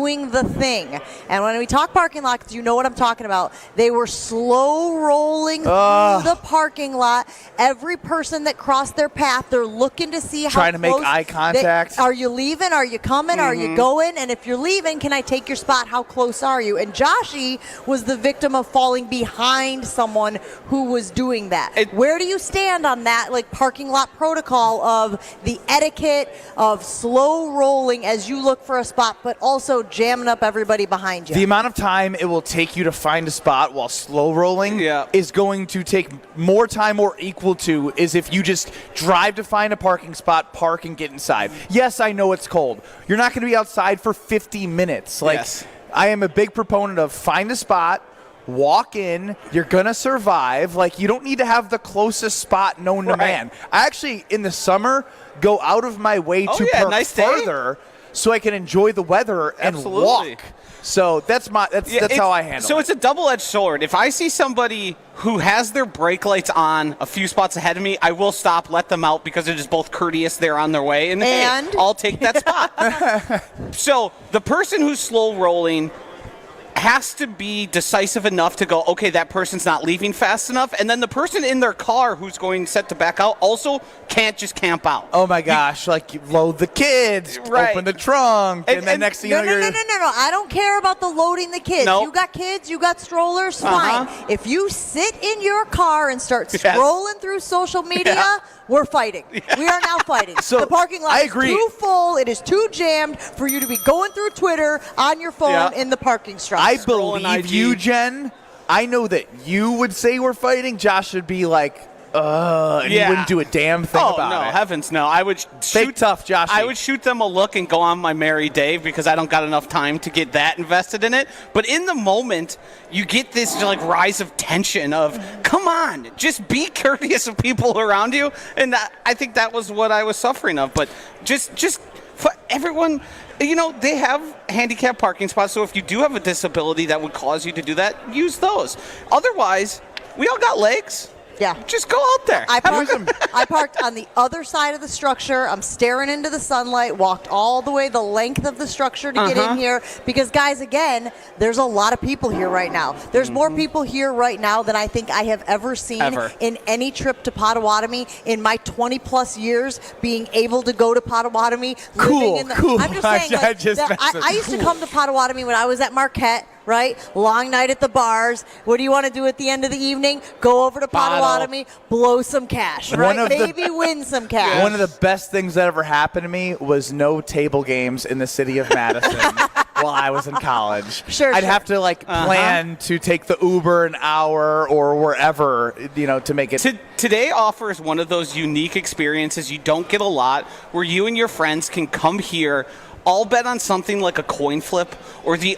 doing the thing. And when we talk parking lots, you know what I'm talking about. They were slow rolling through the parking lot. Every person that crossed their path, they're looking to see how trying to make eye contact. Are you leaving? Are you coming? Are you going? And if you're leaving, can I take your spot? How close are you? And Joshy was the victim of falling behind someone who was doing that. Where do you stand on that, like, parking lot protocol of the etiquette of slow rolling as you look for a spot, but also jamming up everybody behind you? The amount of time it will take you to find a spot while slow rolling is going to take more time, or equal to is if you just drive to find a parking spot, park, and get inside. Yes, I know it's cold. You're not going to be outside for 50 minutes. I am a big proponent of find a spot, walk in, you're going to survive. Like, you don't need to have the closest spot known to man. I actually, in the summer, go out of my way to park further so I can enjoy the weather and walk. So that's how I handle it. So it's a double-edged sword. If I see somebody who has their brake lights on a few spots ahead of me, I will stop, let them out, because they're just both courteous. They're on their way. And hey, I'll take that spot. So the person who's slow rolling has to be decisive enough to go, okay, that person's not leaving fast enough. And then the person in their car who's going set to back out also can't just camp out. Oh, my gosh. You load the kids, open the trunk, and then next thing you know, you're... No. I don't care about the loading the kids. You got kids, you got strollers, fine. If you sit in your car and start scrolling through social media, we're fighting. We are now fighting. So the parking lot is too full. It is too jammed for you to be going through Twitter on your phone in the parking structure. I believe you, Jen. I know that you would say we're fighting. Josh would be like, and you wouldn't do a damn thing about it. Oh, no, heavens no. I would shoot tough, Josh. I would shoot them a look and go on my merry day, because I don't got enough time to get that invested in it. But in the moment, you get this rise of tension of, come on, just be courteous of people around you. And I think that was what I was suffering of. But just for everyone, they have handicap parking spots. So if you do have a disability that would cause you to do that, use those. Otherwise, we all got legs. Yeah. Just go out there. I parked on the other side of the structure. I'm staring into the sunlight, walked all the way the length of the structure to get in here. Because, guys, again, there's a lot of people here right now. There's more people here right now than I think I have ever seen in any trip to Potawatomi in my 20-plus years being able to go to Potawatomi. Cool. I'm just saying, I used to come to Potawatomi when I was at Marquette. Right? Long night at the bars. What do you want to do at the end of the evening? Go over to Potawatomi, blow some cash, right? Maybe win some cash. One of the best things that ever happened to me was no table games in the city of Madison while I was in college. I'd have to plan to take the Uber an hour or wherever, to make it. Today offers one of those unique experiences you don't get a lot, where you and your friends can come here, all bet on something like a coin flip or the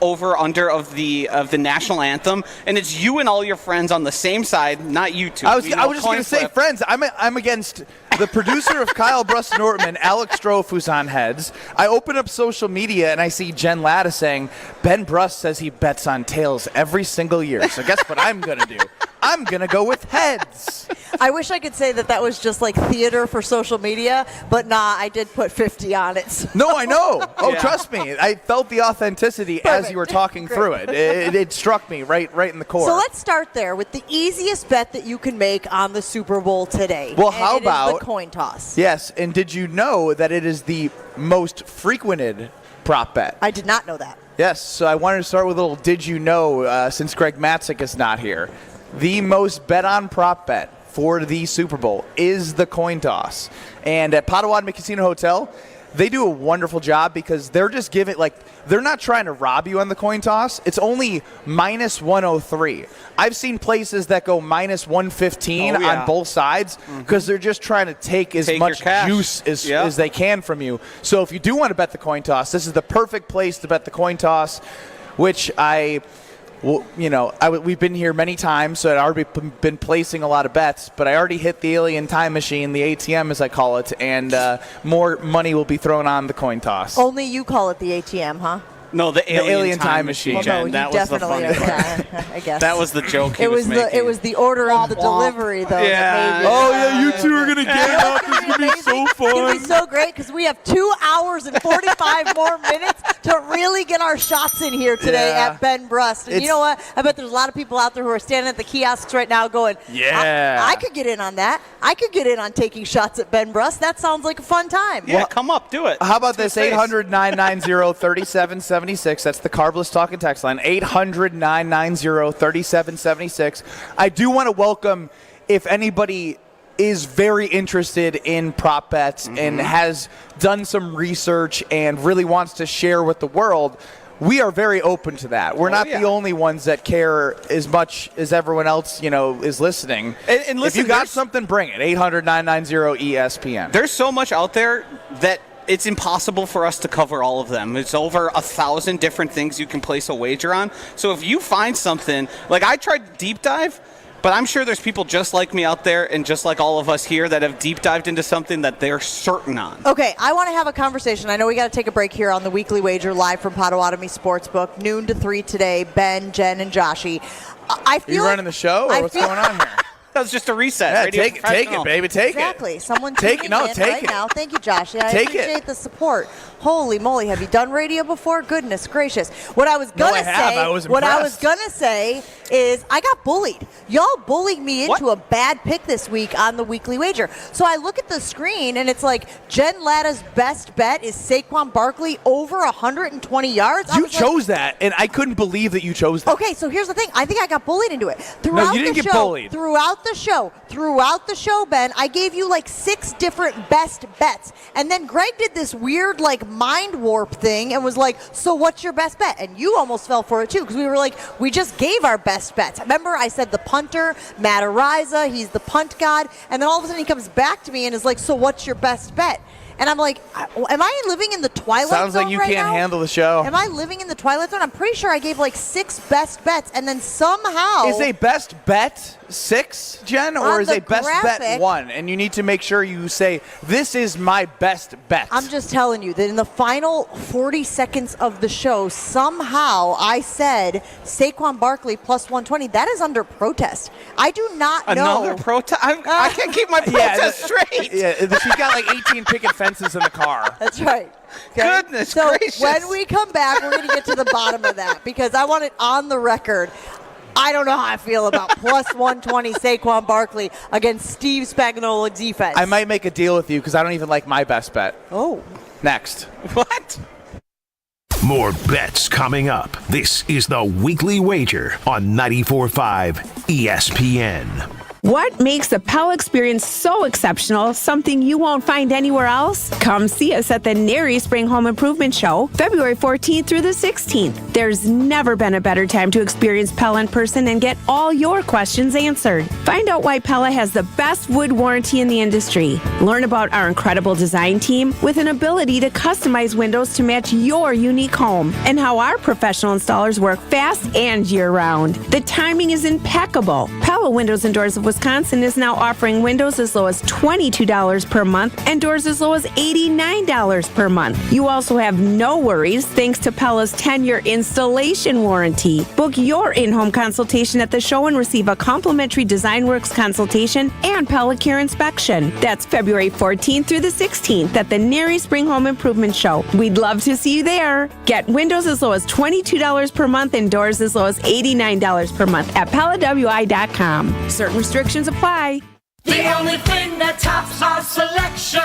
over-under of the national anthem, and it's you and all your friends on the same side, not you two. I was just going to say, friends, I'm against the producer of Kyle Bruss Nortman, Alex Strofe, who's on Heads. I open up social media, and I see Jen Latta saying, Ben Bruss says he bets on tails every single year, so guess what I'm going to do? I'm going to go with Heads. I wish I could say that was just like theater for social media, but nah, I did put 50 on it. So. No, I know. Oh, trust me. I felt the authenticity as you were talking through it. It struck me right in the core. So let's start there with the easiest bet that you can make on the Super Bowl today. Well, how about the coin toss? Yes, and did you know that it is the most frequented prop bet? I did not know that. Yes, so I wanted to start with a little did you know since Greg Matzik is not here. The most bet on prop bet for the Super Bowl is the coin toss. And at Potawatomi Casino Hotel, they do a wonderful job because they're just giving, they're not trying to rob you on the coin toss. It's only minus 103. I've seen places that go minus 115 on both sides because they're just trying to take as much juice as they can from you. So if you do want to bet the coin toss, this is the perfect place to bet the coin toss, which we've been here many times, so I'd already been placing a lot of bets, but I already hit the alien time machine, the ATM as I call it, and more money will be thrown on the coin toss. Only you call it the ATM, huh? No, the alien time machine. Well, no, Jen. That you was the funny definitely, part. yeah, I guess. That was the joke he was making. It was the order of the delivery, though. Yeah. Oh, yeah, you two are going to get up. It's going to be so It's going to fun. be so great because we have 2 hours and 45 more minutes to really get our shots in here today Yeah. at Ben Brust. And you know what? I bet there's a lot of people out there who are standing at the kiosks right now going, Yeah. I could get in on that. I could get in on taking shots at Ben Brust. That sounds like a fun time. Yeah, come up, do it. How about To his this? face. 800-990-3776. That's the Carbless Talking text line. 800-990-3776. I do want to welcome, if anybody is very interested in prop bets and has done some research and really wants to share with the world, we are very open to that. We're not the only ones that care as much as everyone else, is listening. And listen, if you got there's- something, bring it. 800-990-ESPN. There's so much out there that it's impossible for us to cover all of them. It's over 1,000 different things you can place a wager on. So if you find something, like I tried deep dive, but I'm sure there's people just like me out there and just like all of us here that have deep dived into something that they're certain on. Okay, I want to have a conversation. I know we got to take a break here on the Weekly Wager live from Potawatomi Sportsbook, noon to 3 today. Ben, Jen, and Joshy. I feel Are you like, running the show, or I what's feel- going on here? That was just a reset. Yeah, Radio take it, professional. baby, take Exactly. it. Someone Take tuning it. No, in take right it. now. Thank you, Josh. I Take it. appreciate the support. Holy moly, have you done radio before? Goodness gracious. What I was No, gonna I have. say, I was what I was impressed. gonna say is I got bullied. Y'all bullied me into What? a bad pick this week on the Weekly Wager. So I look at the screen and it's like Jen Latta's best bet is Saquon Barkley over 120 yards. I You was like, chose that, and I couldn't believe that you chose that. Okay, so here's the thing. I think I got bullied into it. Throughout you didn't the get show, bullied. Throughout the show, Ben, I gave you like 6 different best bets. And then Greg did this weird like mind warp thing and was like, so what's your best bet? And you almost fell for it too because we were like, we just gave our best bets. Remember I said the punter, Matt Ariza, he's the punt god. And then all of a sudden he comes back to me and is like, so what's your best bet? And I'm like, am I living in the Twilight Sounds Zone like you right can't now? handle the show. Am I living in the Twilight Zone? I'm pretty sure I gave like 6 best bets, and then somehow Is a best bet 6, Jen, or On is the a best bet graphic- 1? And you need to make sure you say, this is my best bet. I'm just telling you that in the final 40 seconds of the show, somehow I said Saquon Barkley plus 120. That is under protest. I do not know. Another protest? I can't keep my protest straight. Yeah, she's got like 18 picket fences in the car. That's right. Okay? Goodness so gracious. when we come back, we're going to get to the bottom of that because I want it on the record. I don't know how I feel about plus 120 Saquon Barkley against Steve Spagnuolo's defense. I might make a deal with you because I don't even like my best bet. Oh. Next. What? More bets coming up. This is the Weekly Wager on 94.5 ESPN. What makes the Pell experience so exceptional, something you won't find anywhere else? Come see us at the Nary Spring Home Improvement Show, February 14th through the 16th. There's never been a better time to experience Pell in person and get all your questions answered. Find out why Pella has the best wood warranty in the industry. Learn about our incredible design team with an ability to customize windows to match your unique home, and how our professional installers work fast and year-round. The timing is impeccable. Pella Windows and Doors of Wisconsin is now offering windows as low as $22 per month and doors as low as $89 per month. You also have no worries thanks to Pella's 10-year installation warranty. Book your in-home consultation at the show and receive a complimentary DesignWorks consultation and Pella Care inspection. That's February 14th through the 16th at the Nary Spring Home Improvement Show. We'd love to see you there. Get windows as low as $22 per month and doors as low as $89 per month at PellaWI.com. Certain restrictions apply. The only thing that tops our selection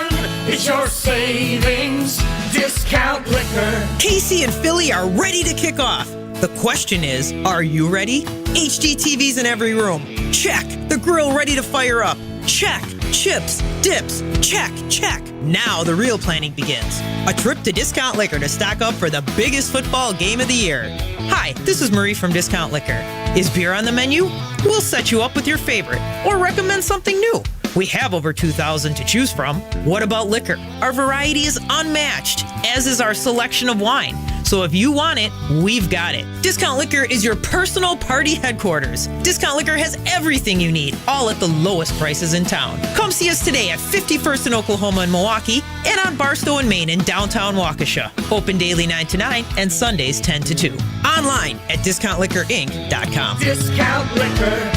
is your savings discount liquor. Casey and Philly are ready to kick off. The question is, are you ready? HD TVs in every room. Check. The grill ready to fire up. Check. Chips, dips, check. Now the real planning begins. A trip to Discount Liquor to stock up for the biggest football game of the year. Hi, this is Marie from Discount Liquor. Is beer on the menu? We'll set you up with your favorite or recommend something new. We have over 2,000 to choose from. What about liquor? Our variety is unmatched, as is our selection of wine. So So if you want it, we've got it. Discount Liquor is your personal party headquarters. Discount Liquor has everything you need, all at the lowest prices in town. Come see us today at 51st in Oklahoma and Milwaukee, and on Barstow and Main in downtown Waukesha. Open daily 9 to 9 and Sundays 10 to 2. Online at discountliquorinc.com. Discount Liquor.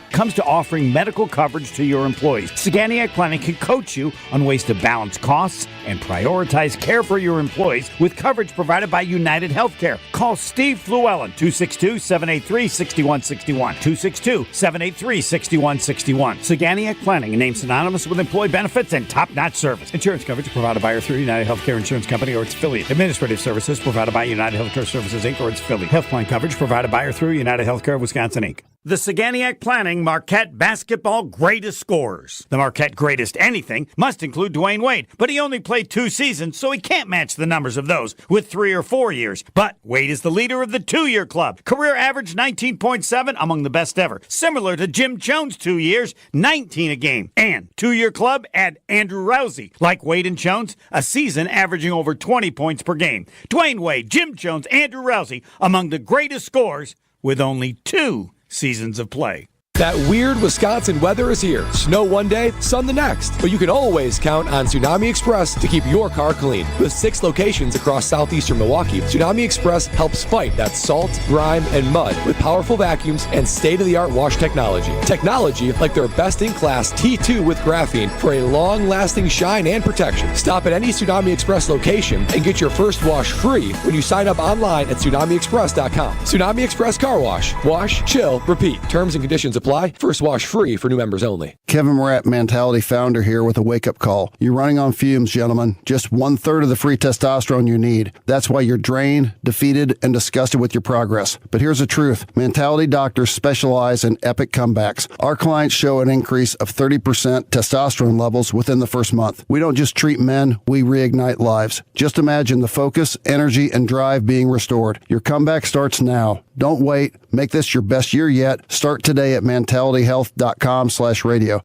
Comes to offering medical coverage to your employees. Saganiac Planning can coach you on ways to balance costs and prioritize care for your employees with coverage provided by United Healthcare. Call Steve Fluellen, 262-783-6161, 262-783-6161. Saganiac Planning, a name synonymous with employee benefits and top-notch service. Insurance coverage provided by or through United Healthcare Insurance Company or its affiliate. Administrative services provided by United Healthcare Services, Inc. or its affiliate. Health plan coverage provided by or through United Healthcare of Wisconsin, Inc. The Saganiac Planning Marquette Basketball Greatest Scorers. The Marquette Greatest Anything must include Dwayne Wade, but he only played 2 seasons, so he can't match the numbers of those with 3 or 4 years. But Wade is the leader of the 2-year club. Career average 19.7, among the best ever. Similar to Jim Jones' 2 years, 19 a game. And 2-year club, add Andrew Rousey. Like Wade and Jones, a season averaging over 20 points per game. Dwayne Wade, Jim Jones, Andrew Rousey, among the greatest scorers with only 2 seasons of play. That weird Wisconsin weather is here. Snow one day, sun the next. But you can always count on Tsunami Express to keep your car clean. With 6 locations across southeastern Milwaukee, Tsunami Express helps fight that salt, grime, and mud with powerful vacuums and state-of-the-art wash technology. Technology like their best-in-class T2 with graphene for a long-lasting shine and protection. Stop at any Tsunami Express location and get your first wash free when you sign up online at TsunamiExpress.com. Tsunami Express Car Wash. Wash, chill, repeat. Terms and conditions apply. First wash free for new members only. Kevin Morat, Mentality founder here with a wake-up call. You're running on fumes, gentlemen. Just 1/3 of the free testosterone you need. That's why you're drained, defeated, and disgusted with your progress. But here's the truth. Mentality doctors specialize in epic comebacks. Our clients show an increase of 30% testosterone levels within the first month. We don't just treat men, we reignite lives. Just imagine the focus, energy, and drive being restored. Your comeback starts now. Don't wait. Make this your best year yet. Start today at mentalityhealth.com/radio.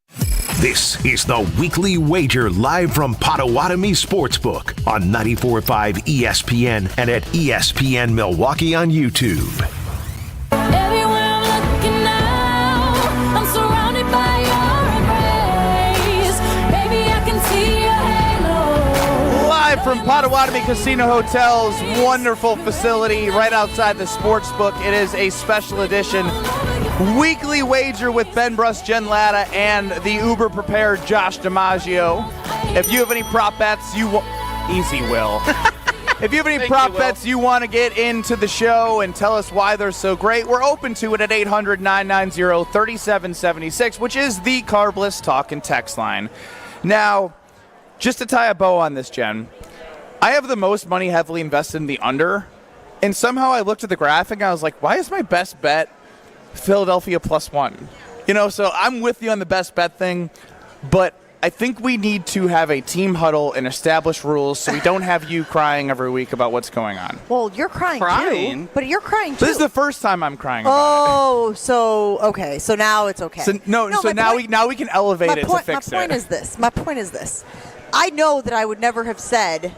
This is the Weekly Wager live from Potawatomi Sportsbook on 94.5 ESPN and at ESPN Milwaukee on YouTube. Everywhere I'm looking now, I'm surrounded by your embrace. Baby, I can see your halo. Live from Potawatomi Casino Hotel's wonderful facility right outside the sportsbook. It is a special edition Weekly Wager with Ben Bruss, Jen Latta, and the uber-prepared Josh DiMaggio. If you have any prop bets, easy, Will. If you have any prop bets you want to get into the show and tell us why they're so great, we're open to it at 800-990-3776, which is the Carbless Talk and Text line. Now, just to tie a bow on this, Jen, I have the most money heavily invested in the under, and somehow I looked at the graphic and I was like, why is my best bet Philadelphia +1? You know, so I'm with you on the best bet thing, but I think we need to have a team huddle and establish rules so we don't have you crying every week about what's going on. Well, you're crying too. But you're crying too. This is the first time I'm crying about it. So okay. So now it's okay. So now we can elevate it to fix it. My point is this. I know that I would never have said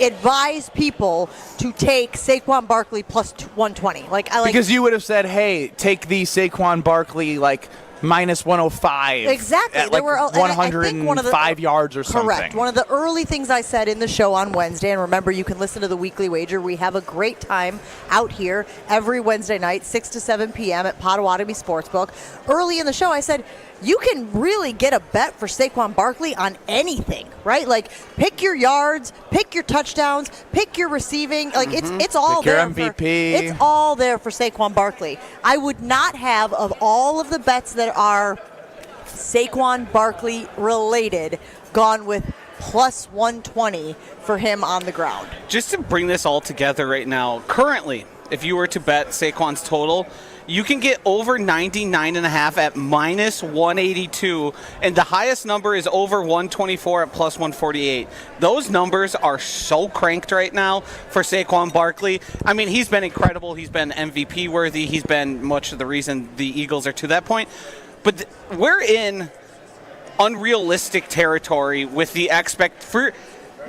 advise people to take Saquon Barkley +120. Because you would have said, hey, take the Saquon Barkley -105. Exactly. At 105 yards or something. Correct. One of the early things I said in the show on Wednesday, and remember, you can listen to the Weekly Wager. We have a great time out here every Wednesday night, 6 to 7 p.m. at Potawatomi Sportsbook. Early in the show, I said, you can really get a bet for Saquon Barkley on anything, right? Like, pick your yards, pick your touchdowns, pick your receiving. Like, it's all pick there. Your MVP. It's all there for Saquon Barkley. I would not have, of all of the bets that are Saquon Barkley related, gone with +120 for him on the ground. Just to bring this all together right now, currently, if you were to bet Saquon's total, you can get over 99.5 at -182, and the highest number is over 124 at +148. Those numbers are so cranked right now for Saquon Barkley. I mean, he's been incredible. He's been MVP worthy. He's been much of the reason the Eagles are to that point. But we're in unrealistic territory with the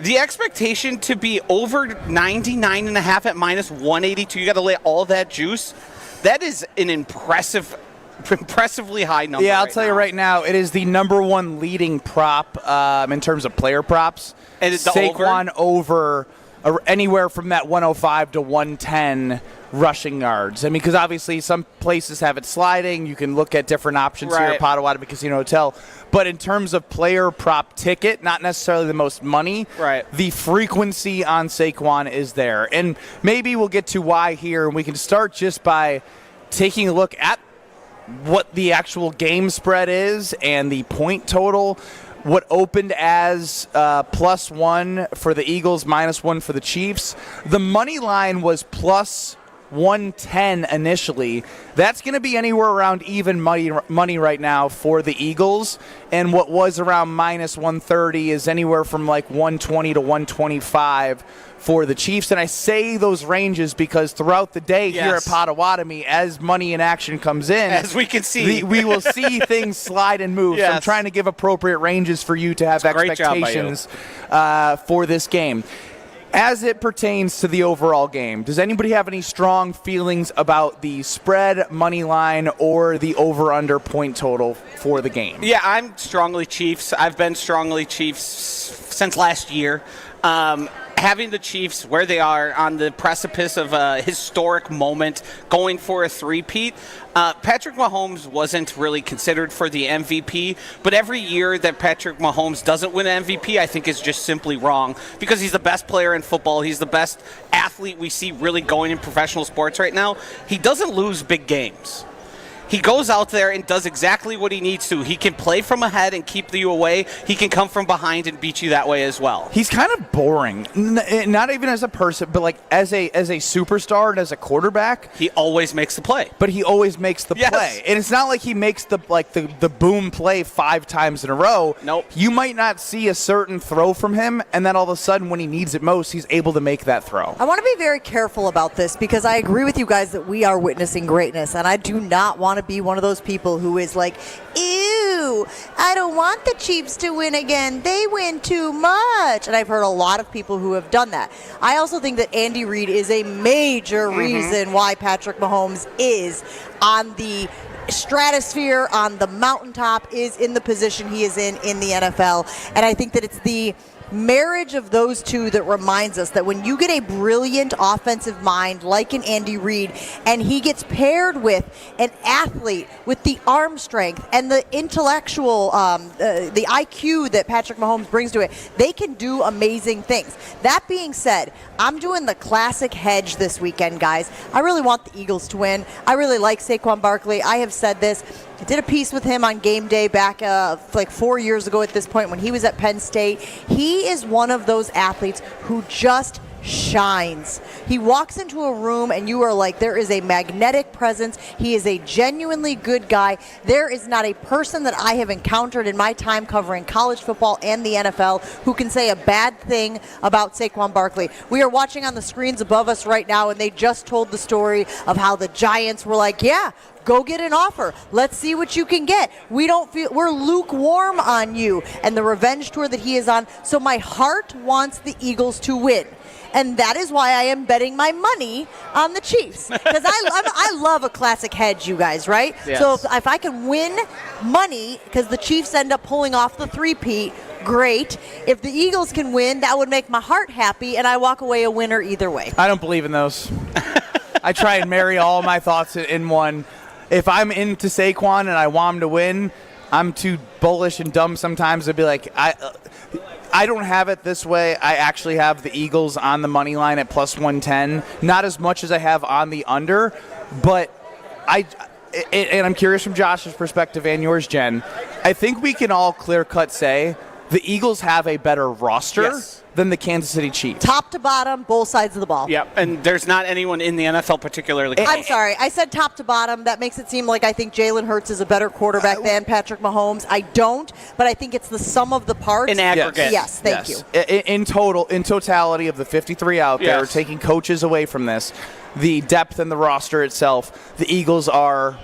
The expectation to be over 99.5 at -182, you got to lay all that juice. That is an impressively high number. Yeah, I'll tell you right now, it is the number one leading prop in terms of player props. And it's the Saquon over anywhere from that 105 to 110 rushing yards. I mean, because obviously some places have it sliding. You can look at different options here at Potawatomi Casino Hotel. But in terms of player prop ticket, not necessarily the most money, the frequency on Saquon is there. And maybe we'll get to why here, and we can start just by taking a look at what the actual game spread is and the point total. What opened as +1 for the Eagles, -1 for the Chiefs. The money line was +110 initially. That's going to be anywhere around even money right now for the Eagles. And what was around -130 is anywhere from like 120 to 125 for the Chiefs. And I say those ranges because throughout the day here at Potawatomi, as money in action comes in, as we can see, we will see things slide and move. So I'm trying to give appropriate ranges for you to have expectations for this game. As it pertains to the overall game, does anybody have any strong feelings about the spread, money line, or the over-under point total for the game? Yeah, I'm strongly Chiefs. I've been strongly Chiefs since last year. Having the Chiefs where they are on the precipice of a historic moment, going for a three-peat. Patrick Mahomes wasn't really considered for the MVP, but every year that Patrick Mahomes doesn't win an MVP, I think is just simply wrong because he's the best player in football. He's the best athlete we see really going in professional sports right now. He doesn't lose big games. He goes out there and does exactly what he needs to. He can play from ahead and keep you away. He can come from behind and beat you that way as well. He's kind of boring, not even as a person, but like as a superstar and as a quarterback. He always makes the play. But he always makes the play, and it's not like he makes the boom play 5 times in a row. Nope. You might not see a certain throw from him, and then all of a sudden, when he needs it most, he's able to make that throw. I want to be very careful about this because I agree with you guys that we are witnessing greatness, and I do not want to be one of those people who is like, ew, I don't want the Chiefs to win again. They win too much. And I've heard a lot of people who have done that. I also think that Andy Reid is a major reason why Patrick Mahomes is on the stratosphere, on the mountaintop, is in the position he is in the NFL. And I think that it's the marriage of those two that reminds us that when you get a brilliant offensive mind like an Andy Reid and he gets paired with an athlete with the arm strength and the intellectual, the IQ that Patrick Mahomes brings to it, they can do amazing things. That being said, I'm doing the classic hedge this weekend, guys. I really want the Eagles to win. I really like Saquon Barkley. I have said this. I did a piece with him on game day back like 4 years ago at this point when he was at Penn State. He is one of those athletes who just shines. He walks into a room and you are like, there is a magnetic presence. He is a genuinely good guy. There is not a person that I have encountered in my time covering college football and the NFL who can say a bad thing about Saquon Barkley. We are watching on the screens above us right now, and they just told the story of how the Giants were like, yeah, go get an offer. Let's see what you can get. We're lukewarm on you, and the revenge tour that he is on. So my heart wants the Eagles to win. And that is why I am betting my money on the Chiefs. Because I love a classic hedge, you guys, right? Yes. So if I can win money because the Chiefs end up pulling off the three-peat, great. If the Eagles can win, that would make my heart happy, and I walk away a winner either way. I don't believe in those. I try and marry all my thoughts in one. If I'm into Saquon and I want him to win, I'm too bullish and dumb sometimes to be like, I don't have it this way. I actually have the Eagles on the money line at +110. Not as much as I have on the under, but and I'm curious from Josh's perspective and yours, Jen. I think we can all clear-cut say the Eagles have a better roster than the Kansas City Chiefs. Top to bottom, both sides of the ball. Yeah, and there's not anyone in the NFL particularly. I'm sorry. I said top to bottom. That makes it seem like I think Jalen Hurts is a better quarterback than Patrick Mahomes. I don't, but I think it's the sum of the parts. In aggregate. Yes, thank you. In totality of the 53 out there, taking coaches away from this, the depth in the roster itself, the Eagles are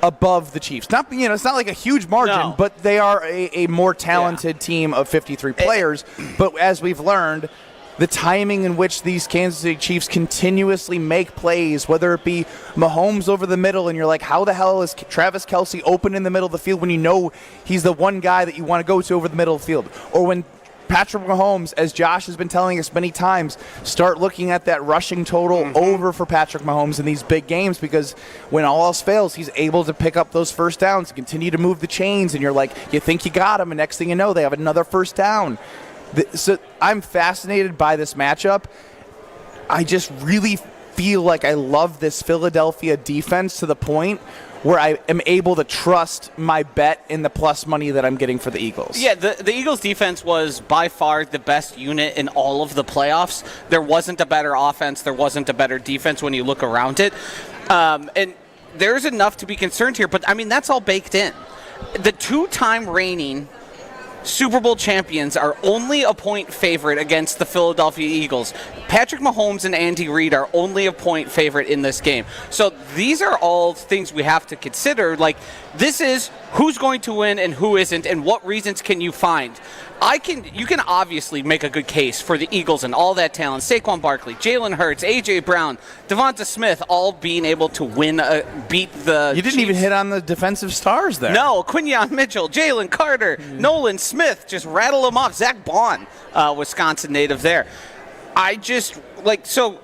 above the Chiefs. It's not like a huge margin, but they are a more talented team of 53 players. But as we've learned, the timing in which these Kansas City Chiefs continuously make plays, whether it be Mahomes over the middle, and you're like, how the hell is Travis Kelce open in the middle of the field when you know he's the one guy that you want to go to over the middle of the field? Or when Patrick Mahomes, as Josh has been telling us many times, start looking at that rushing total over for Patrick Mahomes in these big games, because when all else fails, he's able to pick up those first downs and continue to move the chains, and you're like, you think you got him, and next thing you know, they have another first down. So I'm fascinated by this matchup. I just really feel like I love this Philadelphia defense to the point where I am able to trust my bet in the plus money that I'm getting for the Eagles. Yeah, the Eagles defense was by far the best unit in all of the playoffs. There wasn't a better offense. There wasn't a better defense when you look around it. And there's enough to be concerned here, but, I mean, that's all baked in. The two-time reigning Super Bowl champions are only a point favorite against the Philadelphia Eagles. Patrick Mahomes and Andy Reid are only a point favorite in this game. So these are all things we have to consider. Like, this is who's going to win and who isn't, and what reasons can you find. You can obviously make a good case for the Eagles and all that talent. Saquon Barkley, Jalen Hurts, A.J. Brown, Devonta Smith, all being able to beat the You didn't even hit on the defensive stars there. No, Quinyon Mitchell, Jalen Carter, Nolan Smith, just rattle them off. Zach Bond, Wisconsin native there. So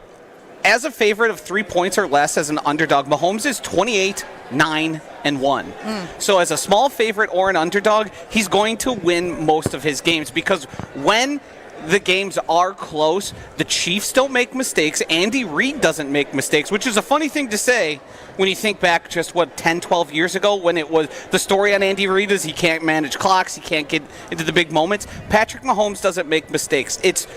as a favorite of 3 points or less as an underdog, Mahomes is 28-9-1. So as a small favorite or an underdog, he's going to win most of his games, because when the games are close, the Chiefs don't make mistakes. Andy Reid doesn't make mistakes, which is a funny thing to say when you think back just, 10, 12 years ago, when it was the story on Andy Reid is he can't manage clocks, he can't get into the big moments. Patrick Mahomes doesn't make mistakes. It's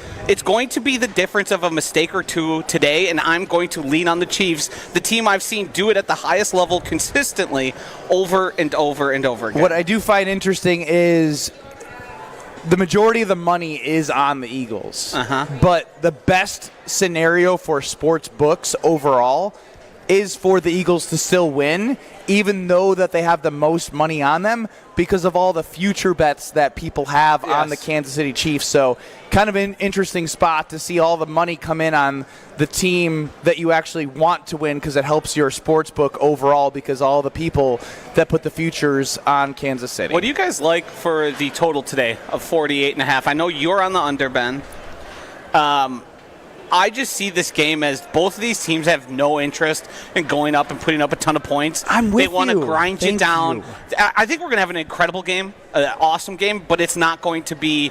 going to be the difference of a mistake or two today, and I'm going to lean on the Chiefs, the team I've seen do it at the highest level consistently over and over and over again. What I do find interesting is the majority of the money is on the Eagles. But the best scenario for sports books overall is for the Eagles to still win, even though that they have the most money on them, because of all the future bets that people have on the Kansas City Chiefs. So kind of an interesting spot to see all the money come in on the team that you actually want to win, because it helps your sports book overall, because all the people that put the futures on Kansas City. What do you guys like for the total today of 48.5? I know you're on the under, Ben. I just see this game as both of these teams have no interest in going up and putting up a ton of points. They want to grind you down. I think we're going to have an incredible game, an awesome game, but it's not going to be,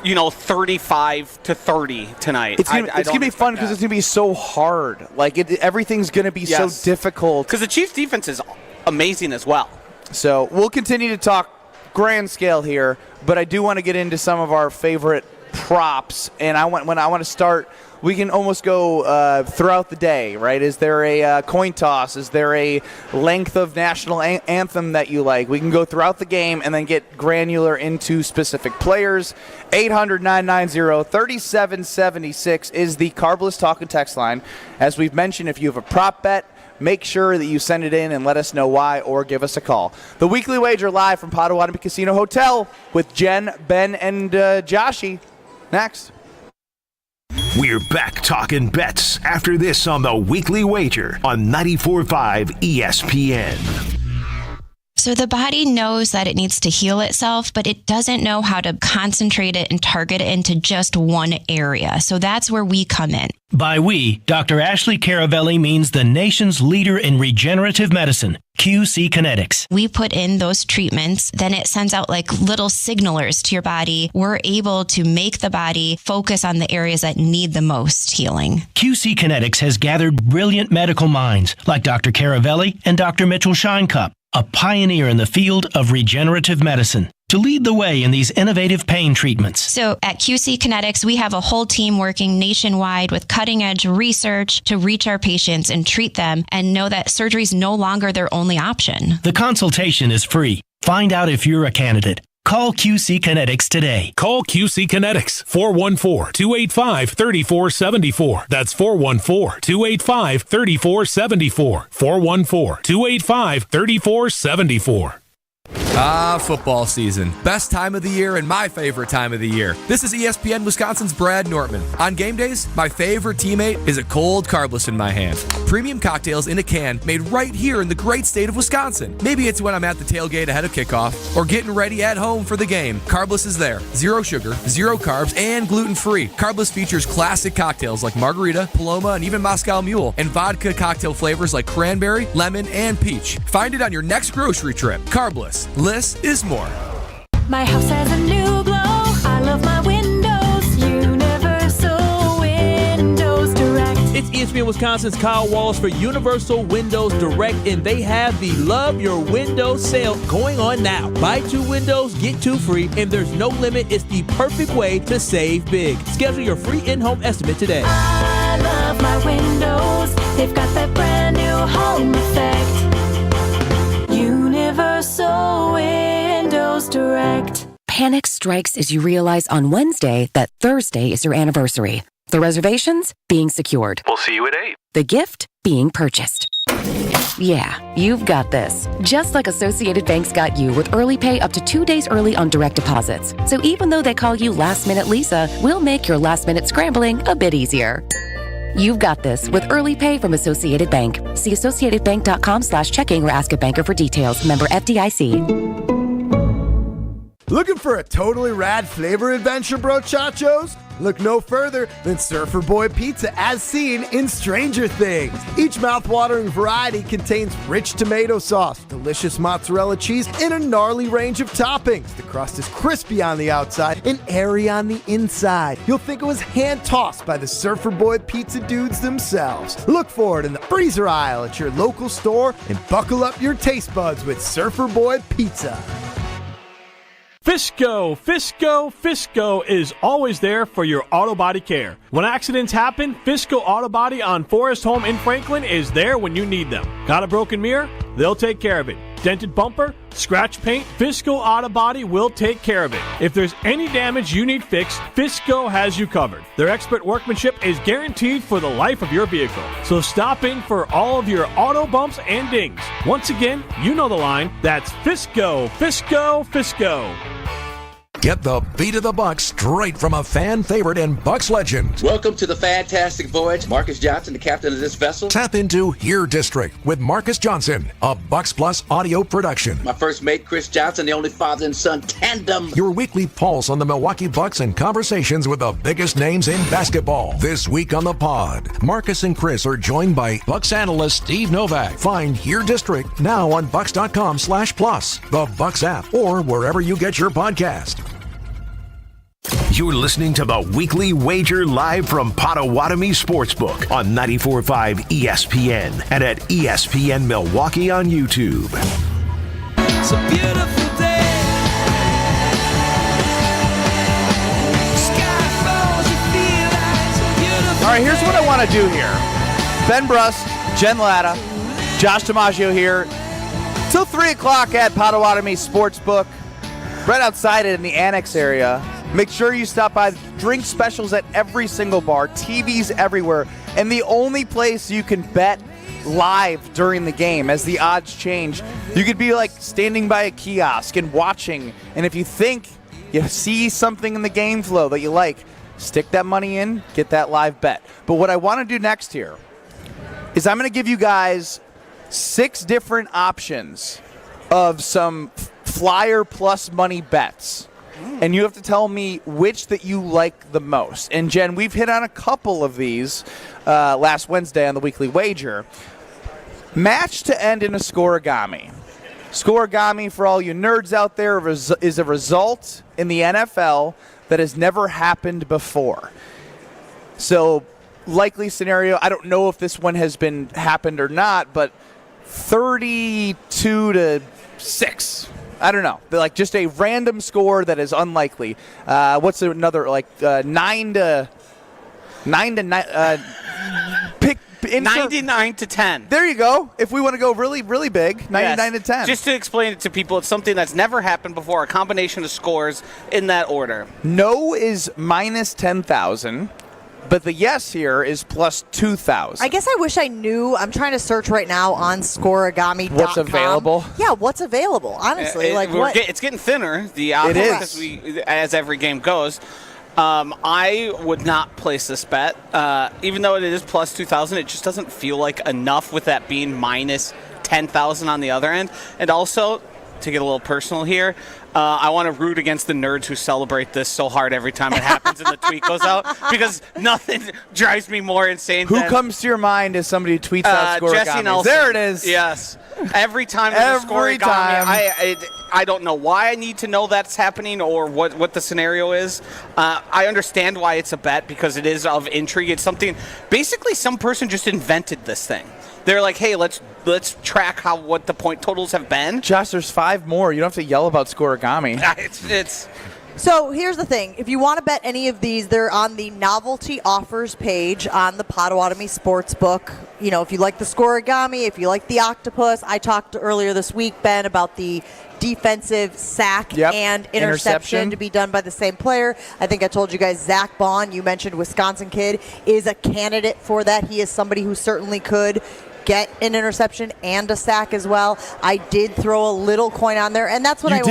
35-30 tonight. It's going to be fun because it's going to be so hard. Everything's going to be so difficult. Because the Chiefs' defense is amazing as well. So we'll continue to talk grand scale here, but I do want to get into some of our favorite props, and I want to start. We can almost go throughout the day, right? Is there a coin toss? Is there a length of national anthem that you like? We can go throughout the game and then get granular into specific players. 800-990-3776 is the Carbless Talk and Text line. As we've mentioned, if you have a prop bet, make sure that you send it in and let us know why, or give us a call. The Weekly Wager live from Potawatomi Casino Hotel with Jen, Ben, and Joshie. Next. We're back talking bets after this on the Weekly Wager on 94.5 ESPN. So the body knows that it needs to heal itself, but it doesn't know how to concentrate it and target it into just one area. So that's where we come in. By we, Dr. Ashley Caravelli means the nation's leader in regenerative medicine, QC Kinetics. We put in those treatments, then it sends out like little signalers to your body. We're able to make the body focus on the areas that need the most healing. QC Kinetics has gathered brilliant medical minds like Dr. Caravelli and Dr. Mitchell Shinecup, a pioneer in the field of regenerative medicine, to lead the way in these innovative pain treatments. So at QC Kinetics, we have a whole team working nationwide with cutting-edge research to reach our patients and treat them, and know that surgery is no longer their only option. The consultation is free. Find out if you're a candidate. Call QC Kinetics today. Call QC Kinetics, 414-285-3474. That's 414-285-3474. 414-285-3474. Football season. Best time of the year and my favorite time of the year. This is ESPN Wisconsin's Brad Nortman. On game days, my favorite teammate is a cold carbless in my hand. Premium cocktails in a can made right here in the great state of Wisconsin. Maybe it's when I'm at the tailgate ahead of kickoff or getting ready at home for the game. Carbless is there. Zero sugar, zero carbs, and gluten-free. Carbless features classic cocktails like margarita, Paloma, and even Moscow Mule, and vodka cocktail flavors like cranberry, lemon, and peach. Find it on your next grocery trip. Carbless. Less is more. My house has a new glow. I love my windows. Universal Windows Direct. It's ESPN Wisconsin's Kyle Walsh for Universal Windows Direct, and they have the Love Your Windows sale going on now. Buy 2 windows, get 2 free, and there's no limit. It's the perfect way to save big. Schedule your free in-home estimate today. I love my windows. They've got that brand new home effect. Universal Windows Direct. Panic strikes as you realize on Wednesday that Thursday is your anniversary. The reservations being secured. We'll see you at 8. The gift being purchased. Yeah, you've got this. Just like Associated Bank's got you with early pay up to 2 days early on direct deposits. So even though they call you Last Minute Lisa, we'll make your last minute scrambling a bit easier. You've got this with early pay from Associated Bank. See associatedbank.com/checking or ask a banker for details. Member FDIC. Looking for a totally rad flavor adventure, brochachos? Look no further than Surfer Boy Pizza as seen in Stranger Things. Each mouth-watering variety contains rich tomato sauce, delicious mozzarella cheese, and a gnarly range of toppings. The crust is crispy on the outside and airy on the inside. You'll think it was hand-tossed by the Surfer Boy Pizza dudes themselves. Look for it in the freezer aisle at your local store and buckle up your taste buds with Surfer Boy Pizza. Fisco is always there for your auto body care. When accidents happen, Fisco Auto Body on Forest Home in Franklin is there when you need them. Got a broken mirror? They'll take care of it. Dented bumper? Scratch paint? Fisco Auto Body will take care of it. If there's any damage you need fixed, Fisco has you covered. Their expert workmanship is guaranteed for the life of your vehicle. So stop in for all of your auto bumps and dings. Once again, you know the line. That's Fisco. Get the beat of the Bucks straight from a fan favorite and Bucks legend. Welcome to the fantastic voyage. Marcus Johnson, the captain of this vessel. Tap into Here District with Marcus Johnson, a Bucks Plus audio production. My first mate, Chris Johnson, the only father and son tandem. Your weekly pulse on the Milwaukee Bucks and conversations with the biggest names in basketball. This week on the pod, Marcus and Chris are joined by Bucks analyst Steve Novak. Find Here District now on Bucks.com/plus, the Bucks app, or wherever you get your podcast. You're listening to the Weekly Wager live from Potawatomi Sportsbook on 94.5 ESPN and at ESPN Milwaukee on YouTube. It's a beautiful day. Sky falls, you feel like it's a beautiful. All right, here's what I want to do here. Ben Brust, Jen Latta, Josh DiMaggio here. Till 3 o'clock at Potawatomi Sportsbook, right outside it in the Annex area. Make sure you stop by. Drink specials at every single bar, TVs everywhere, and the only place you can bet live during the game as the odds change. You could be like standing by a kiosk and watching, and if you think you see something in the game flow that you like, stick that money in, get that live bet. But what I want to do next here is I'm going to give you guys 6 different options of some flyer plus money bets. And you have to tell me which that you like the most. And Jen, we've hit on a couple of these last Wednesday on the Weekly Wager. Match to end in a scoregami. Scoregami, for all you nerds out there, is a result in the NFL that has never happened before. So, likely scenario, I don't know if this one has been happened or not, but 32-6. I don't know. Like just a random score that is unlikely. What's another 9 to 9? Pick insert 99 to 10. There you go. If we want to go really, really big, 99 to 10. Just to explain it to people, it's something that's never happened before, a combination of scores in that order. No is minus 10,000. But the yes here is plus 2,000. I guess I wish I knew. I'm trying to search right now on Scoreagami.com. What's available? Yeah, what's available? Honestly, It's getting thinner. The odds as every game goes. I would not place this bet, even though it is plus 2,000. It just doesn't feel like enough with that being minus 10,000 on the other end. And also, to get a little personal here, I want to root against the nerds who celebrate this so hard every time it happens and the tweet goes out, because nothing drives me more insane Who than comes to your mind as somebody who tweets out Scoreagami? Jesse Nelson. There it is. Yes. Every time there's a Scoreagami, I don't know why I need to know that's happening or what the scenario is. I understand why it's a bet, because it is of intrigue. It's something, basically some person just invented this thing. They're like, hey, let's track what the point totals have been. Josh, there's 5 more. You don't have to yell about Scoreagami. It's So here's the thing. If you want to bet any of these, they're on the Novelty Offers page on the Potawatomi Sportsbook. You know, if you like the Scoreagami, if you like the octopus. I talked earlier this week, Ben, about the defensive sack and interception to be done by the same player. I think I told you guys Zach Bond, you mentioned Wisconsin kid, is a candidate for that. He is somebody who certainly could get an interception and a sack as well. I did throw a little coin on there, and that's what I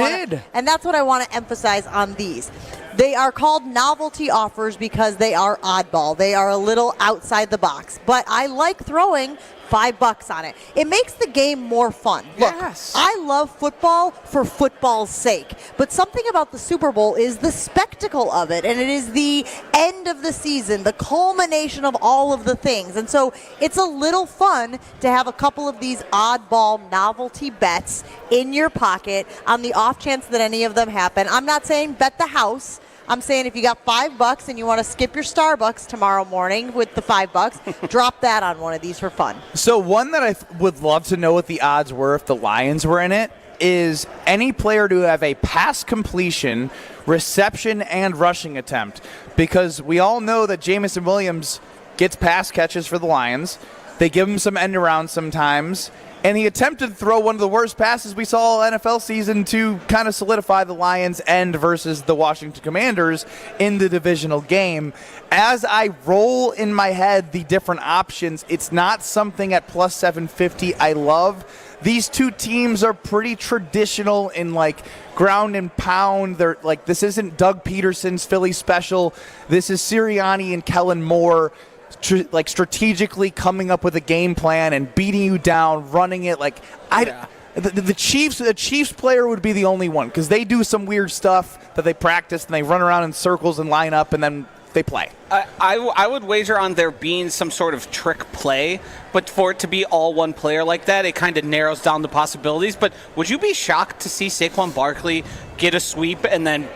want to emphasize on these. They are called novelty offers because they are oddball. They are a little outside the box. But I like throwing $5 on it. It makes the game more fun. Look, I love football for football's sake, but something about the Super Bowl is the spectacle of it, and it is the end of the season, the culmination of all of the things. And so it's a little fun to have a couple of these oddball novelty bets in your pocket on the off chance that any of them happen. I'm not saying bet the house. I'm saying if you got $5 and you want to skip your Starbucks tomorrow morning with the $5, drop that on one of these for fun. So one that I would love to know what the odds were if the Lions were in it is any player to have a pass completion, reception, and rushing attempt. Because we all know that Jamison Williams gets pass catches for the Lions. They give him some end arounds sometimes. And he attempted to throw one of the worst passes we saw all NFL season to kind of solidify the Lions' end versus the Washington Commanders in the divisional game. As I roll in my head the different options, it's not something at plus 750 I love. These two teams are pretty traditional in like ground and pound. They're like, this isn't Doug Peterson's Philly special. This is Sirianni and Kellen Moore strategically coming up with a game plan and beating you down, running it. The Chiefs player would be the only one because they do some weird stuff that they practice and they run around in circles and line up and then they play. I would wager on there being some sort of trick play, but for it to be all one player like that, it kind of narrows down the possibilities. But would you be shocked to see Saquon Barkley get a sweep and then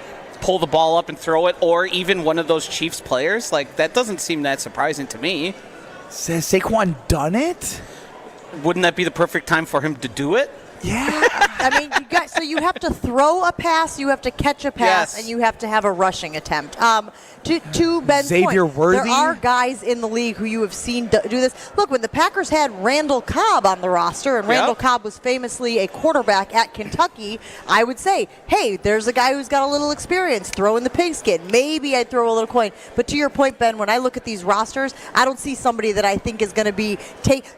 pull the ball up and throw it, or even one of those Chiefs players? Like, that doesn't seem that surprising to me. Has Saquon done it? Wouldn't that be the perfect time for him to do it? Yeah. I mean, you have to throw a pass, you have to catch a pass, and you have to have a rushing attempt. To Ben's Xavier point, Worthy? there are guys in the league who you have seen do this. Look, when the Packers had Randall Cobb on the roster, and Randall Cobb was famously a quarterback at Kentucky, I would say, hey, there's a guy who's got a little experience throwing the pigskin. Maybe I'd throw a little coin. But to your point, Ben, when I look at these rosters, I don't see somebody that I think is going to be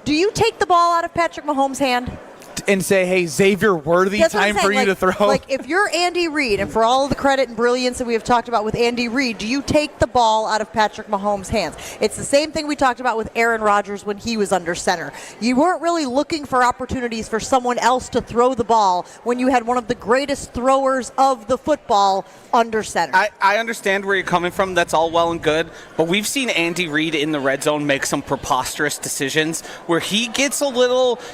do you take the ball out of Patrick Mahomes' hand? And say, hey, Xavier Worthy, time for you to throw? Like, if you're Andy Reid, and for all of the credit and brilliance that we have talked about with Andy Reid, do you take the ball out of Patrick Mahomes' hands? It's the same thing we talked about with Aaron Rodgers when he was under center. You weren't really looking for opportunities for someone else to throw the ball when you had one of the greatest throwers of the football under center. I understand where you're coming from. That's all well and good. But we've seen Andy Reid in the red zone make some preposterous decisions where he gets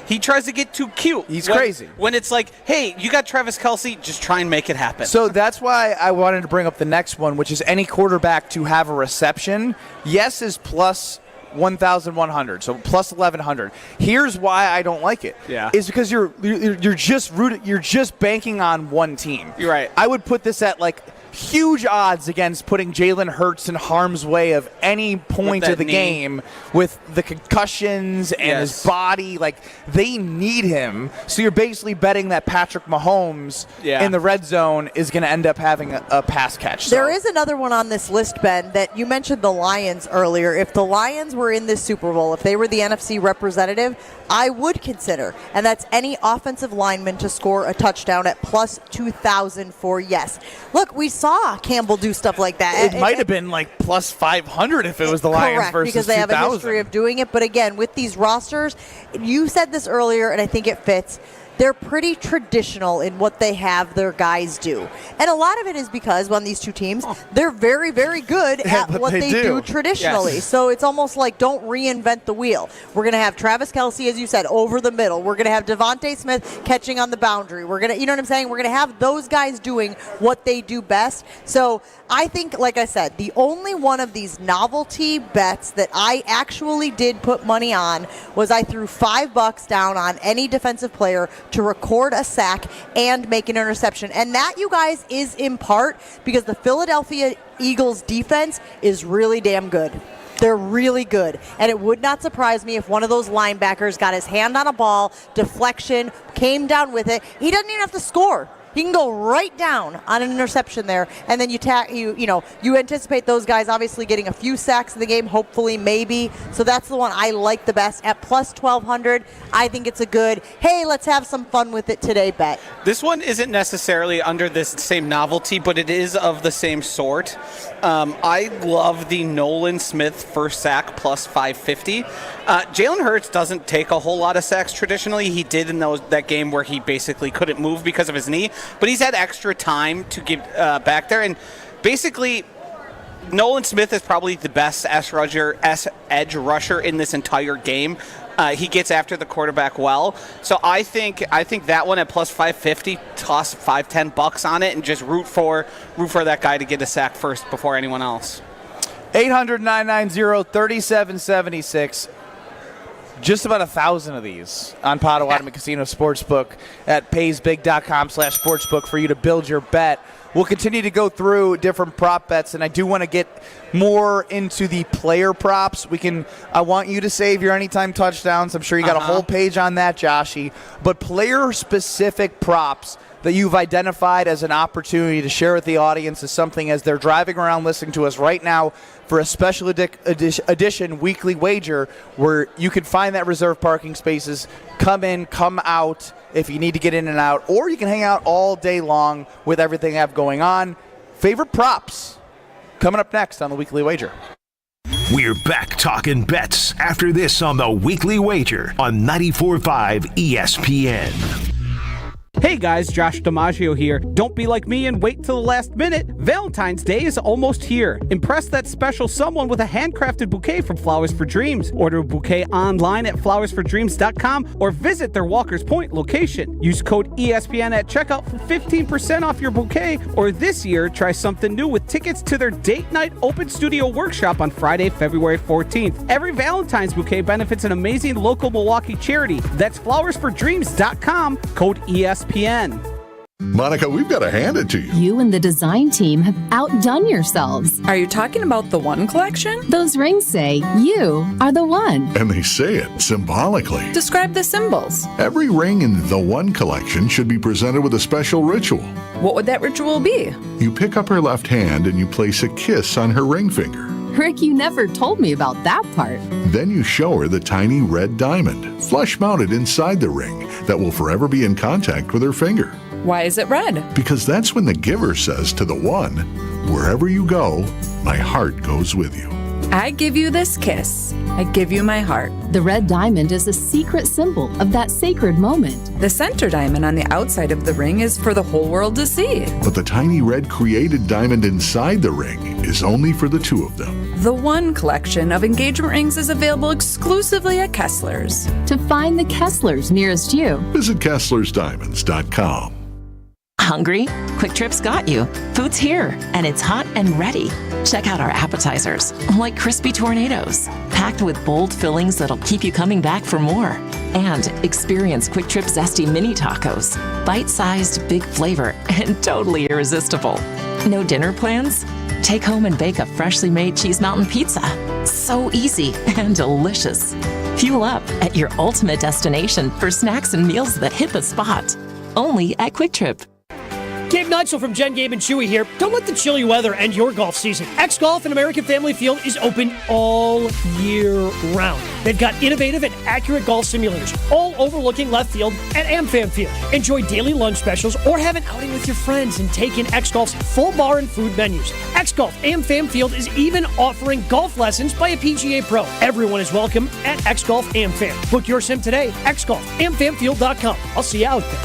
he tries to get too cute. He's crazy. When it's like, hey, you got Travis Kelce, just try and make it happen. So that's why I wanted to bring up the next one, which is any quarterback to have a reception. Yes is plus 1,100, so plus 1,100. Here's why I don't like it. Yeah. Is because you're just banking on one team. You're right. I would put this at like huge odds against putting Jalen Hurts in harm's way of any point of the game with the concussions and his body. Like, they need him. So you're basically betting that Patrick Mahomes in the red zone is going to end up having a pass catch. There is another one on this list, Ben, that you mentioned the Lions earlier. If the Lions were in this Super Bowl, if they were the NFC representative, I would consider, and that's any offensive lineman to score a touchdown at plus 2,000 for yes. Look, we saw Campbell do stuff like that. It might have been like plus 500 if it was the Lions versus 2,000. Because they have a history of doing it. But again, with these rosters, you said this earlier, and I think it fits. They're pretty traditional in what they have their guys do. And a lot of it is because on these two teams, they're very, very good at what they do traditionally. Yes. So it's almost like don't reinvent the wheel. We're going to have Travis Kelce, as you said, over the middle. We're going to have Devontae Smith catching on the boundary. We're going to, you know what I'm saying? We're going to have those guys doing what they do best. So I think, like I said, the only one of these novelty bets that I actually did put money on was I threw $5 down on any defensive player to record a sack and make an interception. And that, you guys, is in part because the Philadelphia Eagles defense is really damn good. They're really good. And it would not surprise me if one of those linebackers got his hand on a ball, deflection, came down with it. He doesn't even have to score. He can go right down on an interception there, and then you anticipate those guys obviously getting a few sacks in the game, hopefully, maybe. So that's the one I like the best at plus 1,200. I think it's a good, hey, let's have some fun with it today bet. This one isn't necessarily under this same novelty, but it is of the same sort. I love the Nolan Smith first sack plus 550. Jalen Hurts doesn't take a whole lot of sacks traditionally. He did in that game where he basically couldn't move because of his knee, but he's had extra time to get back there. And basically, Nolan Smith is probably the best edge rusher in this entire game. He gets after the quarterback well. So I think that one at plus 550, toss $5-10 on it and just root for that guy to get a sack first before anyone else. 800-990-3776. Just about 1,000 of these on Potawatomi Casino Sportsbook at paysbig.com/sportsbook for you to build your bet. We'll continue to go through different prop bets, and I do want to get more into the player props. I want you to save your anytime touchdowns. I'm sure you got a whole page on that, Joshy. But player-specific props that you've identified as an opportunity to share with the audience is something as they're driving around listening to us right now for a special edition weekly wager where you can find that reserved parking spaces, come in, come out if you need to get in and out, or you can hang out all day long with everything I have going on. Favorite props coming up next on the Weekly Wager. We're back talking bets after this on the Weekly Wager on 94.5 ESPN. Hey guys, Josh DiMaggio here. Don't be like me and wait till the last minute. Valentine's Day is almost here. Impress that special someone with a handcrafted bouquet from Flowers for Dreams. Order a bouquet online at flowersfordreams.com or visit their Walker's Point location. Use code ESPN at checkout for 15% off your bouquet, or this year, try something new with tickets to their date night open studio workshop on Friday, February 14th. Every Valentine's bouquet benefits an amazing local Milwaukee charity. That's flowersfordreams.com, code ESPN. Monica, we've got to hand it to you. You and the design team have outdone yourselves. Are you talking about the One Collection? Those rings say you are the one. And they say it symbolically. Describe the symbols. Every ring in the One Collection should be presented with a special ritual. What would that ritual be? You pick up her left hand and you place a kiss on her ring finger. Rick, you never told me about that part. Then you show her the tiny red diamond, flush mounted inside the ring, that will forever be in contact with her finger. Why is it red? Because that's when the giver says to the one, wherever you go, my heart goes with you. I give you this kiss. I give you my heart. The red diamond is a secret symbol of that sacred moment. The center diamond on the outside of the ring is for the whole world to see. But the tiny red created diamond inside the ring is only for the two of them. The One Collection of engagement rings is available exclusively at Kessler's. To find the Kessler's nearest you, visit KesslersDiamonds.com. Hungry? Quick Trip's got you. Food's here, and it's hot and ready. Check out our appetizers, like crispy tornadoes, packed with bold fillings that'll keep you coming back for more. And experience Quick Trip Zesty Mini Tacos, bite-sized, big flavor, and totally irresistible. No dinner plans? Take home and bake a freshly made Cheese Mountain pizza. So easy and delicious. Fuel up at your ultimate destination for snacks and meals that hit the spot. Only at Quick Trip. Gabe Neitzel from Jen, Gabe, and Chewy here. Don't let the chilly weather end your golf season. X Golf and American Family Field is open all year round. They've got innovative and accurate golf simulators, all overlooking left field at AmFam Field. Enjoy daily lunch specials or have an outing with your friends and take in X Golf's full bar and food menus. X Golf AmFam Field is even offering golf lessons by a PGA Pro. Everyone is welcome at X Golf AmFam. Book your sim today, xgolfamfamfield.com. I'll see you out there.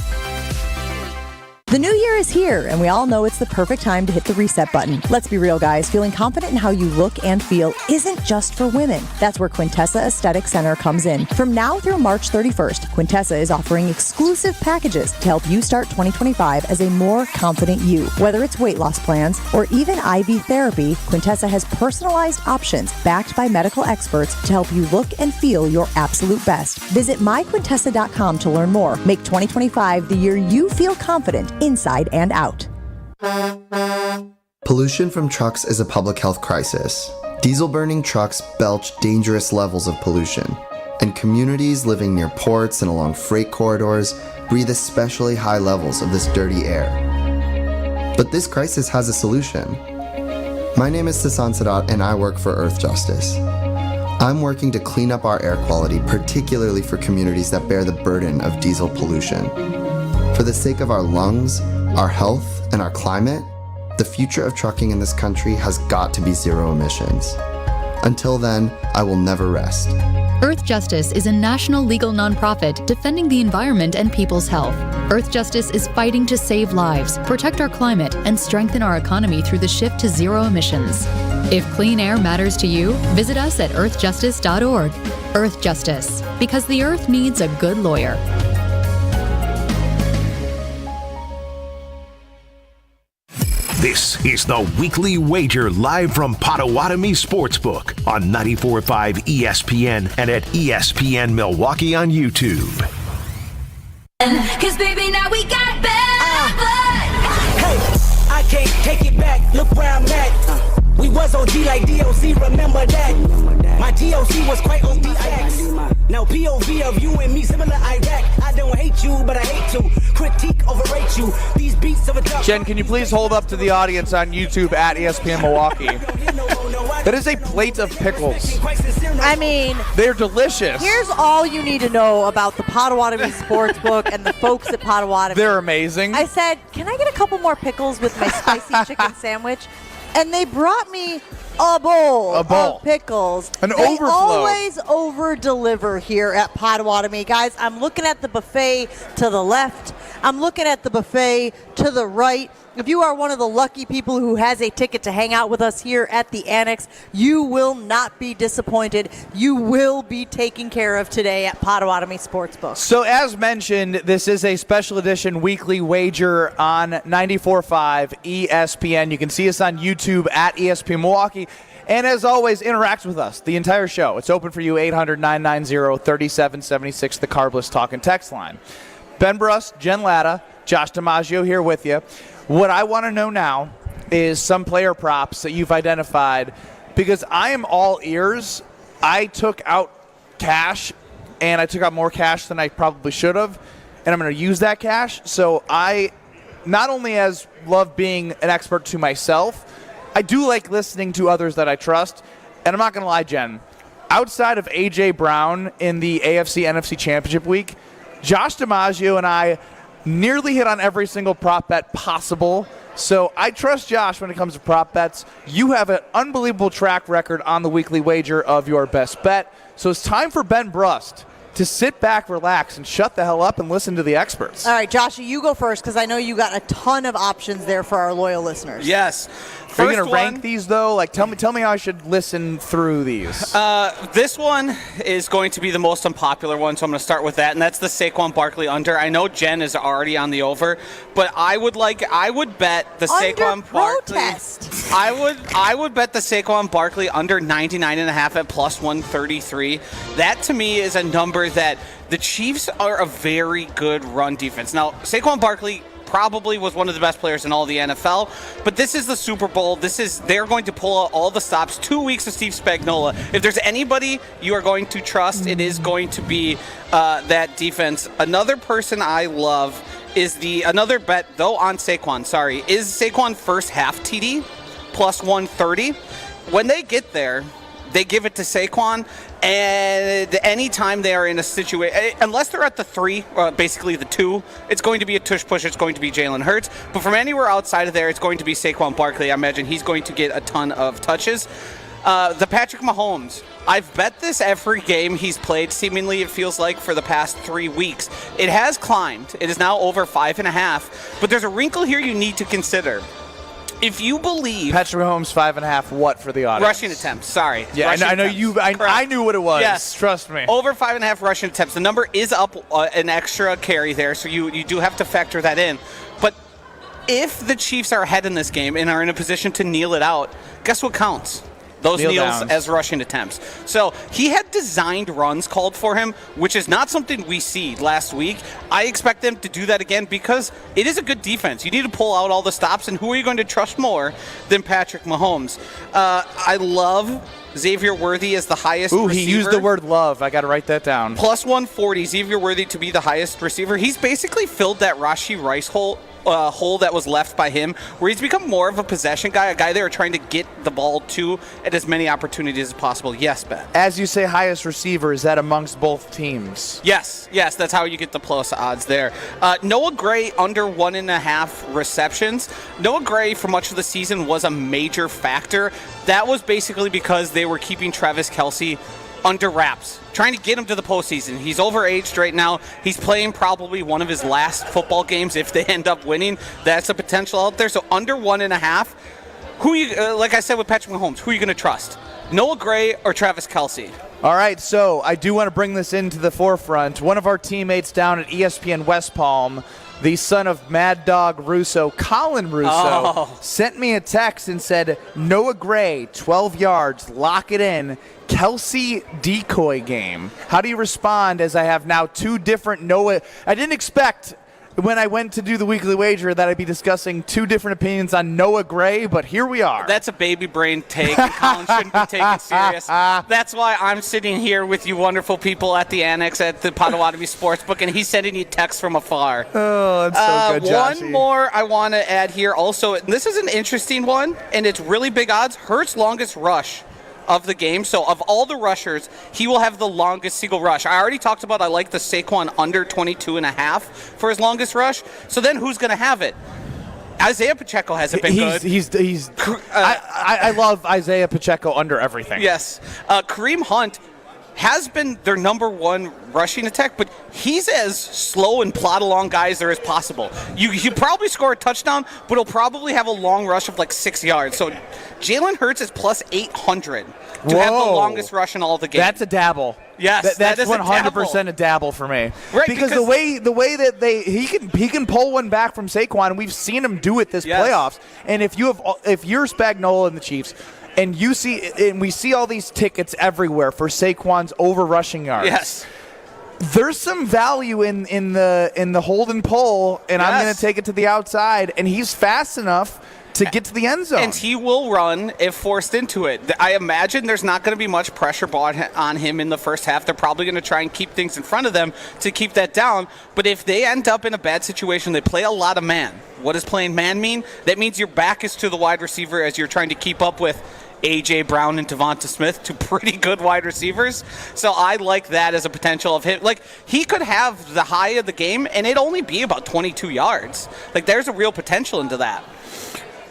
The new year is here, and we all know it's the perfect time to hit the reset button. Let's be real, guys. Feeling confident in how you look and feel isn't just for women. That's where Quintessa Aesthetic Center comes in. From now through March 31st, Quintessa is offering exclusive packages to help you start 2025 as a more confident you. Whether it's weight loss plans or even IV therapy, Quintessa has personalized options backed by medical experts to help you look and feel your absolute best. Visit myquintessa.com to learn more. Make 2025 the year you feel confident inside and out. Pollution from trucks is a public health crisis. Diesel-burning trucks belch dangerous levels of pollution, and communities living near ports and along freight corridors breathe especially high levels of this dirty air. But this crisis has a solution. My name is Sasan Sadat, and I work for Earth Justice. I'm working to clean up our air quality, particularly for communities that bear the burden of diesel pollution. For the sake of our lungs, our health, and our climate, the future of trucking in this country has got to be zero emissions. Until then, I will never rest. Earth Justice is a national legal nonprofit defending the environment and people's health. Earth Justice is fighting to save lives, protect our climate, and strengthen our economy through the shift to zero emissions. If clean air matters to you, visit us at earthjustice.org. Earth Justice, because the earth needs a good lawyer. This is the Weekly Wager live from Potawatomi Sportsbook on 94.5 ESPN and at ESPN Milwaukee on YouTube. Cause baby, now we got better blood. Hey, I can't take it back. Look where I'm at. We was OG like DOC, remember that. My TOC was quite ODIX. Now POV of you and me, similar Iraq. I don't hate you, but I hate to critique, overrate you. These beats of a duck. Jen, can you please hold up to the audience on YouTube at ESPN Milwaukee? That is a plate of pickles. I mean, they're delicious. Here's all you need to know about the Potawatomi Sportsbook and the folks at Potawatomi. They're amazing. I said, can I get a couple more pickles with my spicy chicken sandwich? And they brought me a bowl of pickles. An they overflow. Always over-deliver here at Potawatomi. Guys, I'm looking at the buffet to the left. I'm looking at the buffet to the right. If you are one of the lucky people who has a ticket to hang out with us here at the Annex, you will not be disappointed. You will be taken care of today at Potawatomi Sportsbook. So as mentioned, this is a special edition weekly wager on 94.5 ESPN. You can see us on YouTube at ESPN Milwaukee. And as always, interact with us the entire show. It's open for you, 800-990-3776, the Carbless Talk and Text line. Ben Brust, Jen Latta, Josh DiMaggio here with you. What I want to know now is some player props that you've identified, because I am all ears. I took out cash, and I took out more cash than I probably should have, and I'm going to use that cash. So I not only love being an expert to myself, I do like listening to others that I trust. And I'm not going to lie, Jen, outside of A.J. Brown in the AFC-NFC Championship week, Josh DiMaggio and I nearly hit on every single prop bet possible. So I trust Josh when it comes to prop bets. You have an unbelievable track record on the weekly wager of your best bet. So it's time for Ben Brust to sit back, relax, and shut the hell up and listen to the experts. All right, Josh, you go first because I know you got a ton of options there for our loyal listeners. Yes. Are you going to rank these, though? Like, tell me how I should listen through these. This one is going to be the most unpopular one, so I'm going to start with that, and that's the Saquon Barkley under. I know Jen is already on the over, but I would bet the Saquon Barkley. I would bet the Saquon Barkley under 99.5 at plus 133. That to me is a number that the Chiefs are a very good run defense. Now, Saquon Barkley probably was one of the best players in all the NFL. But this is the Super Bowl. They're going to pull out all the stops. 2 weeks of Steve Spagnuolo. If there's anybody you are going to trust, it is going to be that defense. Another person I love is another bet, though, on Saquon. Sorry, is Saquon first half TD plus 130. When they get there, they give it to Saquon, and anytime they are in a situation, unless they're at the 3, basically the 2, it's going to be a tush push, it's going to be Jalen Hurts. But from anywhere outside of there, it's going to be Saquon Barkley. I imagine he's going to get a ton of touches. The Patrick Mahomes, I've bet this every game he's played, seemingly it feels like, for the past 3 weeks. It has climbed. It is now over 5.5. But there's a wrinkle here you need to consider. If you believe Patrick Mahomes 5.5, what for the audience? Rushing attempts. Sorry. Yeah, I know you. I knew what it was. Yes, trust me. Over 5.5 rushing attempts. The number is up an extra carry there, so you do have to factor that in. But if the Chiefs are ahead in this game and are in a position to kneel it out, guess what counts? Those Kneel kneels downs. as rushing attempts. So he had designed runs called for him, which is not something we see last week. I expect them to do that again because it is a good defense. You need to pull out all the stops, and who are you going to trust more than Patrick Mahomes? I love Xavier Worthy as the highest receiver. He used the word love. I got to write that down. Plus 140, Xavier Worthy to be the highest receiver. He's basically filled that Rashee Rice hole that was left by him, where he's become more of a possession guy, a guy they are trying to get the ball to at as many opportunities as possible. Yes, Ben. As you say, highest receiver, is that amongst both teams? Yes, that's how you get the plus odds there. Noah Gray under 1.5 receptions. Noah Gray for much of the season was a major factor. That was basically because they were keeping Travis Kelce under wraps, trying to get him to the postseason. He's overaged right now. He's playing probably one of his last football games if they end up winning. That's a potential out there. So under 1.5. Who you like I said with Patrick Mahomes, who are you going to trust? Noah Gray or Travis Kelce? All right, so I do want to bring this into the forefront. One of our teammates down at ESPN West Palm, the son of Mad Dog Russo, Colin Russo, sent me a text and said, Noah Gray, 12 yards, lock it in. Kelce decoy game. How do you respond as I have now 2 different Noah? I didn't expect when I went to do the weekly wager that I'd be discussing 2 different opinions on Noah Gray, but here we are. That's a baby brain take. And Colin shouldn't be taken serious. That's why I'm sitting here with you wonderful people at the Annex at the Potawatomi Sportsbook, and he's sending you texts from afar. Oh, that's so good, Joshy. One more I want to add here also, and this is an interesting one, and it's really big odds. Hurts' longest rush of the game. So of all the rushers, he will have the longest single rush. I already talked about I like the Saquon under 22.5 for his longest rush. So then who's going to have it? Isaiah Pacheco hasn't been good. I love Isaiah Pacheco under everything. Yes. Kareem Hunt has been their number 1 rushing attack, but he's as slow and plod along guy as there is possible. You probably score a touchdown, but he'll probably have a long rush of like 6 yards. So Jalen Hurts is plus 800 to have the longest rush in all the games. That's a dabble. Yes, that's that is 100% a dabble for me. Right, because the way that he can pull one back from Saquon, and we've seen him do it this playoffs. And if you're Spagnuolo and the Chiefs, and we see all these tickets everywhere for Saquon's over rushing yards. Yes. There's some value in the hold and pull, and I'm going to take it to the outside, and he's fast enough to get to the end zone. And he will run if forced into it. I imagine there's not going to be much pressure brought on him in the first half. They're probably going to try and keep things in front of them to keep that down. But if they end up in a bad situation, they play a lot of man. What does playing man mean? That means your back is to the wide receiver as you're trying to keep up with A.J. Brown and Devonta Smith, 2 pretty good wide receivers. So I like that as a potential of him. Like, he could have the high of the game, and it'd only be about 22 yards. Like, there's a real potential into that.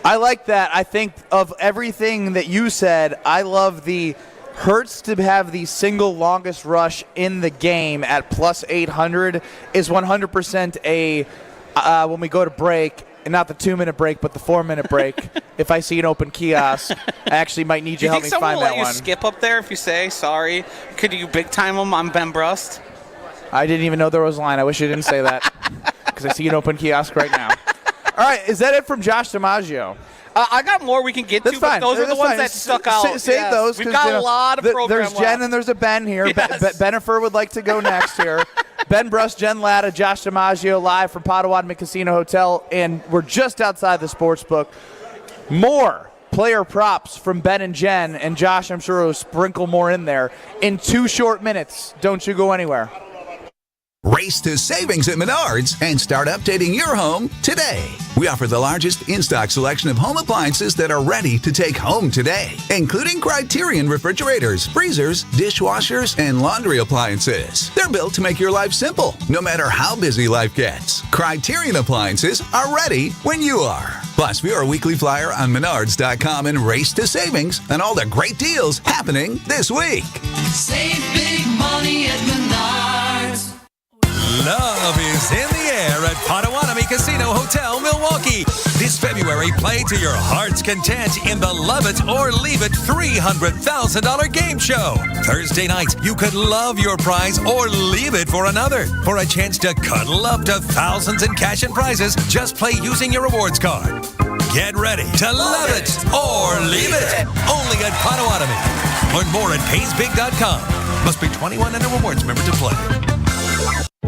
I like that. I think of everything that you said, I love the Hurts to have the single longest rush in the game at plus 800 is 100% a, when we go to break, and not the 2-minute break, but the 4-minute break. If I see an open kiosk, I actually might need you to help me find that one. Do you think someone will let you skip up there if you say, sorry? Could you big time them on Ben Brust? I didn't even know there was a line. I wish you didn't say that because I see an open kiosk right now. All right, is that it from Josh DiMaggio? I got more we can get to, but those are the ones that stuck out. Save those. We've got a lot of program There's Jen and there's a Ben here. Yes. Benifer would like to go next here. Ben Bruss, Jen Latta, Josh DiMaggio live from Potawatomi Casino Hotel, and we're just outside the sports book. More player props from Ben and Jen, and Josh, I'm sure, will sprinkle more in there in 2 short minutes. Don't you go anywhere. Race to savings at Menards and start updating your home today. We offer the largest in-stock selection of home appliances that are ready to take home today, including Criterion refrigerators, freezers, dishwashers, and laundry appliances. They're built to make your life simple, no matter how busy life gets. Criterion appliances are ready when you are. Plus, view our weekly flyer on Menards.com and race to savings on all the great deals happening this week. Save big money at Menards. Love is in the air at Potawatomi Casino Hotel, Milwaukee. This February, play to your heart's content in the Love It or Leave It $300,000 game show. Thursday night, you could love your prize or leave it for another. For a chance to cuddle up to thousands in cash and prizes, just play using your rewards card. Get ready to love it or leave it. Only at Potawatomi. Learn more at paysbig.com. Must be 21 and a rewards member to play.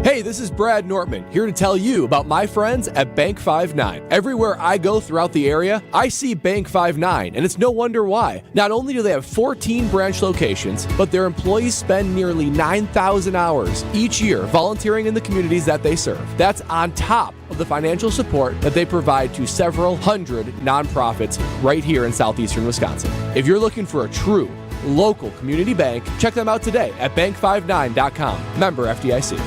Hey, this is Brad Nortman, here to tell you about my friends at Bank 5-9. Everywhere I go throughout the area, I see Bank 5-9, and it's no wonder why. Not only do they have 14 branch locations, but their employees spend nearly 9,000 hours each year volunteering in the communities that they serve. That's on top of the financial support that they provide to several hundred nonprofits right here in southeastern Wisconsin. If you're looking for a true local community bank, check them out today at bank59.com. Member FDIC.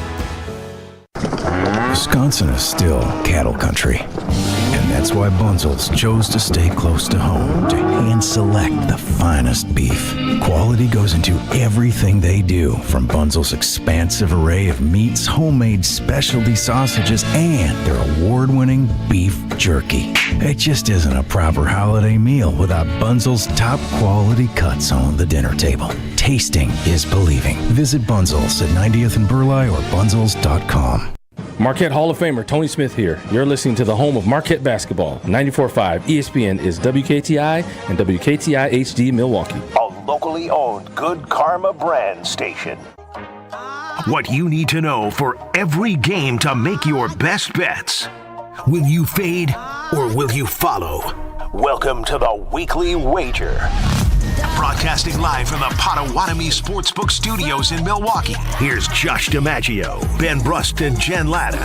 Wisconsin is still cattle country, and that's why Bunzel's chose to stay close to home to hand select the finest beef. Quality goes into everything they do, from Bunzel's expansive array of meats, homemade specialty sausages, and their award-winning beef jerky. It just isn't a proper holiday meal without Bunzel's top quality cuts on the dinner table. Tasting is believing. Visit Bunzel's at 90th and Burleigh or bunzels.com. Marquette Hall of Famer Tony Smith here. You're listening to the home of Marquette basketball. 94.5 ESPN is WKTI and WKTI HD Milwaukee. A locally owned Good Karma brand station. What you need to know for every game to make your best bets. Will you fade or will you follow? Welcome to the Weekly Wager. Broadcasting live from the Potawatomi Sportsbook Studios in Milwaukee. Here's Josh DiMaggio, Ben Bruss, and Jen Latta.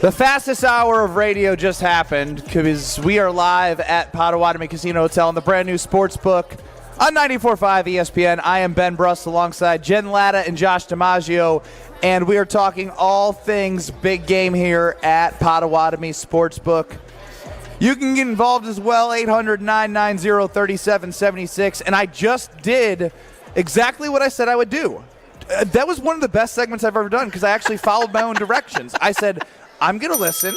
The fastest hour of radio just happened because we are live at Potawatomi Casino Hotel in the brand new Sportsbook on 94.5 ESPN. I am Ben Bruss alongside Jen Latta and Josh DiMaggio, and we are talking all things big game here at Potawatomi Sportsbook. You can get involved as well, 800-990-3776, and I just did exactly what I said I would do. That was one of the best segments I've ever done because I actually followed my own directions. I said, I'm going to listen.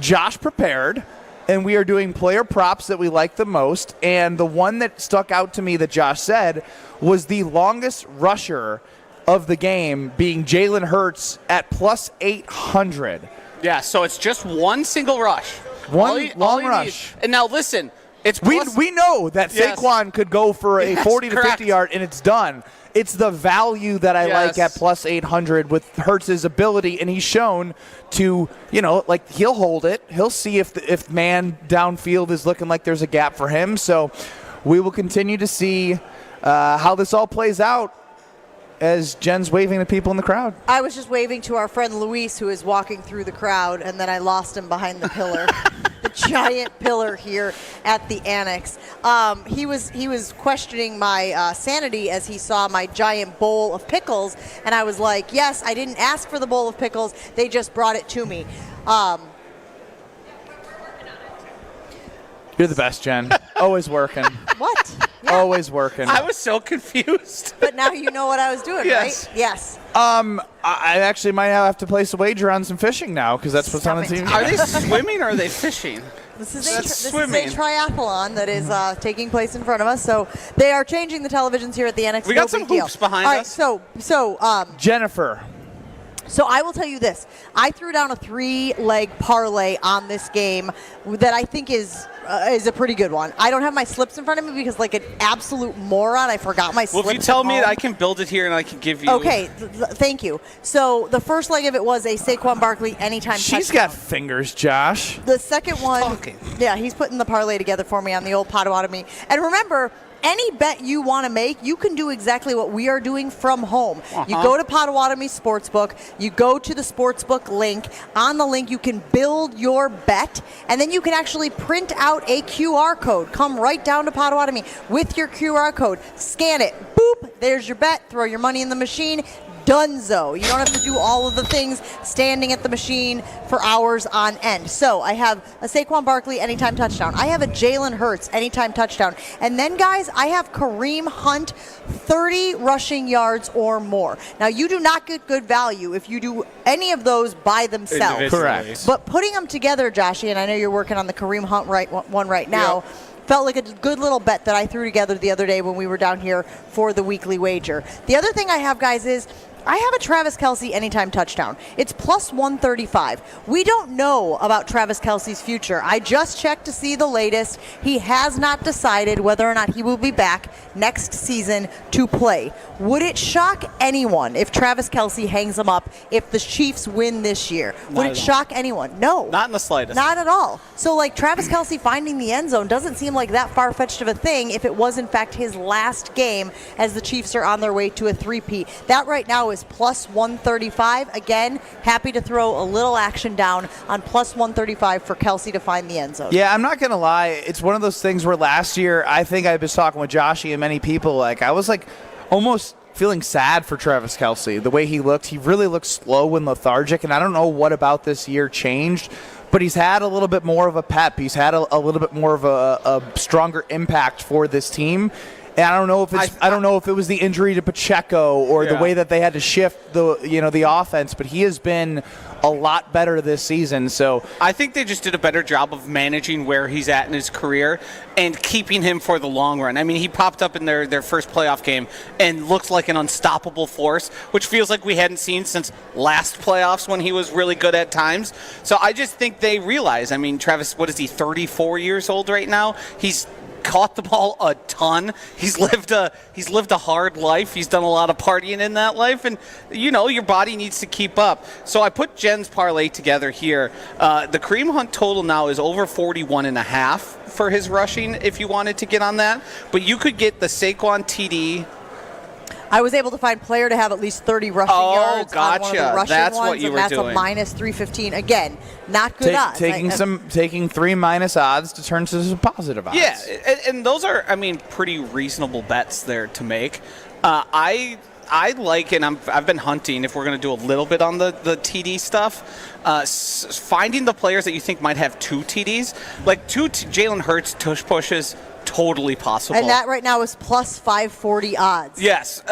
Josh prepared, and we are doing player props that we like the most, and the one that stuck out to me that Josh said was the longest rusher of the game being Jalen Hurts at plus 800. Yeah, so it's just one single rush. One long rush. And now listen, it's we know that Saquon could go for a 40 to 50 yard and it's done. It's the value that I like at plus 800 with Hurts' ability, and he's shown to, he'll hold it. He'll see if man downfield is looking like there's a gap for him. So we will continue to see how this all plays out as Jen's waving to people in the crowd. I was just waving to our friend Luis, who is walking through the crowd, and then I lost him behind the pillar. The giant pillar here at the Annex. He was questioning my sanity as he saw my giant bowl of pickles, and I was like, yes, I didn't ask for the bowl of pickles. They just brought it to me. You're the best, Jen. Always working. What? Yeah. Always working. I was so confused. But now you know what I was doing, right? Yes. I actually might have to place a wager on some fishing now because that's what's on the team. Are they swimming or are they fishing? This is a triathlon that is taking place in front of us. So they are changing the televisions here at the Annex. We got some hoops behind us. So Jennifer. So I will tell you this. I threw down a 3-leg parlay on this game that I think is is a pretty good one. I don't have my slips in front of me because, like an absolute moron, I forgot my slips. Well, if you tell at me home. I can build it here and I can give you. Okay, thank you. So the first leg of it was a Saquon Barkley anytime She's touchdown. got fingers, Josh. The second one, yeah, he's putting the parlay together for me on the old Potawatomi. And remember, any bet you want to make, you can do exactly what we are doing from home. You go to Potawatomi Sportsbook, you go to the Sportsbook link. On the link, you can build your bet, and then you can actually print out a QR code. Come right down to Potawatomi with your QR code, scan it, boop, there's your bet, throw your money in the machine. Dunzo. You don't have to do all of the things standing at the machine for hours on end. So I have a Saquon Barkley anytime touchdown. I have a Jalen Hurts anytime touchdown. And then, guys, I have Kareem Hunt 30 rushing yards or more. Now, you do not get good value if you do any of those by themselves. Correct. But putting them together, Joshy, and I know you're working on the Kareem Hunt one right now, felt like a good little bet that I threw together the other day when we were down here for the weekly wager. The other thing I have, guys, is I have a Travis Kelce anytime touchdown. It's plus 135. We don't know about Travis Kelce's future. I just checked to see the latest. He has not decided whether or not he will be back next season to play. Would it shock anyone if Travis Kelce hangs him up if the Chiefs win this year? Would it shock anyone? No. Not in the slightest. Not at all. So, like, Travis Kelce finding the end zone doesn't seem like that far-fetched of a thing if it was, in fact, his last game as the Chiefs are on their way to a three-peat. That right now is plus 135. Again, happy to throw a little action down on plus 135 for Kelce to find the end zone. Yeah, I'm not going to lie. It's one of those things where last year, I think I was talking with Joshy and many people, like, I was like almost feeling sad for Travis Kelce. The way he looked, he really looked slow and lethargic, and I don't know what about this year changed, but he's had a little bit more of a pep. He's had a little bit more of a stronger impact for this team. And I don't know if I don't know if it was the injury to Pacheco or the way that they had to shift the offense, but he has been a lot better this season. So I think they just did a better job of managing where he's at in his career and keeping him for the long run. I mean, he popped up in their first playoff game and looked like an unstoppable force, which feels like we hadn't seen since last playoffs when he was really good at times. So I just think they realize, I mean, Travis, what is he, 34 years old right now? He's caught the ball a ton. He's lived a hard life. He's done a lot of partying in that life, and your body needs to keep up. So I put Jen's parlay together here. The Kareem Hunt total now is over 41.5 for his rushing if you wanted to get on that, but you could get the Saquon TD. I was able to find player to have at least 30 rushing yards on one of the rushing that's ones, what you and were that's doing. a minus 315. Again, not good odds. Taking 3 minus odds to turn to some positive odds. Yeah, and those are, I mean, pretty reasonable bets there to make. I like, and I've been hunting, if we're going to do a little bit on the TD stuff, finding the players that you think might have 2 TDs, like 2 Jalen Hurts tush pushes, totally possible. And that right now is plus 540 odds. Yes, 2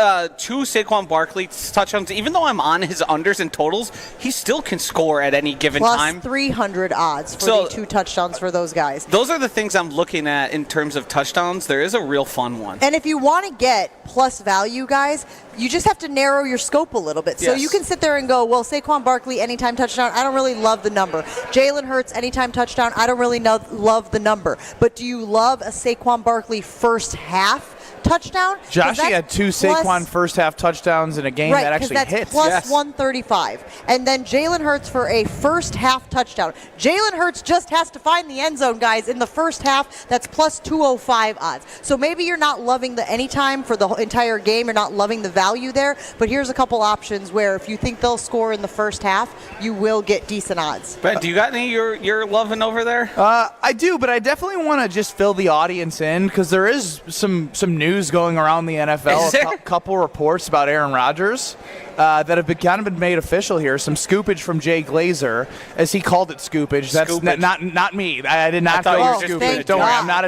Saquon Barkley touchdowns. Even though I'm on his unders and totals, he still can score at any given time. Plus 300 odds for the 2 touchdowns for those guys. Those are the things I'm looking at in terms of touchdowns. There is a real fun one. And if you want to get plus value, guys, you just have to narrow your scope a little bit. So Yes. you can sit there and go, well, Saquon Barkley, anytime touchdown, I don't really love the number. Jalen Hurts, anytime touchdown, I don't really love the number. But do you love a Saquon Barkley first half touchdown? Joshy had 2 Saquon first half touchdowns in a game that actually that's hits. plus 135. And then Jalen Hurts for a first half touchdown. Jalen Hurts just has to find the end zone, guys, in the first half. That's plus 205 odds. So maybe you're not loving the anytime for the entire game. You're not loving the value there. But here's a couple options where if you think they'll score in the first half, you will get decent odds. Ben, do you got any you're loving over there? I do, but I definitely want to just fill the audience in because there is some news going around the NFL. A couple reports about Aaron Rodgers that have been made official here. Some scoopage from Jay Glazer, as he called it scoopage. That's not me. I did not call it scoopage. Don't worry, I'm not.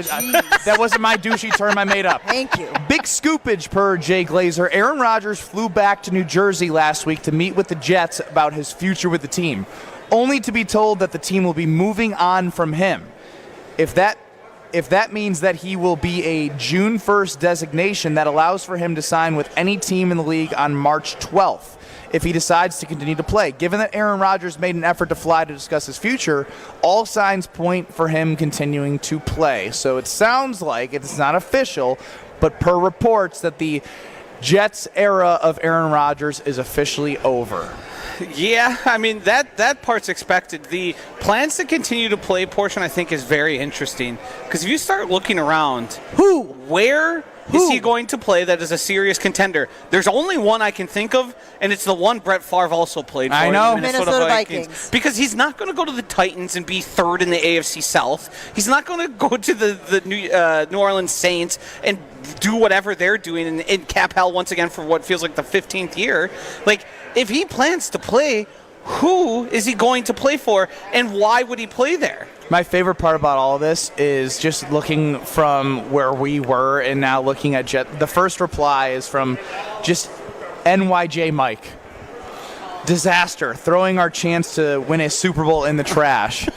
That wasn't my douchey term I made up. Thank you. Big scoopage per Jay Glazer. Aaron Rodgers flew back to New Jersey last week to meet with the Jets about his future with the team, only to be told that the team will be moving on from him. If that means that he will be a June 1st designation that allows for him to sign with any team in the league on March 12th. if he decides to continue to play. Given that Aaron Rodgers made an effort to fly to discuss his future, all signs point for him continuing to play. So it sounds like, it's not official, but per reports that the Jets era of Aaron Rodgers is officially over. Yeah, I mean, that part's expected. The plans to continue to play portion, I think, is very interesting. Because if you start looking around, where is he going to play that is a serious contender? There's only one I can think of, and it's the one Brett Favre also played for. I know. The Minnesota Vikings. Because he's not going to go to the Titans and be third in the AFC South. He's not going to go to the New Orleans Saints and do whatever they're doing in cap hell once again for what feels like the 15th year. Like, if he plans to play, who is he going to play for, and why would he play there? My favorite part about all of this is just looking from where we were and now looking at Jet. The first reply is from just NYJ Mike. Disaster, throwing our chance to win a Super Bowl in the trash.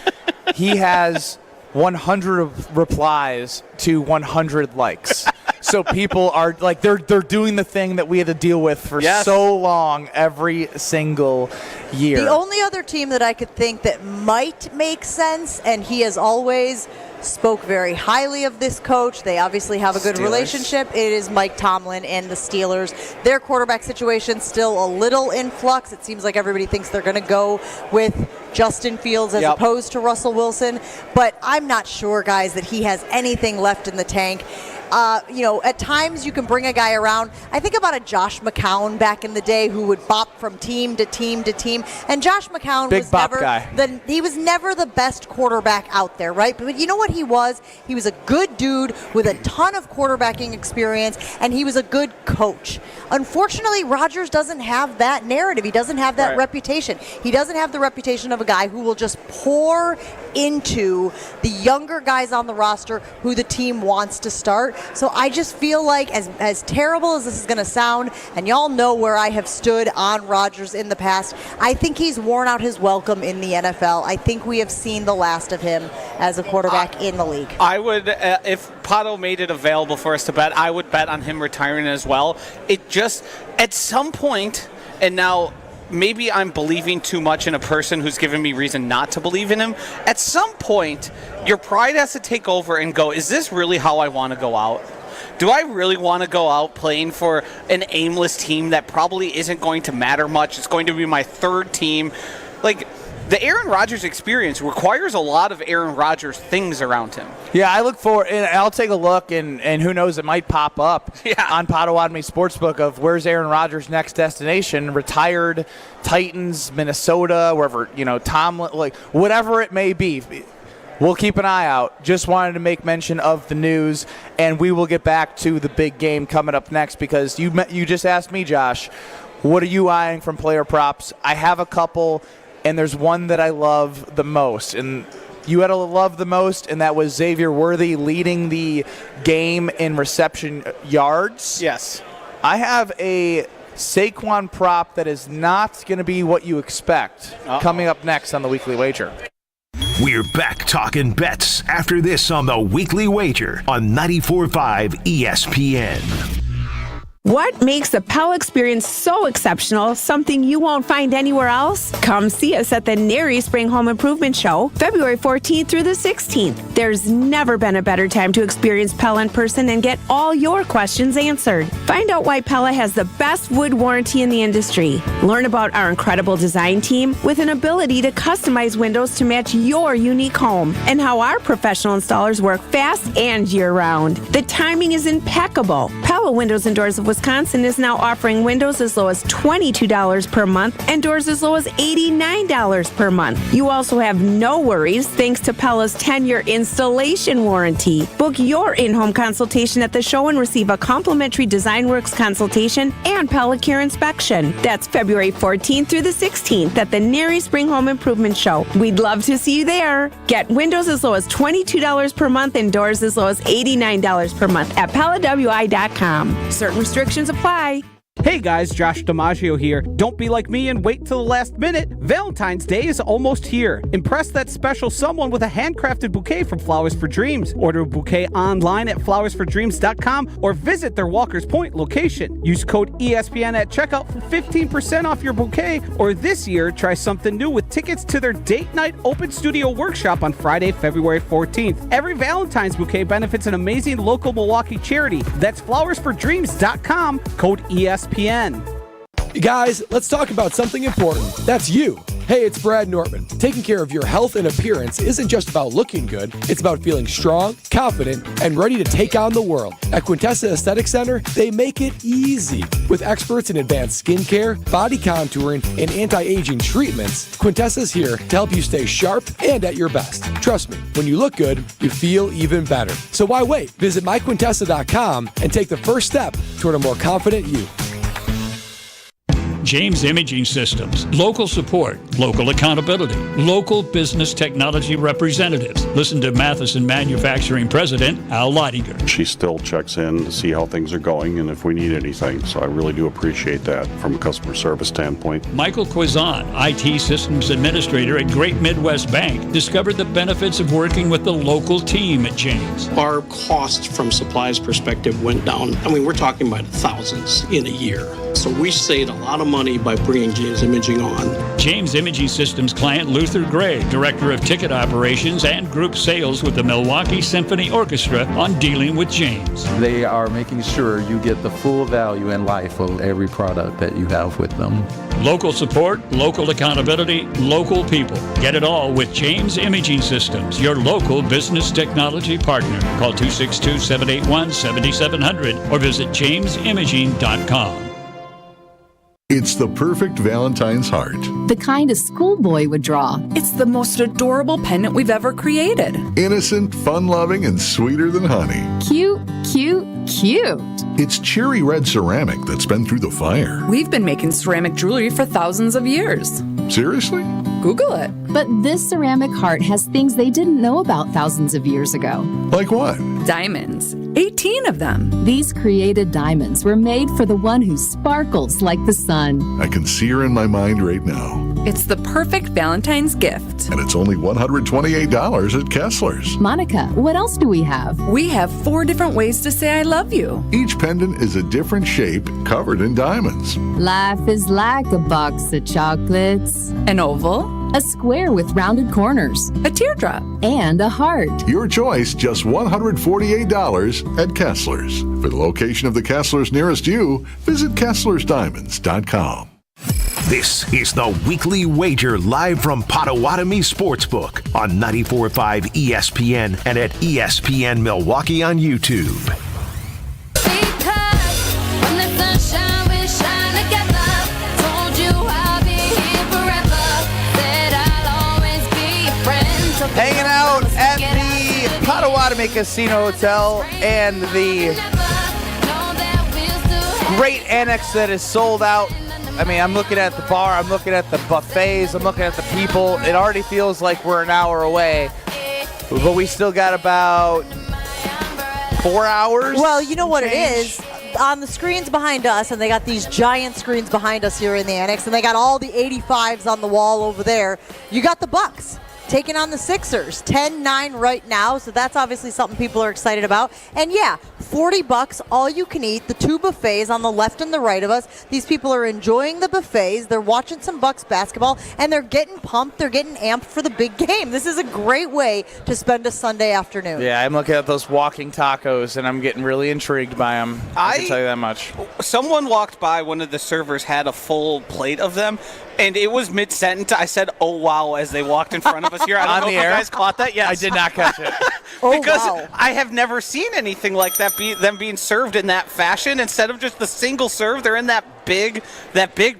He has 100 replies to 100 likes. So people are like, they're doing the thing that we had to deal with for so long every single year. The only other team that I could think that might make sense, and he has always spoke very highly of this coach. They obviously have a good relationship. It is Mike Tomlin and the Steelers. Their quarterback situation still a little in flux. It seems like everybody thinks they're going to go with Justin Fields as opposed to Russell Wilson. But I'm not sure, guys, that he has anything left in the tank. At times you can bring a guy around. I think about a Josh McCown back in the day who would bop from team to team to team. And Josh McCown was never the best quarterback out there, right? But you know what he was? He was a good dude with a ton of quarterbacking experience, and he was a good coach. Unfortunately, Rodgers doesn't have that narrative. He doesn't have that reputation. He doesn't have the reputation of a guy who will just pour into the younger guys on the roster who the team wants to start. So I just feel like, as terrible as this is going to sound, and y'all know where I have stood on Rodgers in the past, I think he's worn out his welcome in the NFL. I think we have seen the last of him as a quarterback in the league. I would, if Pato made it available for us to bet, I would bet on him retiring as well. It just, at some point, and now maybe I'm believing too much in a person who's given me reason not to believe in him. At some point, your pride has to take over and go, is this really how I want to go out? Do I really want to go out playing for an aimless team that probably isn't going to matter much? It's going to be my third team. Like, the Aaron Rodgers experience requires a lot of Aaron Rodgers things around him. Yeah, I look forward, and I'll take a look, and who knows, it might pop up on Potawatomi Sportsbook of where's Aaron Rodgers' next destination, retired Titans, Minnesota, wherever, Tomlin, like, whatever it may be. We'll keep an eye out. Just wanted to make mention of the news, and we will get back to the big game coming up next because you just asked me, Josh, what are you eyeing from player props? I have a couple, and there's one that I love the most, and you had to love the most, and that was Xavier Worthy leading the game in reception yards. Yes. I have a Saquon prop that is not going to be what you expect coming up next on the Weekly Wager. We're back talking bets after this on the Weekly Wager on 94.5 ESPN. What makes the Pella experience so exceptional, something you won't find anywhere else? Come see us at the Nary Spring Home Improvement Show, February 14th through the 16th. There's never been a better time to experience Pella in person and get all your questions answered. Find out why Pella has the best wood warranty in the industry. Learn about our incredible design team with an ability to customize windows to match your unique home, and how our professional installers work fast and year-round. The timing is impeccable. Pella Windows and Doors of Wisconsin is now offering windows as low as $22 per month and doors as low as $89 per month. You also have no worries thanks to Pella's 10-year installation warranty. Book your in-home consultation at the show and receive a complimentary DesignWorks consultation and Pella Care inspection. That's February 14th through the 16th at the Nary Spring Home Improvement Show. We'd love to see you there. Get windows as low as $22 per month and doors as low as $89 per month at PellaWI.com. Certain restrictions apply. Hey guys, Josh DiMaggio here. Don't be like me and wait till the last minute. Valentine's Day is almost here. Impress that special someone with a handcrafted bouquet from Flowers for Dreams. Order a bouquet online at flowersfordreams.com or visit their Walker's Point location. Use code ESPN at checkout for 15% off your bouquet, or this year, try something new with tickets to their date night open studio workshop on Friday, February 14th. Every Valentine's bouquet benefits an amazing local Milwaukee charity. That's flowersfordreams.com, code ESPN. Guys, let's talk about something important. That's you. Hey, it's Brad Nortman. Taking care of your health and appearance isn't just about looking good. It's about feeling strong, confident, and ready to take on the world. At Quintessa Aesthetic Center, they make it easy. With experts in advanced skincare, body contouring, and anti-aging treatments, Quintessa's here to help you stay sharp and at your best. Trust me, when you look good, you feel even better. So why wait? Visit myquintessa.com and take the first step toward a more confident you. James Imaging Systems. Local support, local accountability, local business technology representatives. Listen to Matheson Manufacturing President Al Leidinger. She still checks in to see how things are going and if we need anything. So I really do appreciate that from a customer service standpoint. Michael Quizan, IT Systems Administrator at Great Midwest Bank, discovered the benefits of working with the local team at James. Our cost from supplies perspective went down. I mean, we're talking about thousands in a year. So we saved a lot of money by bringing James Imaging on. James Imaging Systems client Luther Gray, Director of Ticket Operations and Group Sales with the Milwaukee Symphony Orchestra, on dealing with James. They are making sure you get the full value and life of every product that you have with them. Local support, local accountability, local people. Get it all with James Imaging Systems, your local business technology partner. Call 262-781-7700 or visit jamesimaging.com. It's the perfect Valentine's heart. The kind a schoolboy would draw. It's the most adorable pendant we've ever created. Innocent, fun-loving, and sweeter than honey. Cute, cute, cute. It's cherry red ceramic that's been through the fire. We've been making ceramic jewelry for thousands of years. Seriously? Google it. But this ceramic heart has things they didn't know about thousands of years ago. Like what? Diamonds. 18 of them. These created diamonds were made for the one who sparkles like the sun. I can see her in my mind right now. It's the perfect Valentine's gift. And it's only $128 at Kessler's. Monica, what else do we have? We have 4 different ways to say I love you. Each pendant is a different shape covered in diamonds. Life is like a box of chocolates. An oval. A square with rounded corners. A teardrop. And a heart. Your choice, just $148 at Kessler's. For the location of the Kessler's nearest you, visit KesslersDiamonds.com. This is the Weekly Wager live from Potawatomi Sportsbook on 94.5 ESPN and at ESPN Milwaukee on YouTube. Hanging out at the Potawatomi Casino Hotel and the great annex that is sold out. I mean, I'm looking at the bar, I'm looking at the buffets, I'm looking at the people. It already feels like we're an hour away, but we still got about 4 hours. Well, you know what it is? On the screens behind us, and they got these giant screens behind us here in the annex, and they got all the 85s on the wall over there. You got the Bucks taking on the Sixers, 10-9 right now, so that's obviously something people are excited about. And yeah, $40, all you can eat, the 2 buffets on the left and the right of us. These people are enjoying the buffets, they're watching some Bucks basketball, and they're getting pumped, they're getting amped for the big game. This is a great way to spend a Sunday afternoon. Yeah, I'm looking at those walking tacos, and I'm getting really intrigued by them. I can tell you that much. Someone walked by, one of the servers had a full plate of them, and it was mid-sentence. I said, "Oh, wow," as they walked in front of us here. I don't know if you guys caught that. Yes. I did not catch it. Because I have never seen anything like that, them being served in that fashion. Instead of just the single serve, they're in that big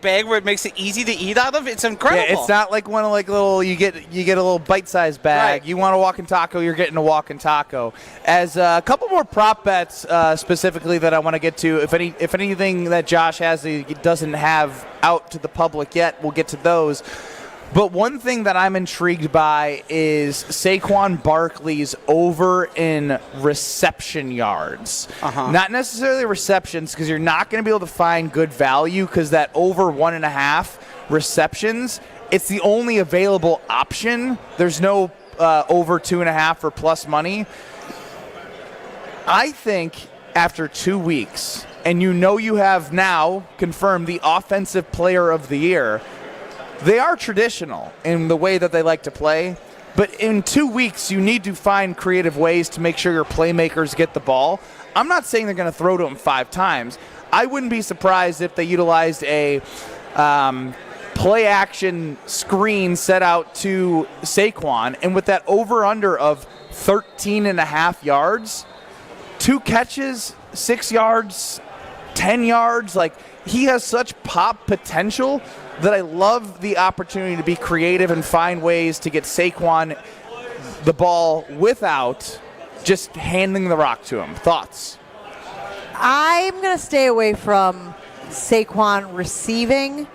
bag where it makes it easy to eat out of. It's incredible. Yeah, it's not like one of little you get a little bite-sized bag. Right. You want a walking taco, you're getting a walking taco. As a couple more prop bets specifically that I want to get to. If anything that Josh has he doesn't have out to the public yet, we'll get to those. But one thing that I'm intrigued by is Saquon Barkley's over in reception yards. Not necessarily receptions, because you're not going to be able to find good value, because that over 1.5 receptions It's the only available option. There's no over 2.5 or plus money. I think after 2 weeks, and you have now confirmed the offensive player of the year, they are traditional in the way that they like to play. But in 2 weeks, you need to find creative ways to make sure your playmakers get the ball. I'm not saying they're going to throw to him 5 times. I wouldn't be surprised if they utilized a play action screen set out to Saquon, and with that over-under of 13.5 yards, 2 catches, 6 yards, 10 yards, like he has such pop potential that I love the opportunity to be creative and find ways to get Saquon the ball without just handing the rock to him. Thoughts? I'm going to stay away from Saquon receiving.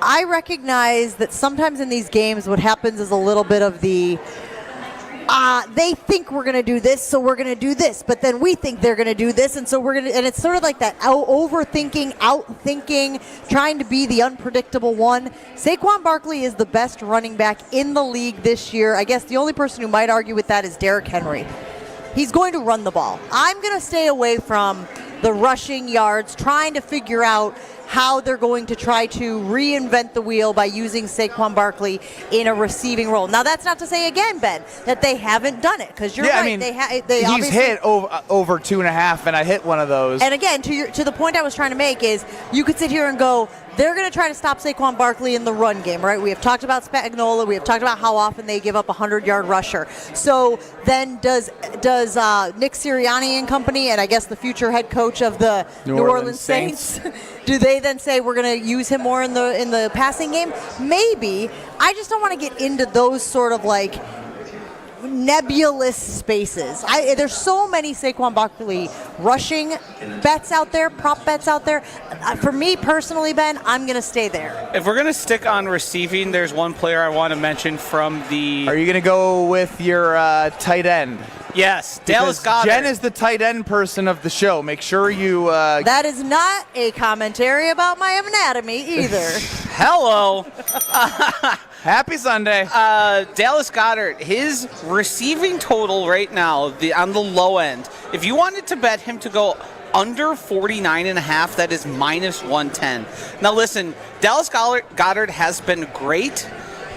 I recognize that sometimes in these games what happens is a little bit of the they think we're going to do this, so we're going to do this, but then we think they're going to do this, and so we're going to, and it's sort of like that overthinking, outthinking, trying to be the unpredictable one. Saquon Barkley is the best running back in the league this year. I guess the only person who might argue with that is Derrick Henry. He's going to run the ball. I'm going to stay away from the rushing yards, trying to figure out how they're going to try to reinvent the wheel by using Saquon Barkley in a receiving role. Now, that's not to say, again, Ben, that they haven't done it, because you're right. I mean, he's hit over 2.5, and I hit one of those. And again, to the point I was trying to make is you could sit here and go, they're going to try to stop Saquon Barkley in the run game, right? We have talked about Spagnuolo. We have talked about how often they give up a 100-yard rusher. So then does Nick Sirianni and company, and I guess the future head coach of the New Orleans Saints do they then say we're going to use him more in the passing game? Maybe. I just don't want to get into those sort of like nebulous spaces. There's so many Saquon Barkley rushing bets out there, prop bets out there. For me personally, Ben, I'm going to stay there. If we're going to stick on receiving, there's one player I want to mention from the... Are you going to go with your tight end? Yes, Dallas Goedert. Jen is the tight end person of the show. Make sure you... That is not a commentary about my anatomy either. Hello. Happy Sunday. Dallas Goedert, his receiving total right now on the low end, if you wanted to bet him to go under 49.5, that is minus 110. Now listen, Dallas Goedert has been great.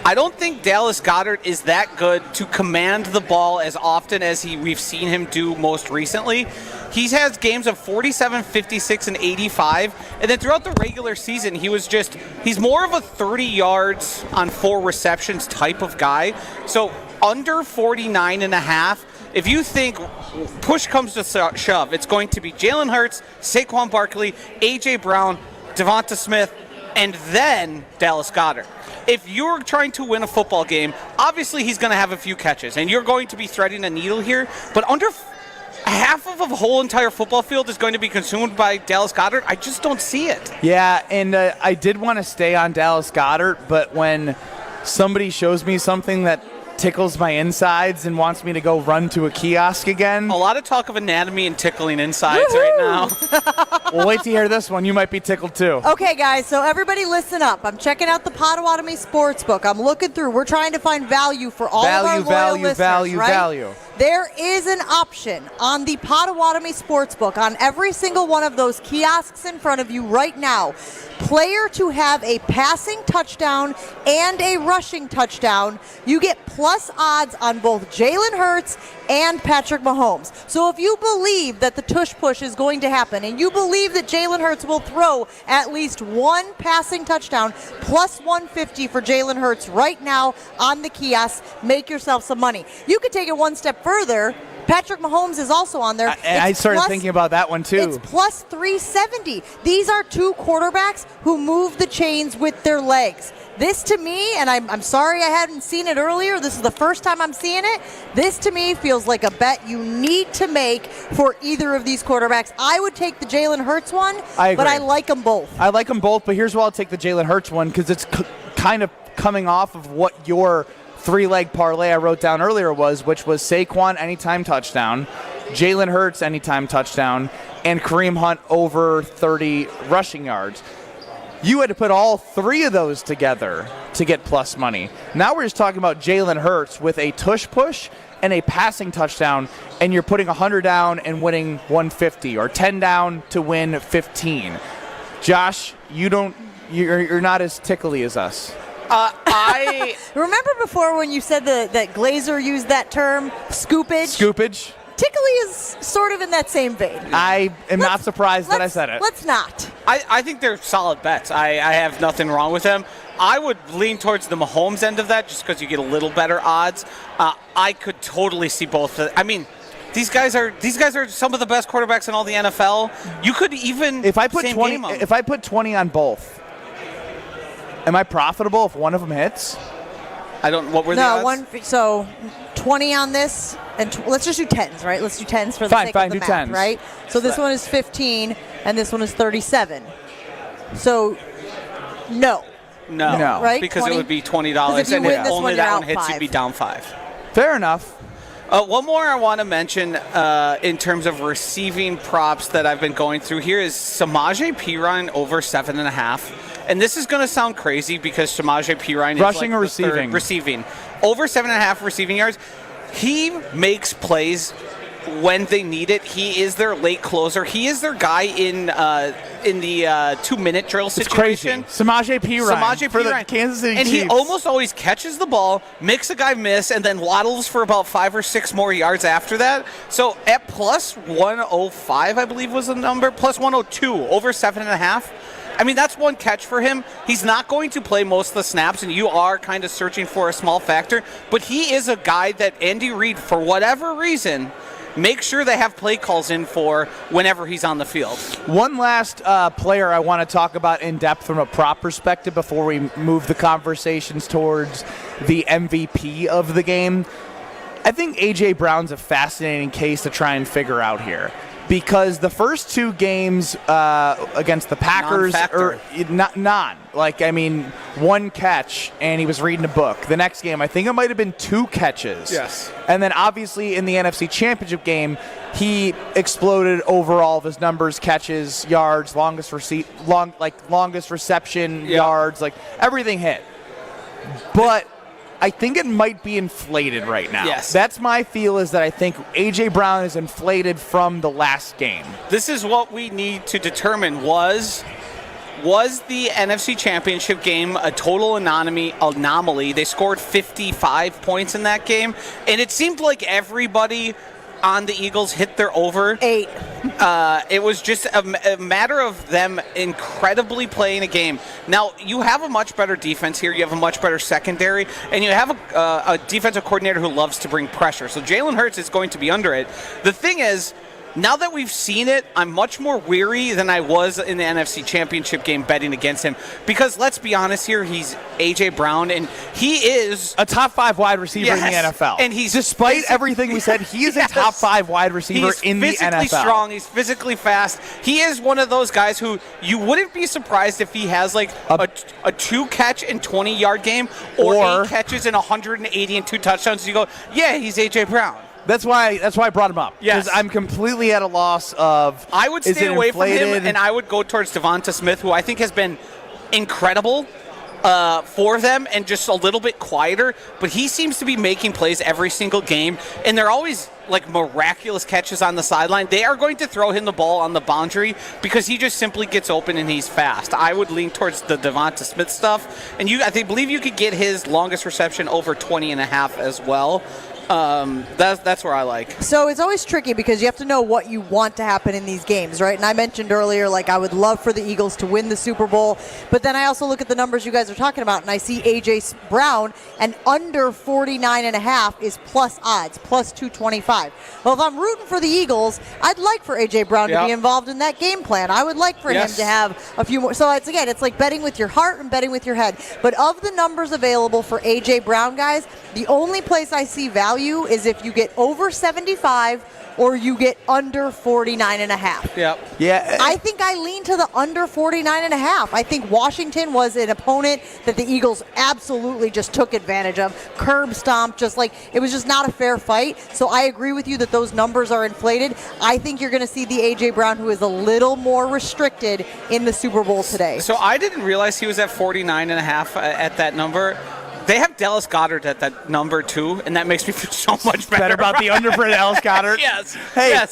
I don't think Dallas Goedert is that good to command the ball as often as we've seen him do most recently. He has games of 47, 56, and 85. And then throughout the regular season, he's more of a 30 yards on 4 receptions type of guy. So under 49.5, if you think push comes to shove, it's going to be Jalen Hurts, Saquon Barkley, A.J. Brown, Devonta Smith, and then Dallas Goedert. If you're trying to win a football game, obviously he's going to have a few catches, and you're going to be threading a needle here. But under half of a whole entire football field is going to be consumed by Dallas Goedert. I just don't see it. Yeah, and I did want to stay on Dallas Goedert, but when somebody shows me something that tickles my insides and wants me to go run to a kiosk again. A lot of talk of anatomy and tickling insides right now. Well, wait to hear this one. You might be tickled too. Okay, guys, so everybody listen up. I'm checking out the Potawatomi Sportsbook. I'm looking through. We're trying to find value for all of our loyal listeners, right? Value. There is an option on the Potawatomi Sportsbook on every single one of those kiosks in front of you right now. Player to have a passing touchdown and a rushing touchdown. You get plus odds on both Jalen Hurts and Patrick Mahomes. So if you believe that the tush push is going to happen and you believe that Jalen Hurts will throw at least one passing touchdown, plus 150 for Jalen Hurts right now on the kiosk, make yourself some money. You could take it one step further. Patrick Mahomes is also on there. I started thinking about that one too. It's plus 370. These are two quarterbacks who move the chains with their legs. This to me, and I'm sorry I hadn't seen it earlier. This is the first time I'm seeing it. This to me feels like a bet you need to make for either of these quarterbacks. I would take the Jalen Hurts one, but I like them both. I like them both, but here's why I'll take the Jalen Hurts one, because it's kind of coming off of what your 3-leg parlay I wrote down earlier was, which was Saquon anytime touchdown, Jalen Hurts anytime touchdown, and Kareem Hunt over 30 rushing yards. You had to put all 3 of those together to get plus money. Now we're just talking about Jalen Hurts with a tush push and a passing touchdown, and you're putting 100 down and winning 150, or 10 down to win 15. Josh, you're not as tickly as us. I remember before when you said that Glazer used that term, scoopage. Scoopage. Tickly is sort of in that same vein. I am not surprised that I said it. Let's not. I think they're solid bets. I have nothing wrong with them. I would lean towards the Mahomes end of that just because you get a little better odds. I could totally see both. I mean, these guys are some of the best quarterbacks in all the NFL. You could even if I put 20 on both, am I profitable if one of them hits? I don't. What were the odds? So 20 on this, and let's just do 10s, right? Let's do 10s for the sake of the math, 10s. right? So this one is 15, and this one is 37. So no. No, right? Because 20? it would be $20, If you and win if this only one, that you're one out hits, 5. you'd be down 5. Fair enough. One more I want to mention in terms of receiving props that I've been going through here is Samaje Perine over 7.5. And this is going to sound crazy because Samaje Perine is rushing like or receiving? Receiving. Over 7.5 receiving yards. He makes plays when they need it. He is their late closer. He is their guy in the 2-minute drill situation. It's crazy. Samaje Perine for the Kansas City and Chiefs. he almost always catches the ball, makes a guy miss, and then waddles for about 5 or 6 more yards after that. So at plus 105, I believe was the number, plus 102, over 7.5. I mean, that's one catch for him. He's not going to play most of the snaps, and you are kind of searching for a small factor. But he is a guy that Andy Reid, for whatever reason, make sure they have play calls in for whenever he's on the field. One last player I want to talk about in depth from a prop perspective before we move the conversations towards the MVP of the game. I think A.J. Brown's a fascinating case to try and figure out here. Because the first 2 games against the Packers are one catch and he was reading a book. The next game, I think it might have been 2 catches. Yes. And then obviously in the NFC Championship game, he exploded over all of his numbers, catches, yards, longest reception, yards, like everything hit. But I think it might be inflated right now. Yes. That's my feel, is that I think A.J. Brown is inflated from the last game. This is what we need to determine. Was the NFC Championship game a total anomaly? They scored 55 points in that game, and it seemed like everybody on the Eagles hit their over. 8. It was just a matter of them incredibly playing a game. Now, you have a much better defense here. You have a much better secondary. And you have a defensive coordinator who loves to bring pressure. So Jalen Hurts is going to be under it. The thing is, now that we've seen it, I'm much more weary than I was in the NFC Championship game betting against him. Because let's be honest here, he's A.J. Brown, and he is a top 5 wide receiver in the NFL. And he's despite everything we said, he is a top 5 wide receiver in the NFL. He's physically strong. He's physically fast. He is one of those guys who you wouldn't be surprised if he has like a 2-catch and 20-yard game or 8 catches and 180 and 2 touchdowns. You go, yeah, he's A.J. Brown. That's why I brought him up. Yes. Because I'm completely at a loss of. I would stay away from him, and I would go towards Devonta Smith, who I think has been incredible for them and just a little bit quieter. But he seems to be making plays every single game, and they're always like miraculous catches on the sideline. They are going to throw him the ball on the boundary because he just simply gets open and he's fast. I would lean towards the Devonta Smith stuff, and I believe you could get his longest reception over 20.5 as well. That's where I like. So it's always tricky because you have to know what you want to happen in these games, right? And I mentioned earlier, like, I would love for the Eagles to win the Super Bowl, but then I also look at the numbers you guys are talking about, and I see A.J. Brown, and under 49.5 is plus odds, plus 225. Well, if I'm rooting for the Eagles, I'd like for A.J. Brown to be involved in that game plan. I would like for him to have a few more. So it's like betting with your heart and betting with your head. But of the numbers available for A.J. Brown, guys, the only place I see value value is if you get over 75 or you get under 49.5. Yep. Yeah. I think I lean to the under 49.5. I think Washington was an opponent that the Eagles absolutely just took advantage of. Curb stomped, just like it was just not a fair fight. So I agree with you that those numbers are inflated. I think you're going to see the A.J. Brown, who is a little more restricted in the Super Bowl today. So I didn't realize he was at 49.5 at that number. They have Dallas Goedert at that number, too, and that makes me feel so much better. About the under for Dallas Goedert? Yes.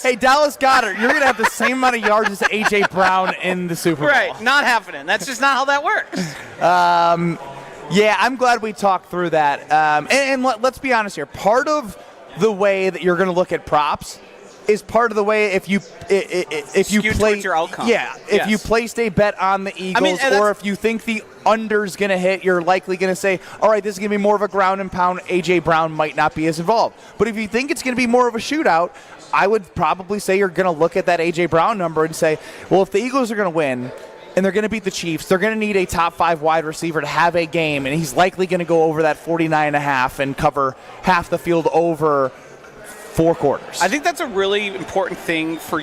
Hey, Dallas Goedert, you're going to have the same amount of yards as A.J. Brown in the Super Bowl. Right, not happening. That's just not how that works. Yeah, I'm glad we talked through that. And let's be honest here. Part of the way that you're going to look at props is part of the way if you play your outcome. Yeah, if you placed a bet on the Eagles, or if you think the under's going to hit, you're likely going to say, all right, this is going to be more of a ground and pound. A.J. Brown might not be as involved. But if you think it's going to be more of a shootout, I would probably say you're going to look at that A.J. Brown number and say, well, if the Eagles are going to win and they're going to beat the Chiefs, they're going to need a top 5 wide receiver to have a game, and he's likely going to go over that 49.5 and cover half the field over 4 quarters. I think that's a really important thing for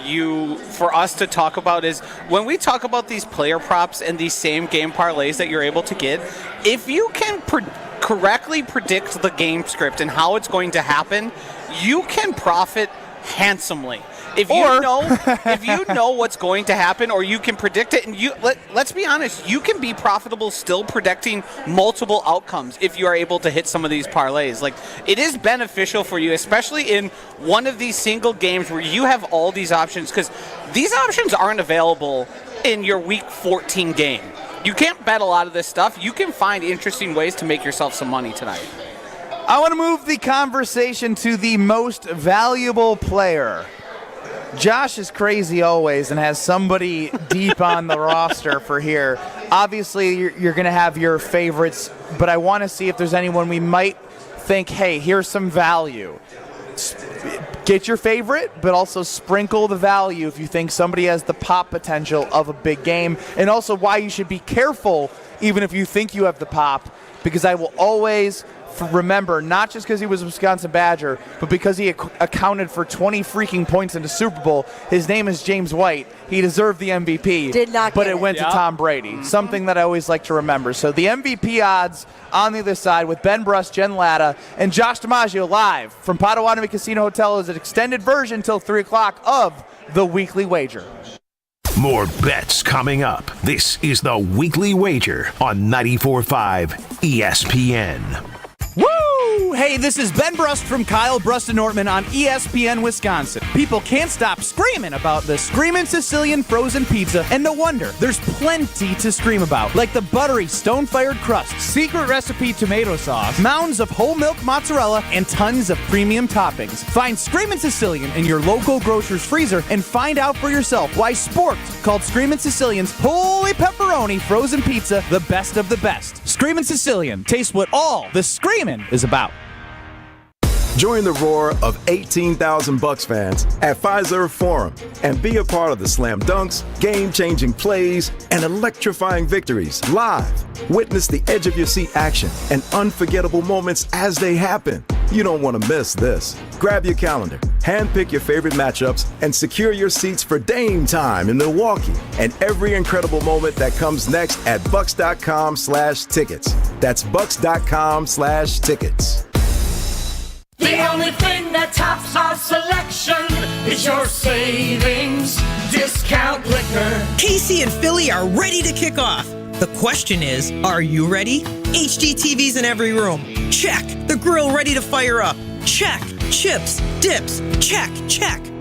us to talk about is when we talk about these player props and these same game parlays that you're able to get, if you can correctly predict the game script and how it's going to happen, you can profit handsomely. If you know what's going to happen, or you can predict it, and let's be honest, you can be profitable still predicting multiple outcomes if you are able to hit some of these parlays. Like, it is beneficial for you, especially in one of these single games where you have all these options, because these options aren't available in your Week 14 game. You can't bet a lot of this stuff. You can find interesting ways to make yourself some money tonight. I want to move the conversation to the most valuable player. Josh is crazy always and has somebody deep on the roster for here. Obviously, you're going to have your favorites, but I want to see if there's anyone we might think, hey, here's some value. Get your favorite, but also sprinkle the value if you think somebody has the pop potential of a big game, and also why you should be careful even if you think you have the pop, because I will always remember, not just because he was a Wisconsin Badger, but because he accounted for 20 freaking points in the Super Bowl. His name is James White. He deserved the MVP. Did not get but it went to Tom Brady. Something that I always like to remember. So the MVP odds on the other side with Ben Brust, Jen Latta, and Josh DiMaggio live from Potawatomi Casino Hotel as an extended version till 3 o'clock of the Weekly Wager. More bets coming up. This is the Weekly Wager on 94.5 ESPN. Woo! Hey, this is Ben Brust from Kyle Brust and Nortman on ESPN Wisconsin. People can't stop screaming about the Screamin' Sicilian frozen pizza, and no wonder. There's plenty to scream about, like the buttery stone-fired crust, secret recipe tomato sauce, mounds of whole milk mozzarella, and tons of premium toppings. Find Screamin' Sicilian in your local grocer's freezer and find out for yourself why Sporked called Screamin' Sicilian's Holy Pepperoni frozen pizza the best of the best. Screamin' Sicilian. Taste what all the screaming is about. Join the roar of 18,000 Bucks fans at Fiserv Forum and be a part of the slam dunks, game-changing plays, and electrifying victories live. Witness the edge-of-your-seat action and unforgettable moments as they happen. You don't want to miss this. Grab your calendar, handpick your favorite matchups, and secure your seats for Dame time in Milwaukee and every incredible moment that comes next at bucks.com/tickets. That's bucks.com/tickets. The only thing that tops our selection is your savings discount liquor. Casey and Philly are ready to kick off. The question is, are you ready? HD TVs in every room. Check. The grill ready to fire up. Check. Chips, dips, check.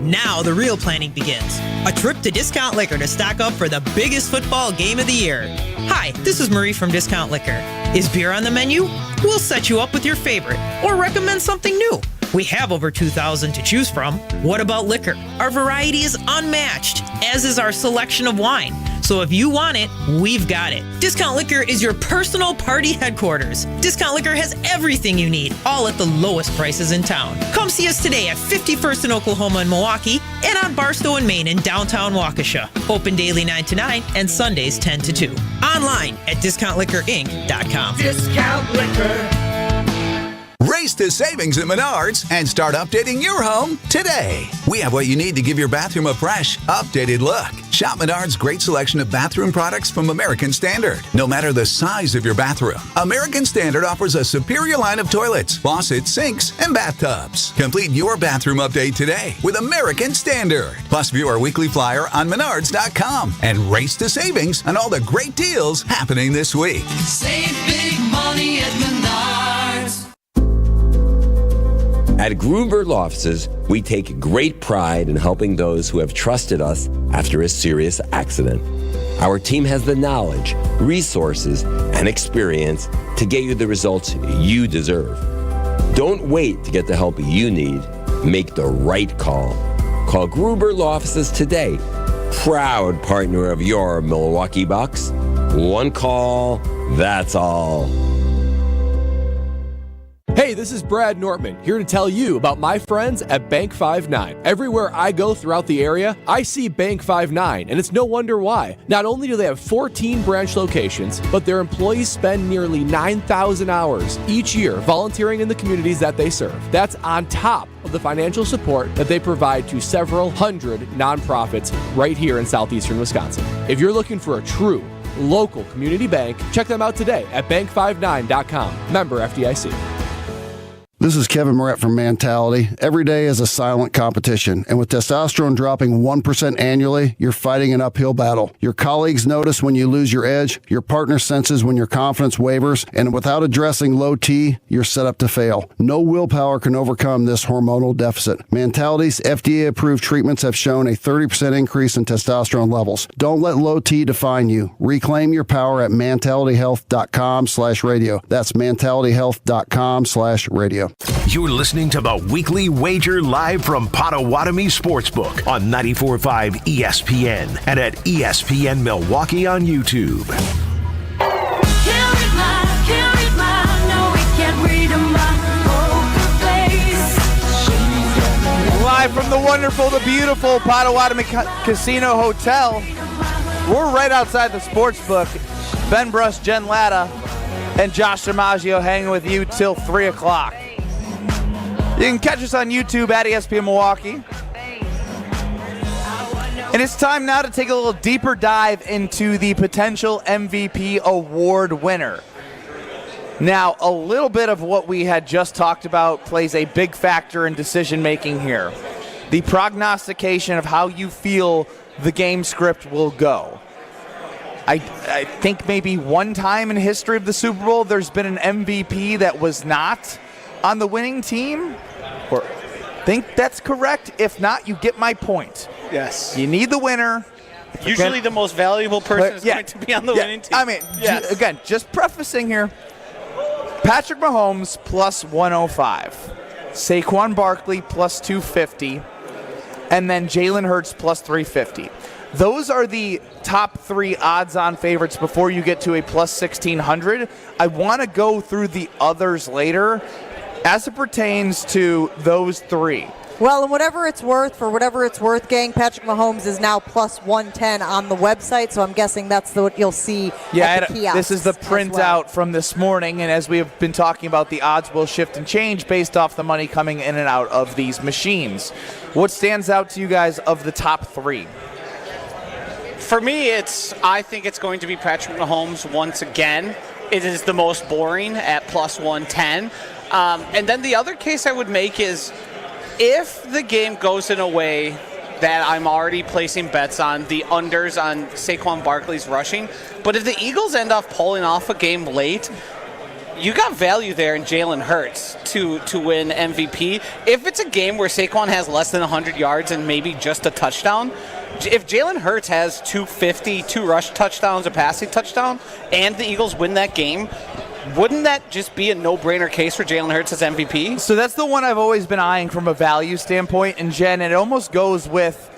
Now the real planning begins. A trip to Discount Liquor to stock up for the biggest football game of the year. Hi, this is Marie from Discount Liquor. Is beer on the menu? We'll set you up with your favorite or recommend something new. We have over 2,000 to choose from. What about liquor? Our variety is unmatched, as is our selection of wine. So if you want it, we've got it. Discount Liquor is your personal party headquarters. Discount Liquor has everything you need, all at the lowest prices in town. Come see us today at 51st in Oklahoma and Milwaukee, and on Barstow and Main in downtown Waukesha. Open daily 9 to 9 and Sundays 10 to 2. Online at discountliquorinc.com. Discount Liquor. Race to savings at Menards and start updating your home today. We have what you need to give your bathroom a fresh, updated look. Shop Menards' great selection of bathroom products from American Standard. No matter the size of your bathroom, American Standard offers a superior line of toilets, faucets, sinks, and bathtubs. Complete your bathroom update today with American Standard. Plus, view our weekly flyer on Menards.com and race to savings on all the great deals happening this week. Save big money at Menards. At Gruber Law Offices, we take great pride in helping those who have trusted us after a serious accident. Our team has the knowledge, resources, and experience to get you the results you deserve. Don't wait to get the help you need. Make the right call. Call Gruber Law Offices today. Proud partner of your Milwaukee Bucks. One call, that's all. Hey, this is Brad Nortman, here to tell you about my friends at Bank 5-9. Everywhere I go throughout the area, I see Bank 5-9, and it's no wonder why. Not only do they have 14 branch locations, but their employees spend nearly 9,000 hours each year volunteering in the communities that they serve. That's on top of the financial support that they provide to several hundred nonprofits right here in southeastern Wisconsin. If you're looking for a true local community bank, check them out today at bank59.com. Member FDIC. This is Kevin Moret from Mentality. Every day is a silent competition, and with testosterone dropping 1% annually, you're fighting an uphill battle. Your colleagues notice when you lose your edge, your partner senses when your confidence wavers, and without addressing low T, you're set up to fail. No willpower can overcome this hormonal deficit. Mentality's FDA-approved treatments have shown a 30% increase in testosterone levels. Don't let low T define you. Reclaim your power at mentalityhealth.com/radio. That's mentalityhealth.com/radio. You're listening to the Weekly Wager live from Potawatomi Sportsbook on 94.5 ESPN and at ESPN Milwaukee on YouTube. Live from the wonderful, the beautiful Potawatomi Casino Hotel. We're right outside the sportsbook. Ben Bruss, Jen Latta, and Josh DiMaggio hanging with you till 3 o'clock. You can catch us on YouTube at ESPN Milwaukee. And it's time now to take a little deeper dive into the potential MVP award winner. Now, a little bit of what we had just talked about plays a big factor in decision making here. The prognostication of how you feel the game script will go. I think maybe one time in history of the Super Bowl there's been an MVP that was not on the winning team. Or think that's correct. If not, you get my point. Yes. You need the winner. Usually the most valuable person is going to be on the winning team. I mean, again, just prefacing here. Patrick Mahomes plus 105. Saquon Barkley plus 250. And then Jalen Hurts plus 350. Those are the top 3 odds-on favorites before you get to a plus 1,600. I want to go through the others later as it pertains to those 3. Well, and whatever it's worth, gang, Patrick Mahomes is now plus 110 on the website, so I'm guessing that's what you'll see at the kiosks. This is the printout from this morning, and as we have been talking about, the odds will shift and change based off the money coming in and out of these machines. What stands out to you guys of the top 3? For me, I think it's going to be Patrick Mahomes once again. It is the most boring at plus 110. And then the other case I would make is if the game goes in a way that I'm already placing bets on, the unders on Saquon Barkley's rushing, but if the Eagles end up pulling off a game late, you got value there in Jalen Hurts to win MVP. If it's a game where Saquon has less than 100 yards and maybe just a touchdown, if Jalen Hurts has 250, 2 rush touchdowns, a passing touchdown, and the Eagles win that game, wouldn't that just be a no-brainer case for Jalen Hurts as MVP? So that's the one I've always been eyeing from a value standpoint. And Jen, it almost goes with,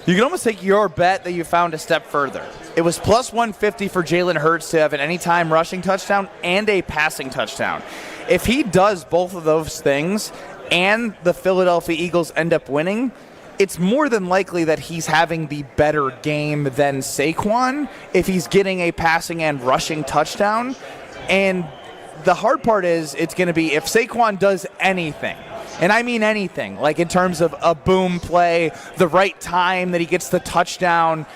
you can almost take your bet that you found a step further. It was plus 150 for Jalen Hurts to have an anytime rushing touchdown and a passing touchdown. If he does both of those things and the Philadelphia Eagles end up winning, it's more than likely that he's having the better game than Saquon if he's getting a passing and rushing touchdown. And the hard part is it's going to be if Saquon does anything, and I mean anything, like in terms of a boom play, the right time that he gets the touchdown,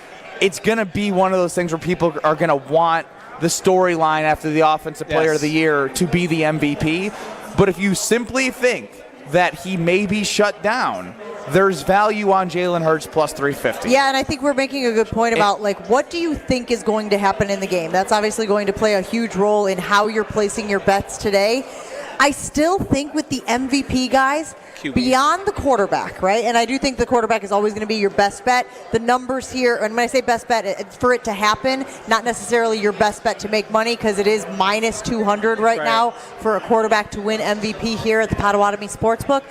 it's going to be one of those things where people are going to want the storyline after the Offensive Player of the Year to be the MVP. But if you simply think that he may be shut down, there's value on Jalen Hurts plus 350. Yeah, and I think we're making a good point about, what do you think is going to happen in the game? That's obviously going to play a huge role in how you're placing your bets today. I still think with the MVP guys, beyond the quarterback, right? And I do think the quarterback is always going to be your best bet. The numbers here, and when I say best bet, it's for it to happen, not necessarily your best bet to make money, because it is minus 200 right now for a quarterback to win MVP here at the Potawatomi Sportsbook.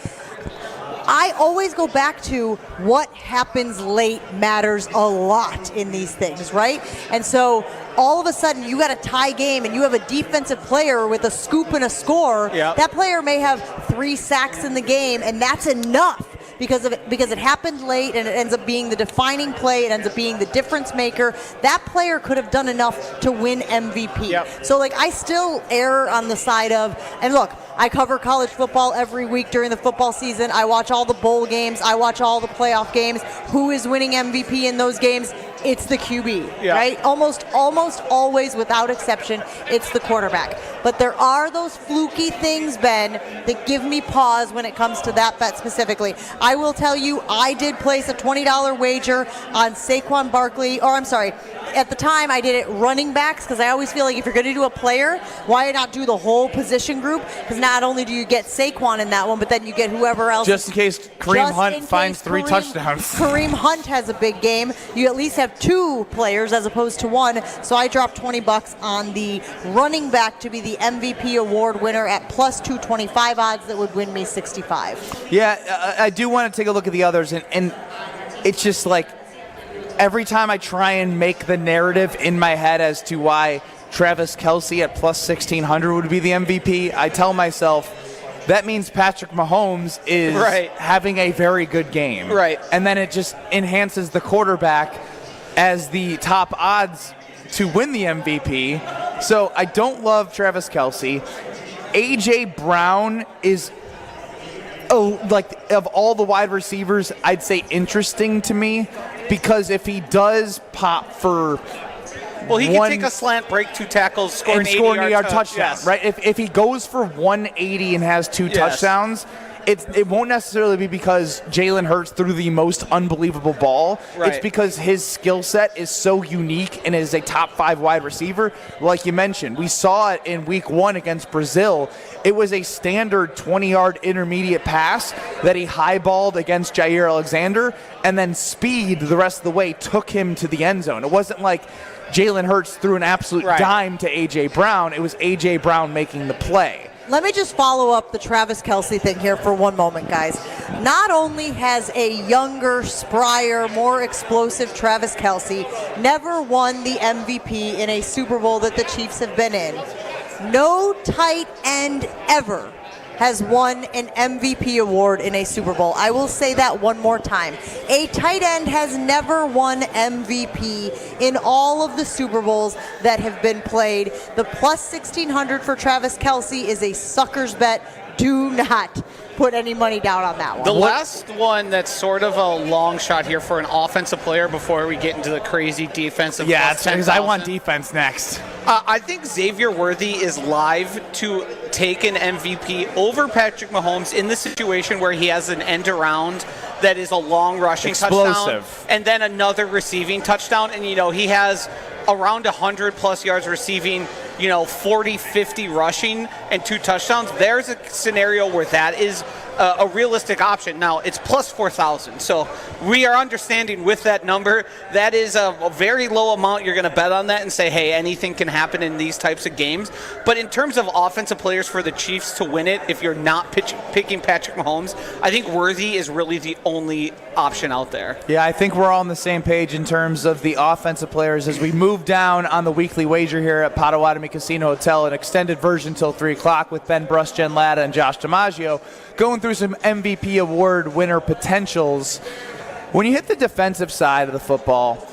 I always go back to what happens late matters a lot in these things, right? And so all of a sudden you got a tie game and you have a defensive player with a scoop and a score. Yep. That player may have 3 sacks in the game, and that's enough because it happened late and it ends up being the defining play. It ends up being the difference maker. That player could have done enough to win MVP. Yep. So I still err on the side of, and look, I cover college football every week during the football season. I watch all the bowl games. I watch all the playoff games. Who is winning MVP in those games? It's the QB, right? Almost always, without exception, it's the quarterback. But there are those fluky things, Ben, that give me pause when it comes to that bet specifically. I will tell you, I did place a $20 wager on Saquon Barkley, at the time I did it running backs, because I always feel like if you're going to do a player, why not do the whole position group? Because not only do you get Saquon in that one, but then you get whoever else. Just in case Kareem Hunt finds 3 touchdowns. Kareem Hunt has a big game. You at least have 2 players as opposed to 1. So I dropped $20 on the running back to be the MVP award winner at plus 225 odds. That would win me 65. Yeah, I do want to take a look at the others, and it's just every time I try and make the narrative in my head as to why Travis Kelce at plus 1,600 would be the MVP, I tell myself that means Patrick Mahomes is having a very good game. Right. And then it just enhances the quarterback as the top odds to win the MVP. So I don't love Travis Kelce. A.J. Brown is, of all the wide receivers, I'd say interesting to me, because if he does pop for he can take a slant, break 2 tackles, score an 80-yard touchdown, right? If he goes for 180 and has 2 touchdowns, it won't necessarily be because Jalen Hurts threw the most unbelievable ball. It's because his skill set is so unique and is a top 5 wide receiver. Like you mentioned, we saw it in week 1 against Brazil. It was a standard 20-yard intermediate pass that he highballed against Jair Alexander, and then speed the rest of the way took him to the end zone. It wasn't like Jalen Hurts threw an absolute dime to A.J. Brown. It was A.J. Brown making the play. Let me just follow up the Travis Kelce thing here for one moment, guys. Not only has a younger, sprier, more explosive Travis Kelce never won the MVP in a Super Bowl that the Chiefs have been in, no tight end ever has won an MVP award in a Super Bowl. I will say that one more time. A tight end has never won MVP in all of the Super Bowls that have been played. The plus 1,600 for Travis Kelce is a sucker's bet. Do not put any money down on that one. The last one that's sort of a long shot here for an offensive player before we get into the crazy defensive. Yeah, because I want defense next. I think Xavier Worthy is live to take an MVP over Patrick Mahomes in the situation where he has an end around that is a long rushing touchdown and then another receiving touchdown. And, he has around 100-plus yards receiving, 40, 50 rushing, and 2 touchdowns. There's a scenario where that is a realistic option. Now, it's plus 4,000. So we are understanding with that number, that is a very low amount. You're going to bet on that and say, hey, anything can happen in these types of games. But in terms of offensive players for the Chiefs to win it, if you're not picking Patrick Mahomes, I think Worthy is really the only option out there. Yeah, I think we're all on the same page in terms of the offensive players as we move down on the weekly wager here at Potawatomi Casino Hotel, an extended version till 3 o'clock with Ben Brust, Jen Latta, and Josh DiMaggio, going through some MVP award winner potentials. When you hit the defensive side of the football,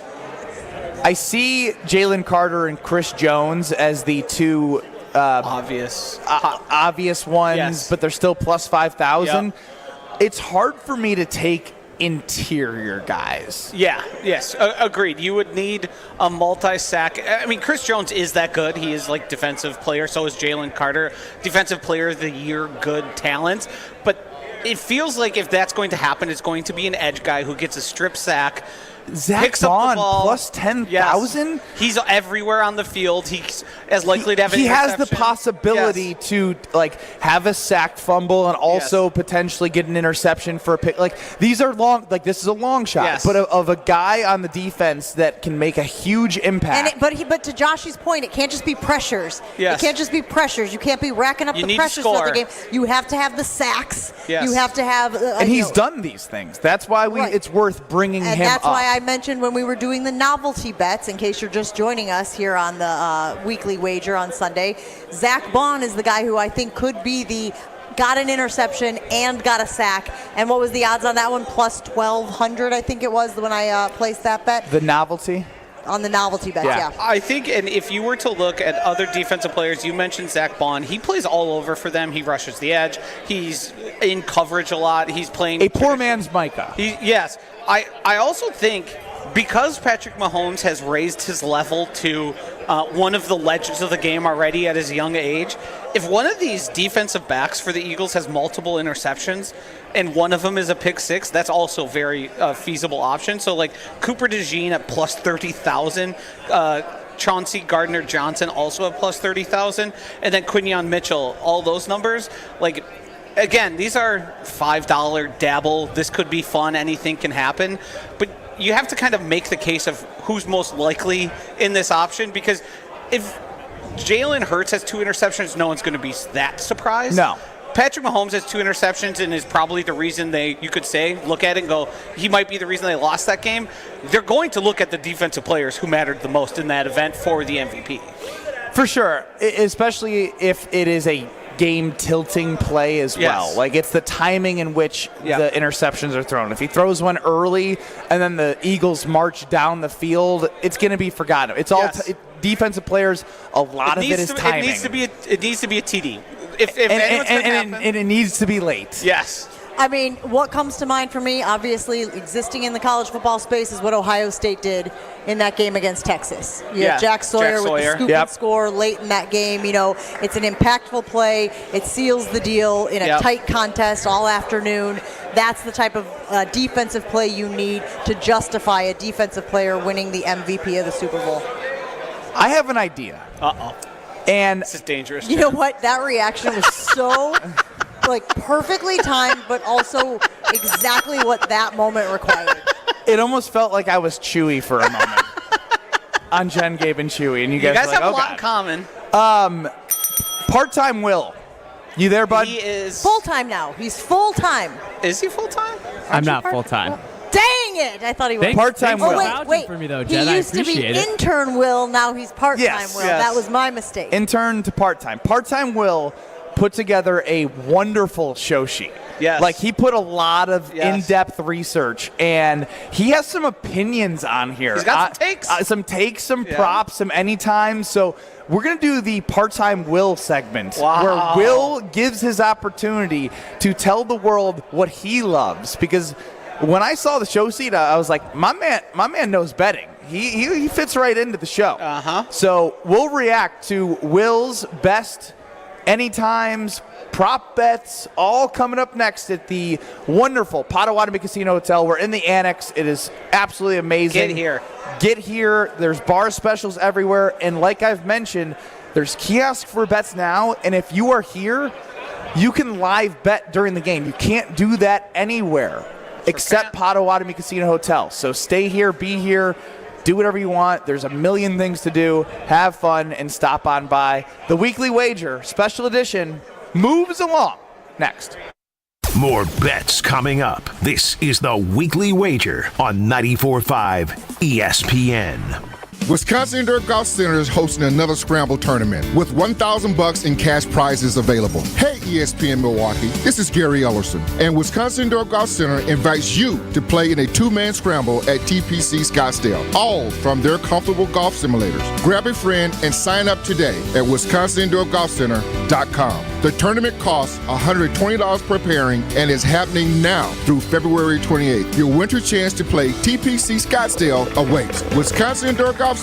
I see Jalen Carter and Chris Jones as the 2 obvious ones, yes. but they're still plus 5,000. Yep. It's hard for me to take interior guys. Yes, agreed. You would need a multi-sack. I mean, Chris Jones is that good. He is like defensive player. So is Jalen Carter. Defensive player of the year, good talent. But it feels like if that's going to happen, it's going to be an edge guy who gets a strip sack. Zach picks up Bond the ball. plus 10,000? Yes. He's everywhere on the field. He's as likely to have an He has interception. the possibility to have a sack fumble and also potentially get an interception for a pick. These are long. This is a long shot, but of a guy on the defense that can make a huge impact. But to Josh's point, it can't just be pressures. Yes. It can't just be pressures. You can't be racking up You the need to pressures throughout the score. game. You have to have the sacks. Yes. You have to have. And he's done these things. That's why it's worth bringing And him that's up. why I mentioned when we were doing the novelty bets, in case you're just joining us here on the weekly wager on Sunday, Zach Bond is the guy who I think could be got an interception and got a sack. And what was the odds on that one? Plus 1,200, I think it was when I placed that bet. The novelty? On the novelty bets, yeah. I think, and if you were to look at other defensive players, you mentioned Zach Bond. He plays all over for them. He rushes the edge. He's in coverage a lot. He's playing a poor man's Micah. Yes. I also think because Patrick Mahomes has raised his level to one of the legends of the game already at his young age, if one of these defensive backs for the Eagles has multiple interceptions and one of them is a pick six, that's also very feasible option. So like Cooper DeJean at plus 30,000, Chauncey Gardner-Johnson also at plus 30,000, and then Quinyon Mitchell, all those numbers, again, these are $5 dabble. This could be fun. Anything can happen. But you have to kind of make the case of who's most likely in this option, because if Jalen Hurts has 2 interceptions, no one's going to be that surprised. No. Patrick Mahomes has 2 interceptions and is probably the reason you could say, look at it and go, he might be the reason they lost that game. They're going to look at the defensive players who mattered the most in that event for the MVP. For sure, especially if it is a game tilting play as well. It's the timing in which the interceptions are thrown. If he throws one early and then the Eagles march down the field, it's going to be forgotten. It's all defensive players. A lot of it is timing. It needs to be a TD. And it needs to be late. Yes. I mean, what comes to mind for me, obviously, existing in the college football space, is what Ohio State did in that game against Texas. You have Jack Sawyer with the scoop and score late in that game. It's an impactful play. It seals the deal in a tight contest all afternoon. That's the type of defensive play you need to justify a defensive player winning the MVP of the Super Bowl. I have an idea. Uh-oh. And this is dangerous. You know what? That reaction was so... perfectly timed, but also exactly what that moment required. It almost felt like I was Chewy for a moment on Jen, Gabe, and Chewy, and you guys have a lot in common. Part-time Will, you there, bud? He is full-time now. He's full-time. Is he full-time? I'm not full-time. Dang it! I thought he was part-time Will. Wait. For me, though, he Jen. I used to be appreciate it. intern Will. Now he's part-time Yes, Will. yes. That was my mistake. Intern to part-time. Part-time Will put together a wonderful show sheet. Yes. He put a lot of in-depth research, and he has some opinions on here. He's got some takes. Some props, some anytime. So we're going to do the part-time Will segment, where Will gives his opportunity to tell the world what he loves. Because when I saw the show sheet, I was like, my man knows betting. He fits right into the show. So we'll react to Will's best anytimes, prop bets, all coming up next at the wonderful Potawatomi Casino Hotel. We're in the annex. It is absolutely amazing. Get here. There's bar specials everywhere. And like I've mentioned, there's kiosk for bets now. And if you are here, you can live bet during the game. You can't do that anywhere except Potawatomi Casino Hotel. So stay here, be here. Do whatever you want. There's a million things to do. Have fun and stop on by. The Weekly Wager, special edition, moves along. Next. More bets coming up. This is the Weekly Wager on 94.5 ESPN. Wisconsin Indoor Golf Center is hosting another Scramble tournament with $1,000 in cash prizes available. Hey, ESPN Milwaukee, this is Gary Ellerson, and Wisconsin Indoor Golf Center invites you to play in a two-man scramble at TPC Scottsdale, all from their comfortable golf simulators. Grab a friend and sign up today at WisconsinIndoorGolfCenter.com. The tournament costs $120 per pairing and is happening now through February 28th. Your winter chance to play TPC Scottsdale awaits. WisconsinIndoorGolfCenter.com.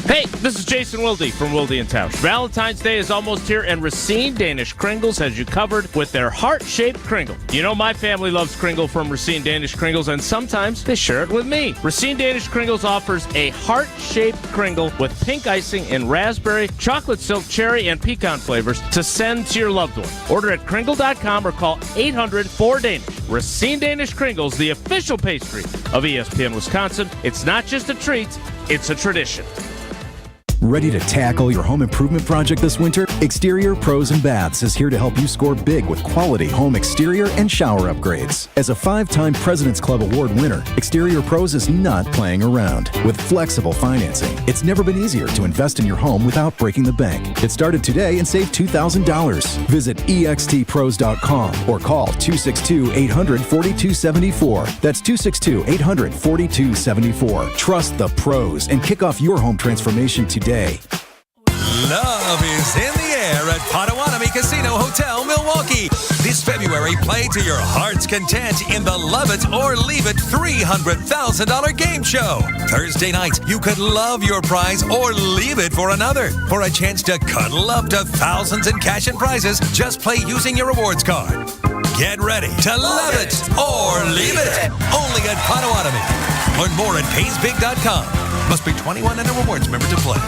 Hey, this is Jason Wilde from Wilde & Tausch. Valentine's Day is almost here, and Racine Danish Kringles has you covered with their heart-shaped Kringle. You know my family loves Kringle from Racine Danish Kringles, and sometimes they share it with me. Racine Danish Kringles offers a heart-shaped Kringle with pink icing in raspberry, chocolate silk, cherry, and pecan flavors to send to your loved one. Order at Kringle.com or call 800-4DANISH. Racine Danish Kringles, the official pastry of ESPN Wisconsin. It's not just a treat, it's a tradition. Ready to tackle your home improvement project this winter? Exterior Pros and Baths is here to help you score big with quality home exterior and shower upgrades. As a 5-time President's Club Award winner, Exterior Pros is not playing around. With flexible financing, it's never been easier to invest in your home without breaking the bank. Get started today and save $2,000. Visit extpros.com or call 262-800-4274. That's 262-800-4274. Trust the pros and kick off your home transformation today. Love is in the air at Potawatomi Casino Hotel, Milwaukee. This February, play to your heart's content in the Love It or Leave It $300,000 game show. Thursday night, you could love your prize or leave it for another. For a chance to cuddle up to thousands in cash and prizes, just play using your rewards card. Get ready to love it or leave it. Only at Potawatomi. Learn more at PaysBig.com. Must be 21 and a rewards member to play.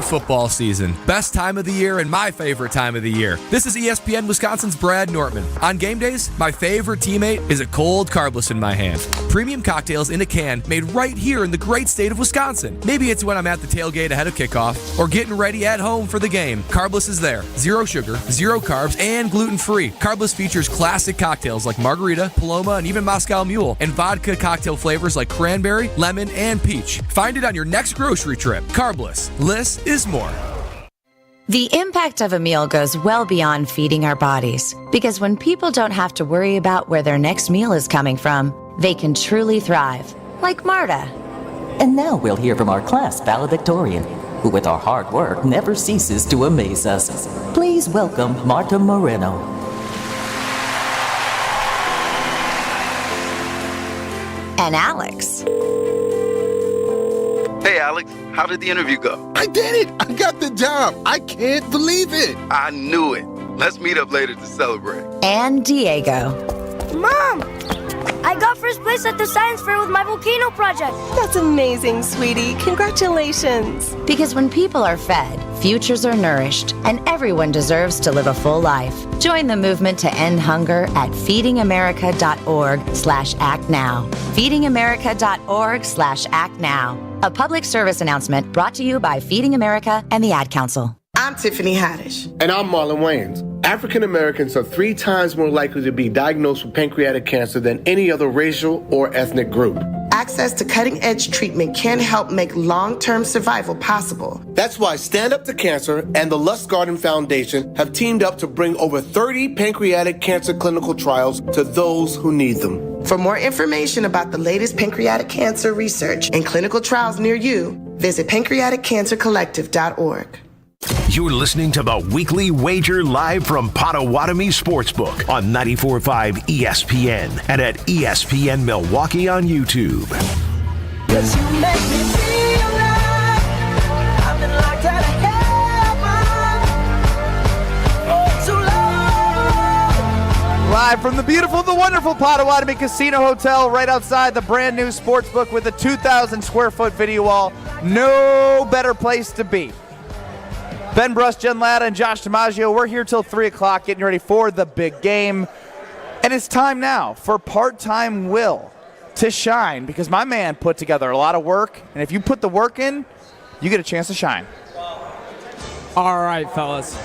Football season. Best time of the year and my favorite time of the year. This is ESPN Wisconsin's Brad Nortman. On game days, my favorite teammate is a cold carbless in my hand. Premium cocktails in a can made right here in the great state of Wisconsin. Maybe it's when I'm at the tailgate ahead of kickoff or getting ready at home for the game. Carbless is there. Zero sugar, zero carbs, and gluten-free. Carbless features classic cocktails like margarita, Paloma, and even Moscow Mule, and vodka cocktail flavors like cranberry, lemon, and peach. Find it on your next grocery trip. Carbless. Less is more. The impact of a meal goes well beyond feeding our bodies, because when people don't have to worry about where their next meal is coming from, they can truly thrive, like Marta. And now we'll hear from our class valedictorian, who with our hard work never ceases to amaze us. Please welcome Marta Moreno. And Alex. Hey, Alex, how did the interview go? I did it! I got the job! I can't believe it! I knew it. Let's meet up later to celebrate. And Diego. Mom! I got first place at the science fair with my volcano project. That's amazing, sweetie. Congratulations. Because when people are fed, futures are nourished, and everyone deserves to live a full life. Join the movement to end hunger at feedingamerica.org/actnow. feedingamerica.org/actnow. A public service announcement brought to you by Feeding America and the Ad Council. I'm Tiffany Haddish. And I'm Marlon Wayans. African Americans are 3 times more likely to be diagnosed with pancreatic cancer than any other racial or ethnic group. Access to cutting-edge treatment can help make long-term survival possible. That's why Stand Up to Cancer and the Lust Garden Foundation have teamed up to bring over 30 pancreatic cancer clinical trials to those who need them. For more information about the latest pancreatic cancer research and clinical trials near you, visit pancreaticcancercollective.org. You're listening to the Weekly Wager live from Potawatomi Sportsbook on 94.5 ESPN and at ESPN Milwaukee on YouTube. Live from the beautiful, the wonderful Potawatomi Casino Hotel right outside the brand new sportsbook with a 2,000 square foot video wall. No better place to be. Ben Brust, Jen Latta, and Josh DiMaggio, we're here till 3 o'clock getting ready for the big game. And it's time now for part-time Will to shine, because my man put together a lot of work, and if you put the work in, you get a chance to shine. All right, fellas.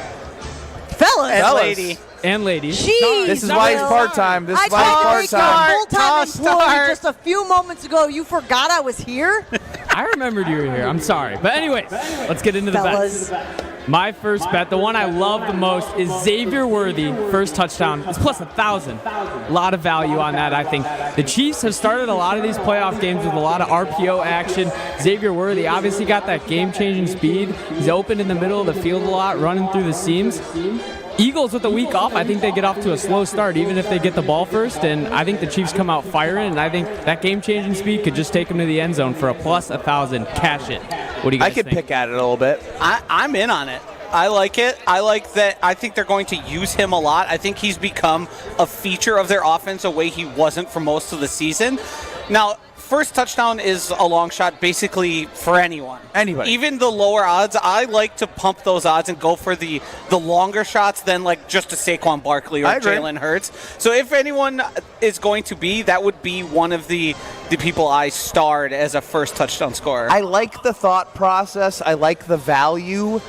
Fellas. And lady. And lady. Jeez, this is why he's part-time. This I is why he's tried to make part-time. you a full-time employee just a few moments ago. You forgot I was here? I remembered you were here. I'm sorry. But anyways, let's get into the Fellas. bets. My first bet, the one I love the most, is Xavier Worthy, first touchdown. It's plus 1,000. A lot of value on that, I think. The Chiefs have started a lot of these playoff games with a lot of RPO action. Xavier Worthy obviously got that game-changing speed. He's open in the middle of the field a lot, running through the seams. Eagles with a week off, I think they get off to a slow start, even if they get the ball first, and I think the Chiefs come out firing, and I think that game-changing speed could just take them to the end zone for a plus 1,000. Cash it. What do you guys I could think? pick at it a little bit. I'm in on it. I like it. I like that. I think they're going to use him a lot. I think he's become a feature of their offense a way he wasn't for most of the season. Now, first touchdown is a long shot basically for anyone. Anybody. Even the lower odds, I like to pump those odds and go for the longer shots than like just a Saquon Barkley or Jalen Hurts. So if anyone is going to be, that would be one of the people I starred as a first touchdown scorer. I like the thought process. I like the value.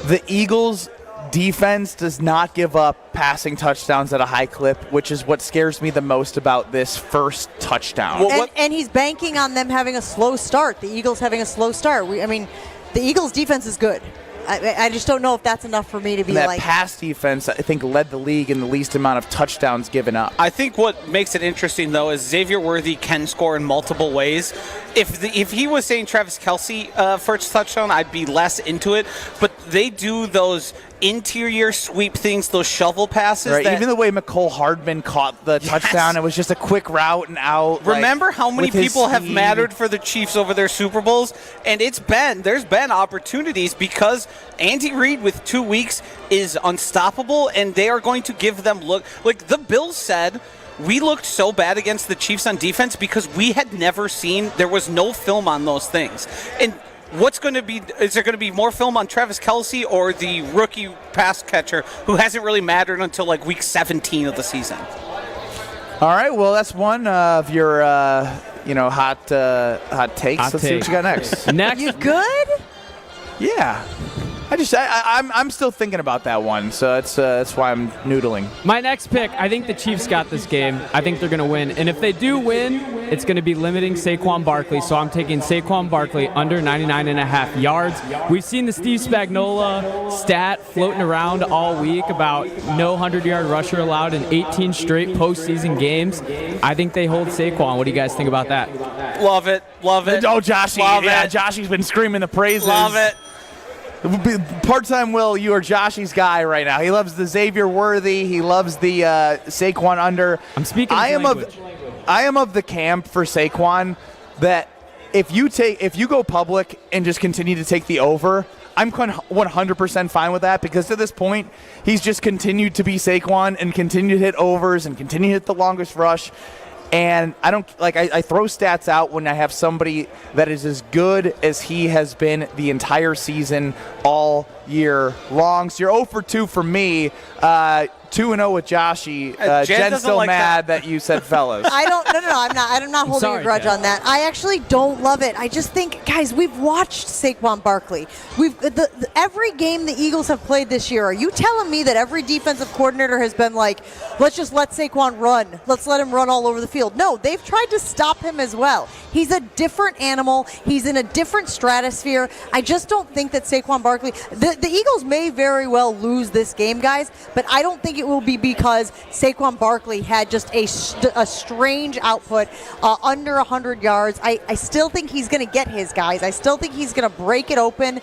The Eagles' defense does not give up passing touchdowns at a high clip, which is what scares me the most about this first touchdown. And he's banking on them having a slow start, the Eagles having a slow start. The Eagles' defense is good. I just don't know if that's enough for me to be that like. pass defense, I think, led the league in the least amount of touchdowns given up. I think what makes it interesting, though, is Xavier Worthy can score in multiple ways. If he was saying Travis Kelce first touchdown, I'd be less into it. But they do those interior sweep things, those shovel passes. Right, even the way McCole Hardman caught the touchdown, it was just a quick route and out. Remember how many people have mattered for the Chiefs over their Super Bowls? And there's been opportunities because Andy Reid with 2 weeks is unstoppable, and they are going to give them like the Bills said. We looked so bad against the Chiefs on defense because we had never seen, there was no film on those things. And is there going to be more film on Travis Kelce or the rookie pass catcher who hasn't really mattered until like week 17 of the season? All right, well, that's one of your, hot takes. Let's see what you got next. Next. You good? Yeah. I'm still thinking about that one, so that's why I'm noodling. My next pick, I think the Chiefs got this game. I think they're going to win. And if they do win, it's going to be limiting Saquon Barkley. So I'm taking Saquon Barkley under 99.5 yards. We've seen the Steve Spagnuolo stat floating around all week about no 100-yard rusher allowed in 18 straight postseason games. I think they hold Saquon. What do you guys think about that? Love it. Love it. Oh, Joshy. Love yeah, it. Joshy's been screaming the praises. Love it. Part-time Will, you are Joshy's guy right now. He loves the Xavier Worthy. He loves the Saquon under. I'm speaking I am of the camp for Saquon that if you go public and just continue to take the over, I'm 100% fine with that because to this point, he's just continued to be Saquon and continue to hit overs and continue to hit the longest rush. And I throw stats out when I have somebody that is as good as he has been the entire season all year long. So you're 0 for 2 for me. 2-0 with Joshy. Jen's still like mad that you said fellas. I don't. No. I'm not holding a grudge on that. I actually don't love it. I just think, guys, we've watched Saquon Barkley. Every game the Eagles have played this year. Are you telling me that every defensive coordinator has been like, let's just let Saquon run. Let's let him run all over the field. No, they've tried to stop him as well. He's a different animal. He's in a different stratosphere. I just don't think that Saquon Barkley. The Eagles may very well lose this game, guys, but I don't think it will be because Saquon Barkley had just a strange output under 100 yards. I still think he's going to get his guys. I still think he's going to break it open.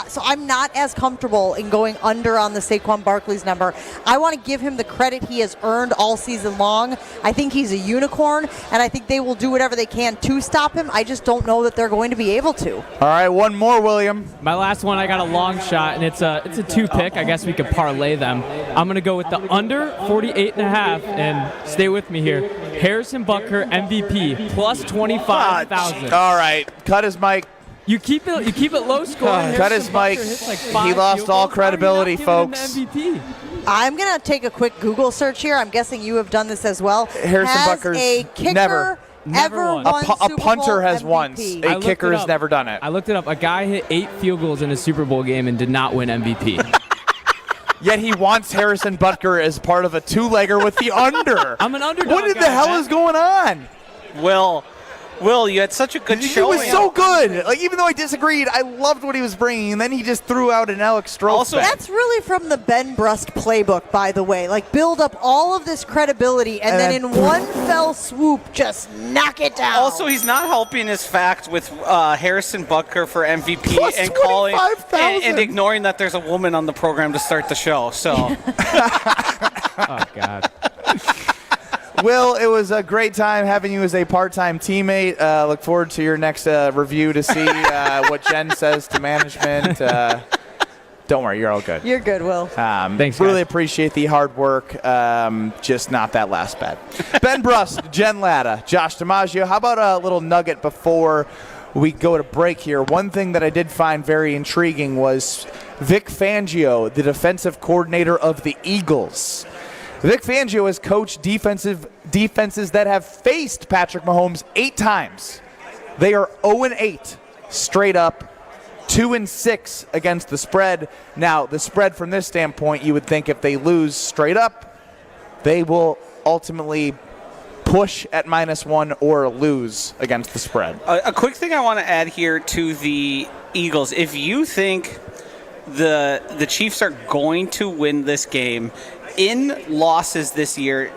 So I'm not as comfortable in going under on the Saquon Barkley's number. I want to give him the credit he has earned all season long. I think he's a unicorn, and I think they will do whatever they can to stop him. I just don't know that they're going to be able to. All right, one more, William. My last one, I got a long shot, and it's a 2-pick. I guess we could parlay them. I'm going to go with the under 48.5, and stay with me here. Harrison Butker MVP plus 25,000. All right, cut his mic. You keep it low scoring. Cut his mic. He lost all credibility, folks. I'm going to take a quick Google search here. I'm guessing you have done this as well. Harrison Butker's a kicker never won a punter has MVP. once. A kicker has never done it. I looked it up. A guy hit 8 field goals in a Super Bowl game and did not win MVP. Yet he wants Harrison Butker as part of a two-legger with the under. I'm an underdog. What the hell is going on? Will, you had such a good showing. He was so good. Like, even though I disagreed, I loved what he was bringing. And then he just threw out an Alex Stroh. Also, that's really from the Ben Brust playbook, by the way. Like, build up all of this credibility and then in one fell swoop, just knock it down. Also, he's not helping his fact with Harrison Butker for MVP Plus and calling and 25,000. ignoring that there's a woman on the program to start the show. So, Oh, God. Will, it was a great time having you as a part-time teammate. Look forward to your next review to see what Jen says to management. Don't worry, you're all good. You're good, Will. Thanks, Really guys. appreciate the hard work. Just not that last bet. Ben Brust, Jen Latta, Josh DiMaggio. How about a little nugget before we go to break here? One thing that I did find very intriguing was Vic Fangio, the defensive coordinator of the Eagles. Vic Fangio has coached defenses that have faced Patrick Mahomes 8 times. They are 0-8 straight up, 2-6 against the spread. Now, the spread from this standpoint, you would think if they lose straight up, they will ultimately push at -1 or lose against the spread. a quick thing I want to add here to the Eagles. If you think the Chiefs are going to win this game, in losses this year,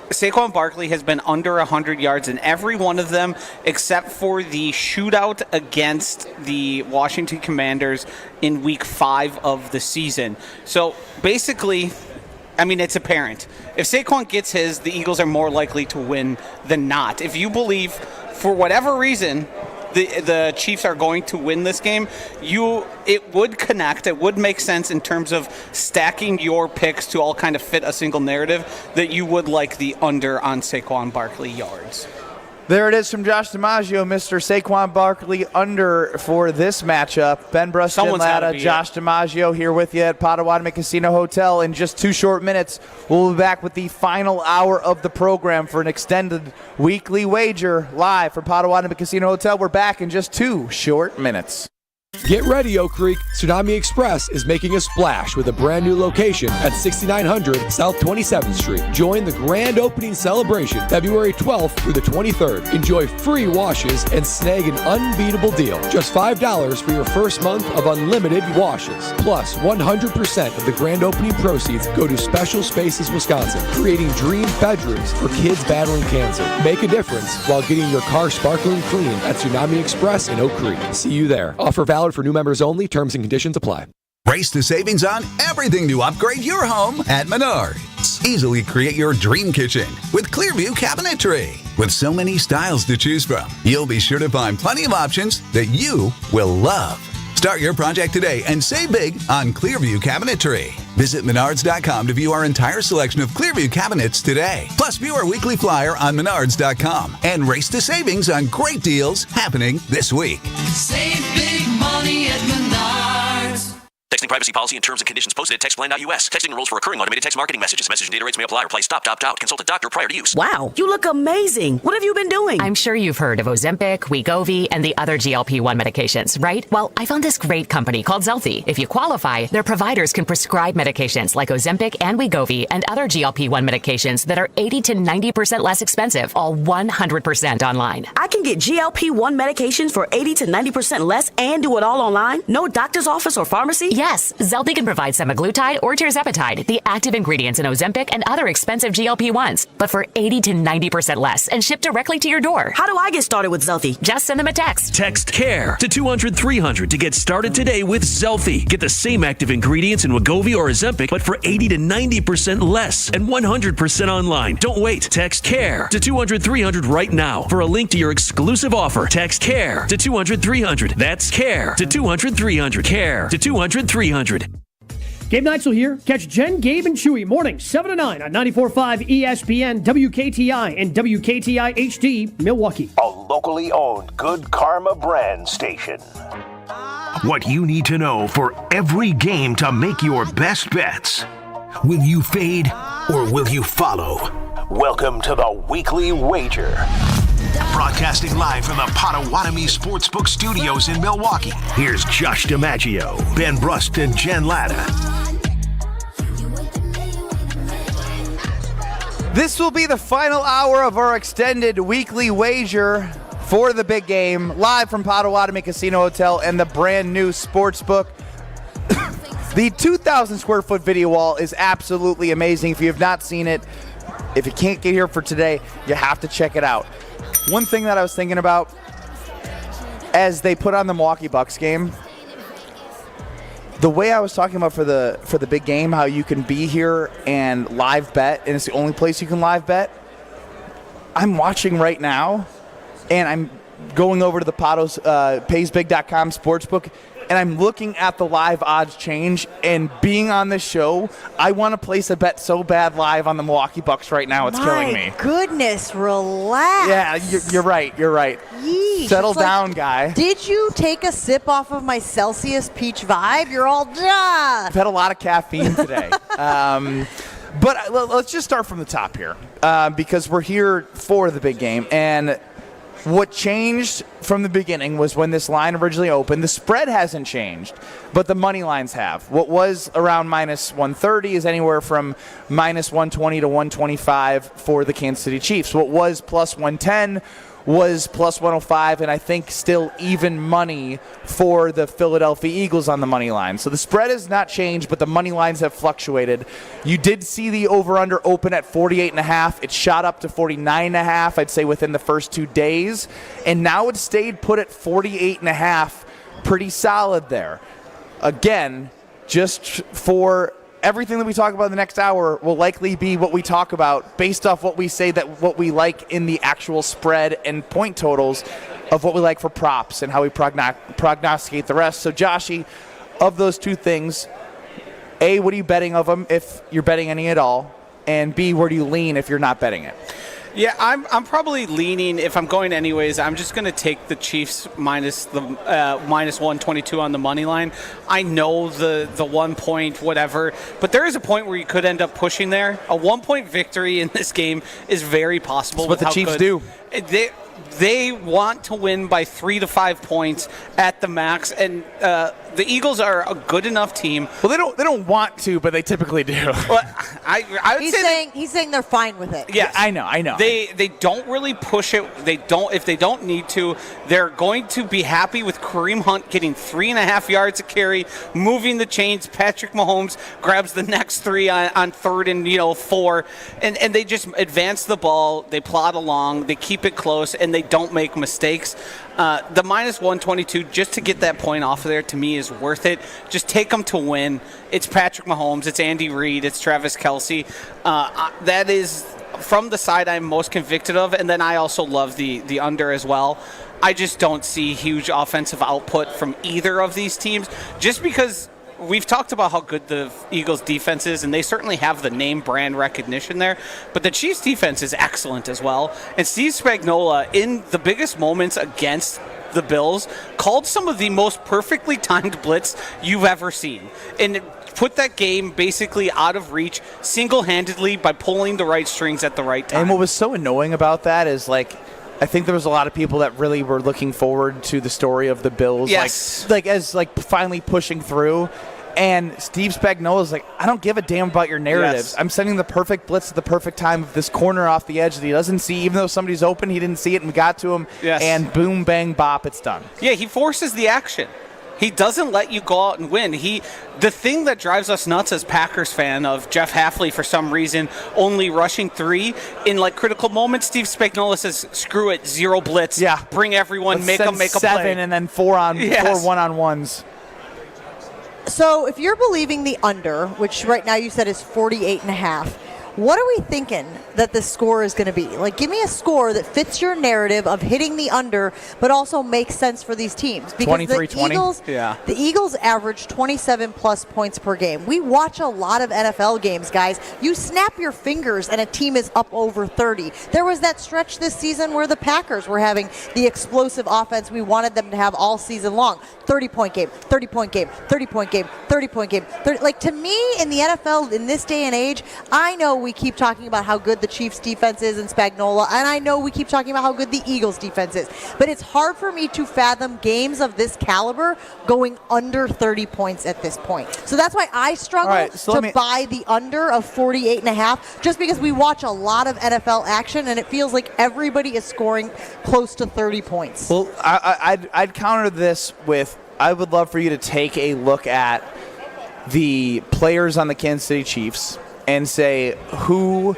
Saquon Barkley has been under 100 yards in every one of them except for the shootout against the Washington Commanders in Week 5 of the season. So basically, I mean, it's apparent. If Saquon gets his, the Eagles are more likely to win than not. If you believe, for whatever reason, the Chiefs are going to win this game, it would connect. It would make sense in terms of stacking your picks to all kind of fit a single narrative that you would like the under on Saquon Barkley yards. There it is from Josh DiMaggio, Mr. Saquon Barkley under for this matchup. Ben Brust, Jen Latta, Josh DiMaggio here with you at Potawatomi Casino Hotel. In just 2 short minutes, we'll be back with the final hour of the program for an extended weekly wager live from Potawatomi Casino Hotel. We're back in just 2 short minutes. Get ready, Oak Creek. Tsunami Express is making a splash with a brand new location at 6900 South 27th Street. Join the grand opening celebration February 12th through the 23rd. Enjoy free washes and snag an unbeatable deal. Just $5 for your first month of unlimited washes. Plus, 100% of the grand opening proceeds go to Special Spaces Wisconsin, creating dream bedrooms for kids battling cancer. Make a difference while getting your car sparkling clean at Tsunami Express in Oak Creek. See you there. Offer valid for new members only. Terms and conditions apply. Race to savings on everything to upgrade your home at Menards. Easily create your dream kitchen with Clearview Cabinetry. With so many styles to choose from, you'll be sure to find plenty of options that you will love. Start your project today and save big on Clearview Cabinetry. Visit Menards.com to view our entire selection of Clearview cabinets today. Plus, view our weekly flyer on Menards.com and race to savings on great deals happening this week. Save big money at Menards. Texting privacy policy and terms and conditions posted at textplan.us. Texting rules for recurring automated text marketing messages. Message and data rates may apply. Reply stop, opt out. Consult a doctor prior to use. Wow, you look amazing. What have you been doing? I'm sure you've heard of Ozempic, Wegovy, and the other GLP-1 medications, right? Well, I found this great company called Novelty. If you qualify, their providers can prescribe medications like Ozempic and Wegovy and other GLP-1 medications that are 80 to 90% less expensive, all 100% online. I can get GLP-1 medications for 80 to 90% less and do it all online? No doctor's office or pharmacy? Yes, Zelty can provide semaglutide or tirzepatide, the active ingredients in Ozempic and other expensive GLP-1s, but for 80 to 90% less and shipped directly to your door. How do I get started with Zelty? Just send them a text. Text CARE to 200-300 to get started today with Zelty. Get the same active ingredients in Wegovy or Ozempic, but for 80 to 90% less and 100% online. Don't wait. Text CARE to 200-300 right now for a link to your exclusive offer. Text CARE to 200-300. That's CARE to 200-300. CARE to 200-300. Gabe Neitzel here. Catch Jen, Gabe, and Chewy mornings 7 to 9 on 94.5 ESPN, WKTI, and WKTI HD, Milwaukee. A locally owned Good Karma brand station. What you need to know for every game to make your best bets. Will you fade or will you follow? Welcome to the Weekly Wager. Broadcasting live from the Potawatomi Sportsbook Studios in Milwaukee. Here's Josh DiMaggio, Ben Brust, and Jen Latta. This will be the final hour of our extended weekly wager for the big game, live from Potawatomi Casino Hotel and the brand new sportsbook. The 2,000 square foot video wall is absolutely amazing. If you have not seen it, if you can't get here for today, you have to check it out. One thing that I was thinking about as they put on the Milwaukee Bucks game, the way I was talking about for the big game, how you can be here and live bet, and it's the only place you can live bet. I'm watching right now, and I'm going over to the paysbig.com sportsbook, and I'm looking at the live odds change, and being on this show, I want to place a bet so bad live on the Milwaukee Bucks right now. It's killing me. My goodness, relax. Yeah, you're right. Yeesh, Settle down, guy. Did you take a sip off of my Celsius peach vibe? You're all duh. I've had a lot of caffeine today. But let's just start from the top here because we're here for the big game. And what changed from the beginning was when this line originally opened. The spread hasn't changed, but the money lines have. What was around minus 130 is anywhere from minus 120 to 125 for the Kansas City Chiefs. What was plus 110 was plus 105, and I think still even money for the Philadelphia Eagles on the money line. So the spread has not changed, but the money lines have fluctuated. You did see the over-under open at 48.5. It shot up to 49.5, I'd say, within the first 2 days. And now it's stayed put at 48.5, pretty solid there. Again, just for everything that we talk about in the next hour will likely be what we talk about based off what we say that what we like in the actual spread and point totals of what we like for props and how we prognosticate the rest. So, Joshy, of those two things, A, what are you betting of them if you're betting any at all? And B, where do you lean if you're not betting it? Yeah, I'm probably leaning, if I'm going anyways, I'm just going to take the Chiefs minus 122 on the money line. I know the 1 point whatever, but there is a point where you could end up pushing there. A 1 point victory in this game is very possible. That's what the Chiefs do. They want to win by 3 to 5 points at the max, and the Eagles are a good enough team. Well, they don't want to, but they typically do. Well, I would he's saying they're fine with it. Yeah, I know. They don't really push it. If they don't need to, they're going to be happy with Kareem Hunt getting 3.5 yards a carry, moving the chains. Patrick Mahomes grabs the next 3 on 3rd and 4, and they just advance the ball. They plod along. They keep it close, and they don't make mistakes. The minus 122, just to get that point off of there, to me is worth it. Just take them to win. It's Patrick Mahomes. It's Andy Reid. It's Travis Kelce. That is from the side I'm most convicted of, and then I also love the under as well. I just don't see huge offensive output from either of these teams, just because we've talked about how good the Eagles' defense is, and they certainly have the name brand recognition there, but the Chiefs' defense is excellent as well. And Steve Spagnuolo, in the biggest moments against the Bills, called some of the most perfectly timed blitz you've ever seen, and put that game basically out of reach single-handedly by pulling the right strings at the right time. And what was so annoying about that is, I think there was a lot of people that really were looking forward to the story of the Bills, yes, as finally pushing through. And Steve Spagnuolo's like, I don't give a damn about your narratives. Yes. I'm sending the perfect blitz at the perfect time of this corner off the edge that he doesn't see, even though somebody's open, he didn't see it and got to him. Yes. And boom, bang, bop, it's done. Yeah, he forces the action. He doesn't let you go out and win. The thing that drives us nuts as Packers fan of Jeff Hafley, for some reason, only rushing 3 in critical moments. Steve Spagnuolo says, "Screw it, 0 blitz. Yeah, bring everyone, make them make a 7 play." and then 4 one-on-ones. So if you're believing the under, which right now you said is 48.5, what are we thinking that the score is going to be? Give me a score that fits your narrative of hitting the under, but also makes sense for these teams. Because 23-20. The Eagles average 27-plus points per game. We watch a lot of NFL games, guys. You snap your fingers and a team is up over 30. There was that stretch this season where the Packers were having the explosive offense we wanted them to have all season long. 30-point game, 30-point game, 30-point game, 30-point game. To me, in the NFL, in this day and age, I know we keep talking about how good the Chiefs defense is and Spagnuolo, and I know we keep talking about how good the Eagles defense is, but it's hard for me to fathom games of this caliber going under 30 points at this point. So that's why I struggle to buy the under of 48.5, just because we watch a lot of NFL action and it feels like everybody is scoring close to 30 points. Well, I'd counter this with, I would love for you to take a look at the players on the Kansas City Chiefs and say, who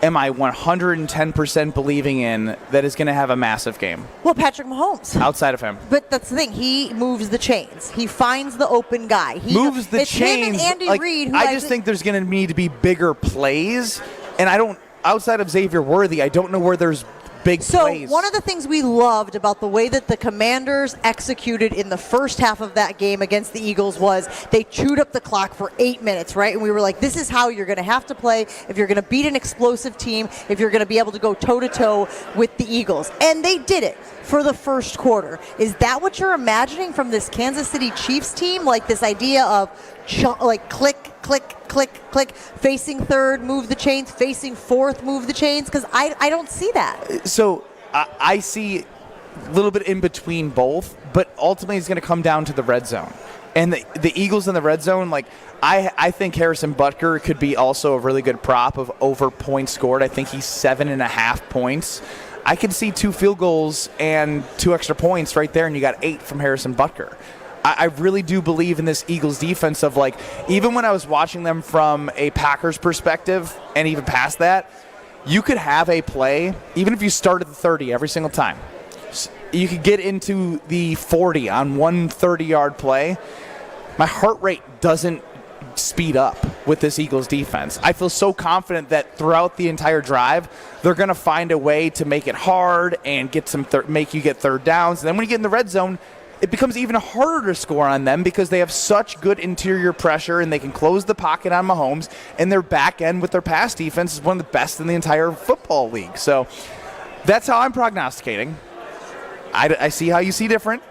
am I 110% believing in that is going to have a massive game? Well, Patrick Mahomes. Outside of him. But that's the thing. He moves the chains. He finds the open guy. He moves the it's chains. Him and Andy Reid. Who I just think there's going to need to be bigger plays. And I don't, outside of Xavier Worthy, I don't know where there's big plays. So one of the things we loved about the way that the Commanders executed in the first half of that game against the Eagles was they chewed up the clock for 8 minutes, right? And we were like, this is how you're going to have to play if you're going to beat an explosive team, if you're going to be able to go toe-to-toe with the Eagles. And they did it for the first quarter. Is that what you're imagining from this Kansas City Chiefs team? Like this idea of click, click, click, click, facing third, move the chains, facing fourth, move the chains? Because I don't see that. So I see a little bit in between both, but ultimately it's going to come down to the red zone. And the Eagles in the red zone, like I think Harrison Butker could be also a really good prop of over points scored. I think he's 7.5 points. I can see 2 field goals and 2 extra points right there, and you got 8 from Harrison Butker. I really do believe in this Eagles defense of, like, even when I was watching them from a Packers perspective and even past that, you could have a play, even if you start at the 30 every single time. You could get into the 40 on one 30-yard play. My heart rate doesn't speed up with this Eagles defense. I feel so confident that throughout the entire drive, they're going to find a way to make it hard and get some make you get third downs. And then when you get in the red zone, it becomes even harder to score on them because they have such good interior pressure and they can close the pocket on Mahomes, and their back end with their pass defense is one of the best in the entire football league. So that's how I'm prognosticating. I see how you see different,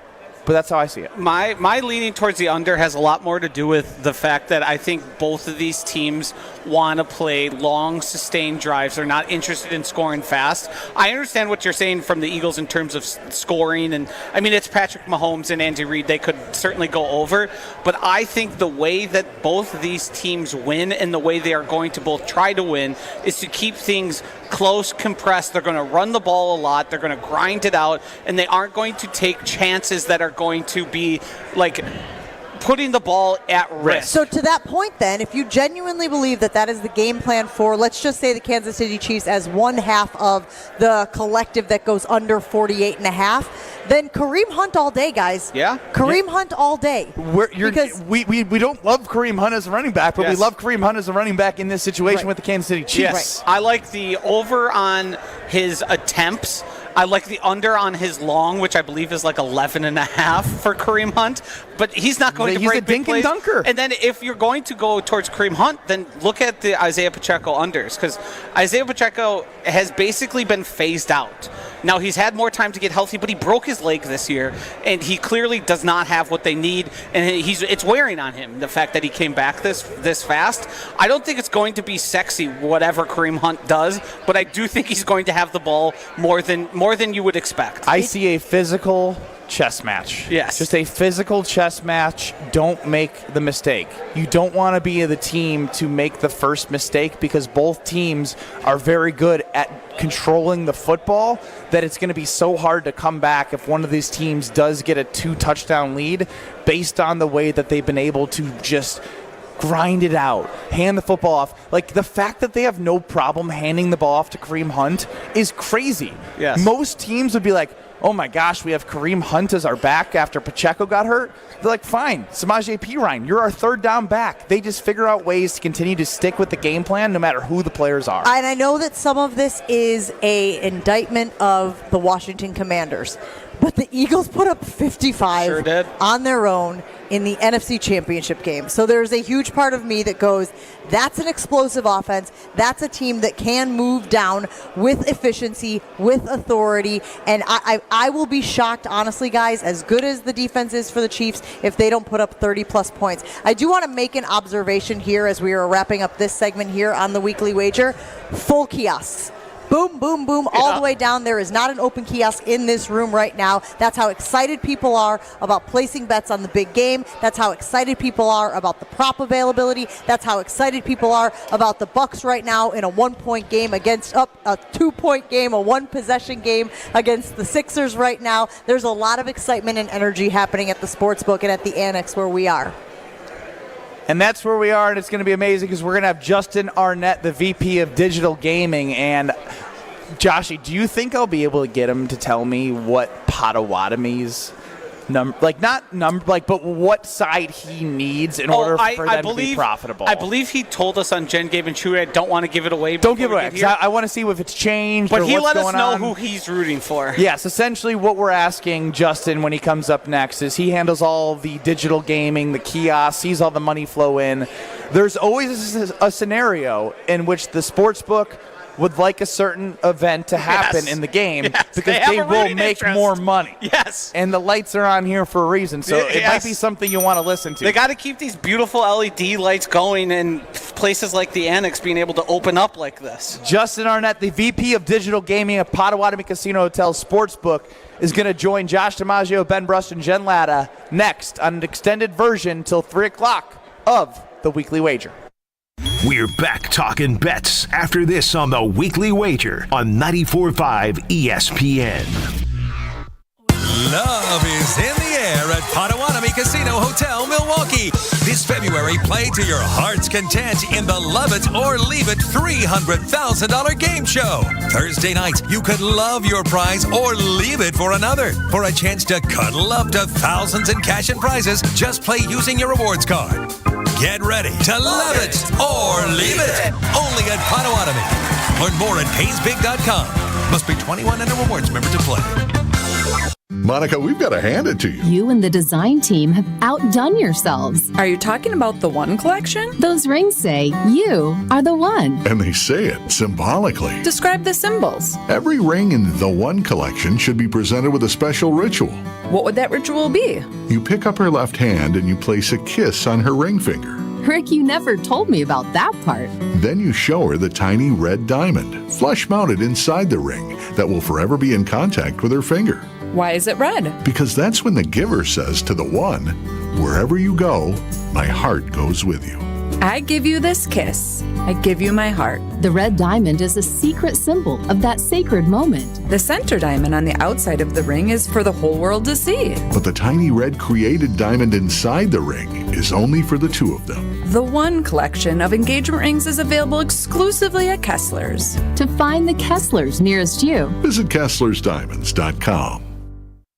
but that's how I see it. My leaning towards the under has a lot more to do with the fact that I think both of these teams want to play long, sustained drives. They're not interested in scoring fast. I understand what you're saying from the Eagles in terms of scoring, and I mean, it's Patrick Mahomes and Andy Reid. They could certainly go over, but I think the way that both of these teams win and the way they are going to both try to win is to keep things close, compressed. They're going to run the ball a lot. They're going to grind it out, and they aren't going to take chances that are going to be like putting the ball at risk. So to that point then, if you genuinely believe that that is the game plan for, let's just say, the Kansas City Chiefs as one half of the collective that goes under 48.5, then Kareem Hunt all day, guys. Yeah. Kareem Hunt all day. Because we don't love Kareem Hunt as a running back, but we love Kareem Hunt as a running back in this situation with the Kansas City Chiefs. Yes. I like the over on his attempts. I like the under on his long, which I believe is like 11.5 for Kareem Hunt. But he's not going to break big plays. He's a dink and dunker. And then if you're going to go towards Kareem Hunt, then look at the Isaiah Pacheco unders, because Isaiah Pacheco has basically been phased out. Now, he's had more time to get healthy, but he broke his leg this year, and he clearly does not have what they need, and it's wearing on him, the fact that he came back this fast. I don't think it's going to be sexy, whatever Kareem Hunt does, but I do think he's going to have the ball more than you would expect. I see a physical chess match. Yes. Just a physical chess match. Don't make the mistake. You don't want to be the team to make the first mistake, because both teams are very good at controlling the football that it's going to be so hard to come back if one of these teams does get a 2-touchdown lead based on the way that they've been able to just grind it out, hand the football off. Like, the fact that they have no problem handing the ball off to Kareem Hunt is crazy. Yes. Most teams would be like, oh my gosh, we have Kareem Hunt as our back after Pacheco got hurt. They're like, fine, Samaje Perine, you're our third down back. They just figure out ways to continue to stick with the game plan no matter who the players are. And I know that some of this is an indictment of the Washington Commanders, but the Eagles put up 55 on their own in the NFC Championship game. So there's a huge part of me that goes, that's an explosive offense. That's a team that can move down with efficiency, with authority. And I I will be shocked, honestly, guys, as good as the defense is for the Chiefs, if they don't put up 30-plus points. I do want to make an observation here as we are wrapping up this segment here on the Weekly Wager. Full kiosks. Boom, boom, boom, all the way down. There is not an open kiosk in this room right now. That's how excited people are about placing bets on the big game. That's how excited people are about the prop availability. That's how excited people are about the Bucs right now in a 1-point game against a 2-point game, a 1-possession game against the Sixers right now. There's a lot of excitement and energy happening at the Sportsbook and at the Annex where we are. And that's where we are, and it's going to be amazing because we're going to have Justin Arnett, the VP of Digital Gaming. And, Joshy, do you think I'll be able to get him to tell me what Potawatomi's but what side he needs in order for them to be profitable? I believe he told us on Jen, Gabe, and Chewy. I don't want to give it away. Don't give it away, because I want to see if it's changed or what's going on. But he let us know who he's rooting for. Yes, essentially what we're asking Justin when he comes up next is he handles all the digital gaming, the kiosks, sees all the money flow in. There's always a scenario in which the sportsbook would like a certain event to happen in the game because they will make more money. Yes. And the lights are on here for a reason, so it might be something you want to listen to. They got to keep these beautiful LED lights going and places like the Annex being able to open up like this. Justin Arnett, the VP of Digital Gaming at Potawatomi Casino Hotel Sportsbook, is going to join Josh DiMaggio, Ben Brust, and Jen Latta next on an extended version till 3 o'clock of the Weekly Wager. We're back talking bets after this on the Weekly Wager on 94.5 ESPN. Love is in the air at Potawatomi Casino Hotel, Milwaukee. This February, play to your heart's content in the Love It or Leave It $300,000 game show. Thursday night, you could love your prize or leave it for another. For a chance to cuddle up to thousands in cash and prizes, just play using your rewards card. Get ready to love it or leave it. Only at Potawatomi. Learn more at PaysBig.com. Must be 21 and a rewards member to play. Monica, we've got to hand it to you. You and the design team have outdone yourselves. Are you talking about the One Collection? Those rings say you are the one. And they say it symbolically. Describe the symbols. Every ring in the One Collection should be presented with a special ritual. What would that ritual be? You pick up her left hand and you place a kiss on her ring finger. Rick, you never told me about that part. Then you show her the tiny red diamond, flush-mounted inside the ring, that will forever be in contact with her finger. Why is it red? Because that's when the giver says to the one, wherever you go, my heart goes with you. I give you this kiss. I give you my heart. The red diamond is a secret symbol of that sacred moment. The center diamond on the outside of the ring is for the whole world to see. But the tiny red created diamond inside the ring is only for the two of them. The One Collection of engagement rings is available exclusively at Kessler's. To find the Kesslers nearest you, visit KesslersDiamonds.com.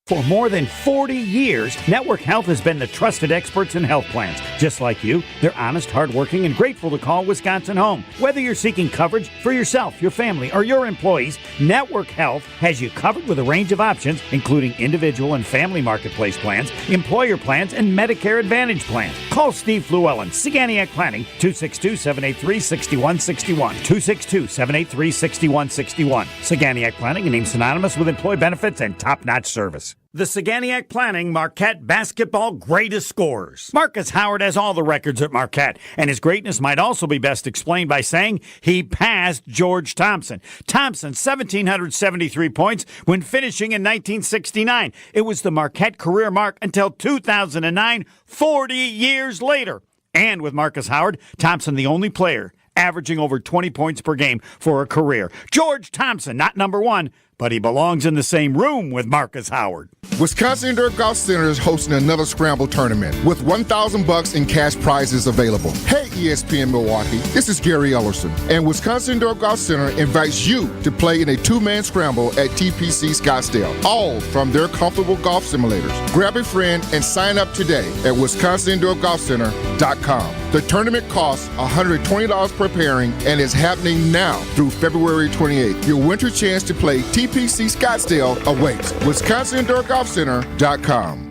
For more than 40 years, Network Health has been the trusted experts in health plans. Just like you, they're honest, hardworking, and grateful to call Wisconsin home. Whether you're seeking coverage for yourself, your family, or your employees, Network Health has you covered with a range of options, including individual and family marketplace plans, employer plans, and Medicare Advantage plans. Call Steve Llewellyn, Saganiac Planning, 262-783-6161. 262-783-6161. Saganiac Planning, a name synonymous with employee benefits and top-notch service. The Saganiac Planning Marquette basketball greatest scorers. Marcus Howard has all the records at Marquette, and his greatness might also be best explained by saying he passed George Thompson. Thompson, 1,773 points when finishing in 1969. It was the Marquette career mark until 2009, 40 years later. And with Marcus Howard, Thompson the only player averaging over 20 points per game for a career. George Thompson, not number one, but he belongs in the same room with Marcus Howard. Wisconsin Indoor Golf Center is hosting another Scramble tournament with $1,000 in cash prizes available. Hey, ESPN Milwaukee, this is Gary Ellerson, and Wisconsin Indoor Golf Center invites you to play in a two-man scramble at TPC Scottsdale, all from their comfortable golf simulators. Grab a friend and sign up today at WisconsinIndoorGolfCenter.com. The tournament costs $120 per pairing and is happening now through February 28th. Your winter chance to play TPC Scottsdale awaits. WisconsinIndoorGolfCenter.com.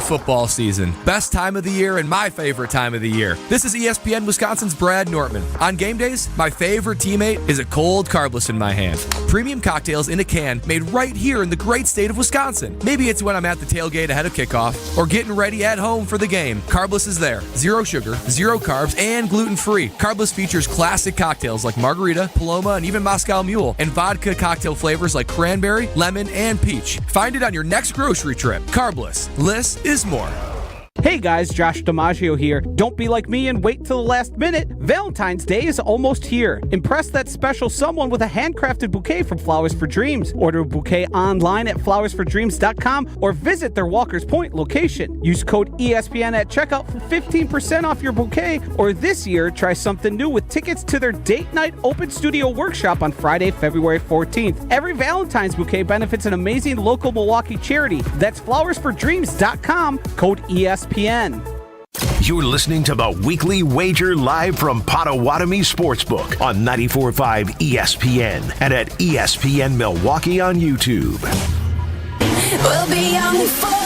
Football season. Best time of the year and my favorite time of the year. This is ESPN Wisconsin's Brad Nortman. On game days, my favorite teammate is a cold carbless in my hand. Premium cocktails in a can made right here in the great state of Wisconsin. Maybe it's when I'm at the tailgate ahead of kickoff or getting ready at home for the game. Carbless is there. 0 sugar, 0 carbs, and gluten-free. Carbless features classic cocktails like margarita, Paloma, and even Moscow Mule, and vodka cocktail flavors like cranberry, lemon, and peach. Find it on your next grocery trip. Carbless. Less is more. Hey guys, Josh DiMaggio here. Don't be like me and wait till the last minute. Valentine's Day is almost here. Impress that special someone with a handcrafted bouquet from Flowers for Dreams. Order a bouquet online at flowersfordreams.com or visit their Walker's Point location. Use code ESPN at checkout for 15% off your bouquet, or this year, try something new with tickets to their date night open studio workshop on Friday, February 14th. Every Valentine's bouquet benefits an amazing local Milwaukee charity. That's flowersfordreams.com, code ESPN. You're listening to the Weekly Wager live from Potawatomi Sportsbook on 94.5 ESPN and at ESPN Milwaukee on YouTube. We'll be young forever.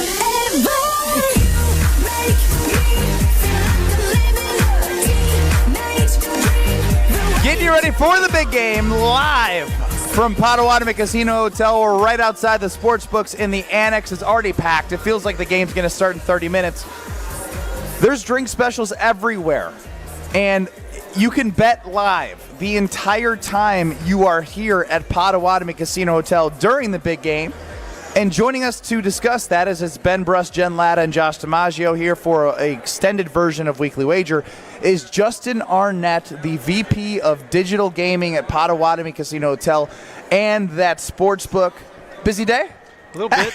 Getting you ready for the big game live from Potawatomi Casino Hotel. We're right outside the sports books in the annex. It's already packed. It feels like the game's going to start in 30 minutes. There's drink specials everywhere, and you can bet live the entire time you are here at Potawatomi Casino Hotel during the big game. And joining us to discuss that is Ben Bruss, Jen Latta, and Josh DiMaggio here for an extended version of Weekly Wager is Justin Arnett, the VP of Digital Gaming at Potawatomi Casino Hotel and that sportsbook. Busy day? A little bit.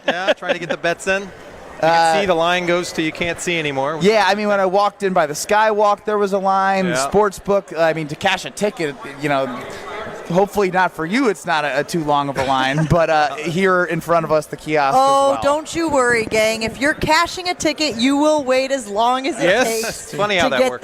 Yeah, trying to get the bets in. You can see the line goes to you can't see anymore. Yeah, I mean, when I walked in by the Skywalk, there was a line. Yeah. Sportsbook, I mean, to cash a ticket, hopefully not for you, it's not a too long of a line, but here in front of us, the kiosk as well. Don't you worry, gang. If you're cashing a ticket, you will wait as long as it takes it's funny how to that get works.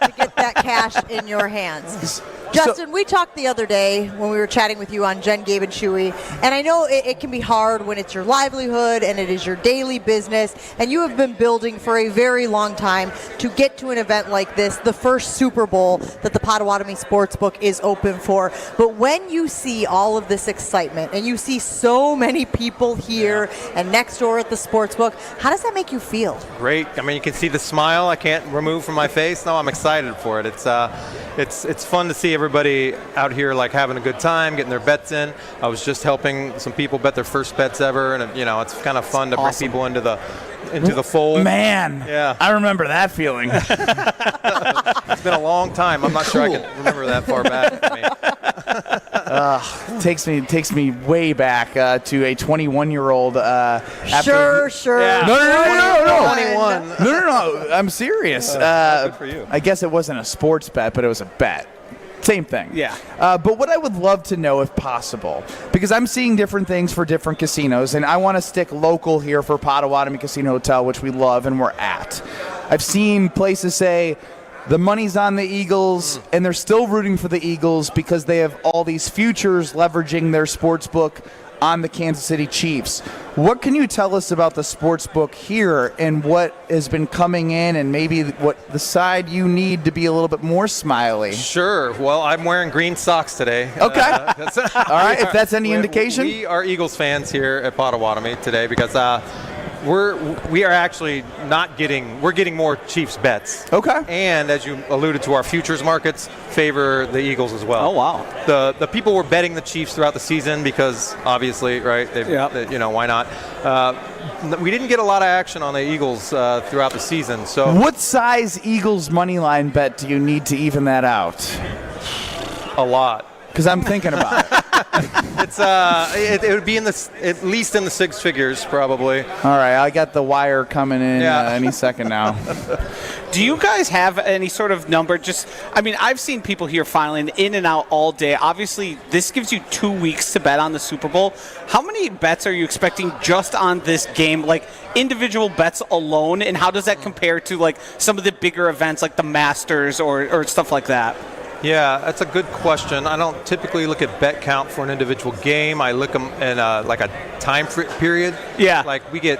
to get that cash in your hands. Justin, we talked the other day when we were chatting with you on Jen, Gabe, and Chewy, and I know it can be hard when it's your livelihood and it is your daily business, and you have been building for a very long time to get to an event like this, the first Super Bowl that the Potawatomi Sportsbook is open for. But when you see all of this excitement and you see so many people here and next door at the Sportsbook, how does that make you feel? Great. I mean, you can see the smile I can't remove from my face. No, I'm excited for it. It's fun to see everybody out here like having a good time, getting their bets in. I was just helping some people bet their first bets ever, and it's kind of fun to bring people into the fold. Man, yeah, I remember that feeling. It's been a long time. I'm not sure I can remember that far back. Takes me way back to a 21-year-old. Sure. Yeah. No. 21. No. I'm serious. Good for you. I guess it wasn't a sports bet, but it was a bet. Same thing. Yeah. But what I would love to know, if possible, because I'm seeing different things for different casinos, and I want to stick local here for Potawatomi Casino Hotel, which we love and we're at. I've seen places say the money's on the Eagles, and they're still rooting for the Eagles because they have all these futures leveraging their sports book on the Kansas City Chiefs. What can you tell us about the sports book here and what has been coming in, and maybe what the side you need to be a little bit more smiley? Sure. Well, I'm wearing green socks today. Okay. All right, if that's any indication. We are Eagles fans here at Potawatomi today because we are actually we're getting more Chiefs bets. Okay. And as you alluded to, our futures markets favor the Eagles as well. Oh, wow. The people were betting the Chiefs throughout the season because obviously, right, why not? We didn't get a lot of action on the Eagles throughout the season. So what size Eagles money line bet do you need to even that out? A lot. Because I'm thinking about it. It would be at least in the six figures, probably. All right, I got the wire coming in any second now. Do you guys have any sort of number? I've seen people here filing in and out all day. Obviously, this gives you 2 weeks to bet on the Super Bowl. How many bets are you expecting just on this game, like individual bets alone? And how does that compare to like some of the bigger events like the Masters or stuff like that? Yeah, that's a good question. I don't typically look at bet count for an individual game. I look them in like a time period. Yeah. Like we get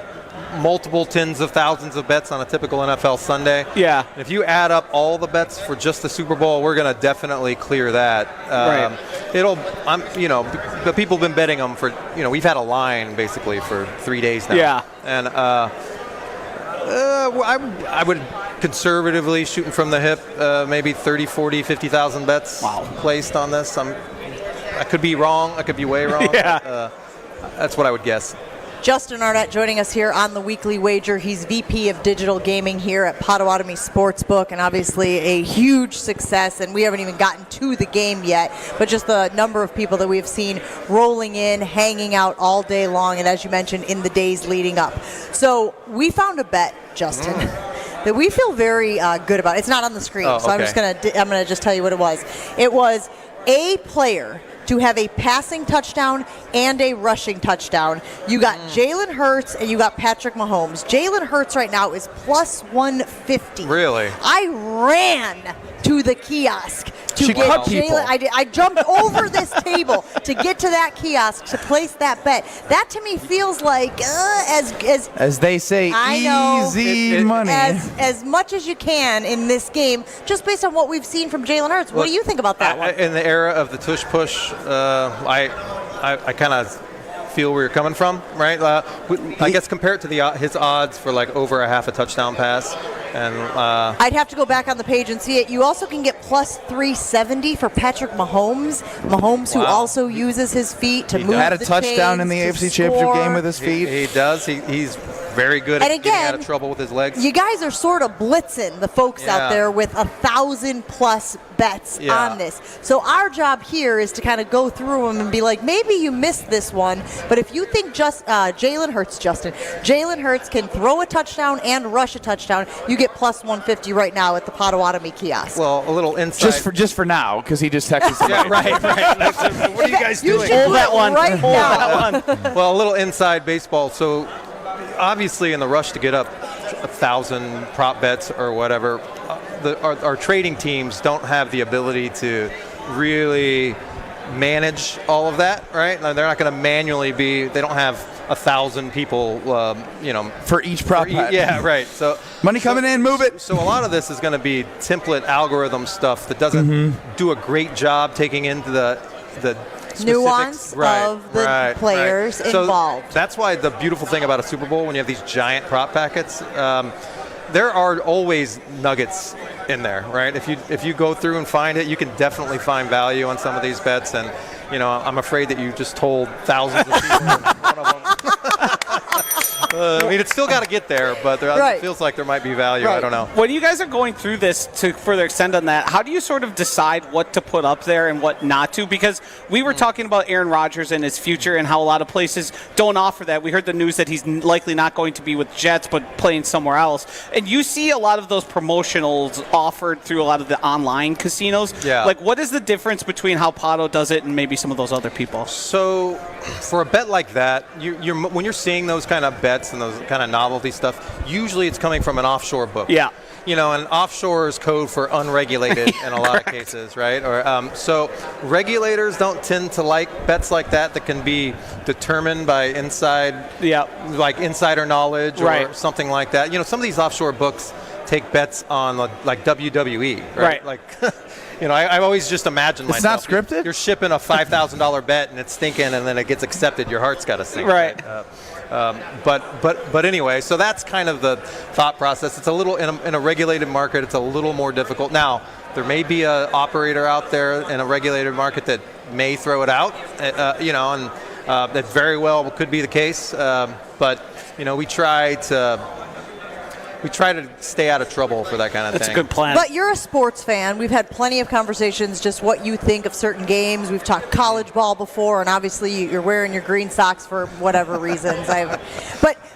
multiple tens of thousands of bets on a typical NFL Sunday. Yeah. If you add up all the bets for just the Super Bowl, we're going to definitely clear that. Right. The people have been betting them for, we've had a line basically for 3 days now. Yeah. And I would conservatively, shooting from the hip, maybe 30, 40, 50,000 bets placed on this. I could be wrong. I could be way wrong. Yeah. That's what I would guess. Justin Arnett joining us here on the Weekly Wager. He's VP of Digital Gaming here at Potawatomi Sportsbook, and obviously a huge success. And we haven't even gotten to the game yet, but just the number of people that we've seen rolling in, hanging out all day long, and as you mentioned, in the days leading up. So we found a bet, Justin, that we feel very good about. It's not on the screen, so I'm gonna just tell you what it was. It was a player to have a passing touchdown and a rushing touchdown. You got Jalen Hurts and you got Patrick Mahomes. Jalen Hurts right now is plus 150. Really? I ran to the kiosk to get Jalen. I jumped over this table to get to that kiosk to place that bet. That to me feels like as they say, easy money. As much as you can in this game, just based on what we've seen from Jalen Hurts. What do you think about that one? In the era of the tush push, I kind of feel where you're coming from, right? I guess compare it to his odds for like over a half a touchdown pass. And I'd have to go back on the page and see it. You also can get plus 370 for Patrick Mahomes. Who also uses his feet to move the had a touchdown in the AFC Championship game with his feet. He does. He's very good at getting out of trouble with his legs. You guys are sort of blitzing the folks out there with 1,000+ bets on this. So our job here is to kind of go through them and be like, maybe you missed this one, but if you think Jalen Hurts can throw a touchdown and rush a touchdown, you get plus 150 right now at the Potawatomi kiosk. Well, a little inside. Just for now, because he just texted somebody. Right. What are you guys doing? Hold that one. Right now. Well, a little inside baseball. So obviously in the rush to get up 1,000 prop bets or whatever, our trading teams don't have the ability to really manage all of that, right? They're not going to manually they don't have 1,000 people, for each prop bet. Yeah, right. So money coming in, move it. So a lot of this is going to be template algorithm stuff that doesn't do a great job taking into the nuance of the players involved. So that's why the beautiful thing about a Super Bowl, when you have these giant prop packets, there are always nuggets in there, right? If you go through and find it, you can definitely find value on some of these bets. And I'm afraid that you just told thousands of people one of them. It's still got to get there, but it feels like there might be value. I don't know. When you guys are going through this, to further extend on that, how do you sort of decide what to put up there and what not to? Because we were talking about Aaron Rodgers and his future and how a lot of places don't offer that. We heard the news that he's likely not going to be with Jets, but playing somewhere else. And you see a lot of those promotionals offered through a lot of the online casinos. Yeah. Like, what is the difference between how Pato does it and maybe some of those other people? So for a bet like that, when you're seeing those kind of bets and those kind of novelty stuff, usually it's coming from an offshore book. Yeah. And offshore is code for unregulated in a lot of cases, right? Or so regulators don't tend to like bets like that can be determined by like insider knowledge or something like that. Some of these offshore books take bets on like WWE, right? Like, I've always just imagined myself. It's not scripted? You're shipping a $5,000 bet and it's stinking, and then it gets accepted. Your heart's got to sink. Right. But anyway, so that's kind of the thought process. It's a little in a regulated market. It's a little more difficult. Now, there may be an operator out there in a regulated market that may throw it out. And that very well could be the case. But we try to stay out of trouble for that kind of thing. That's a good plan. But you're a sports fan. We've had plenty of conversations, just what you think of certain games. We've talked college ball before, and obviously you're wearing your green socks for whatever reasons.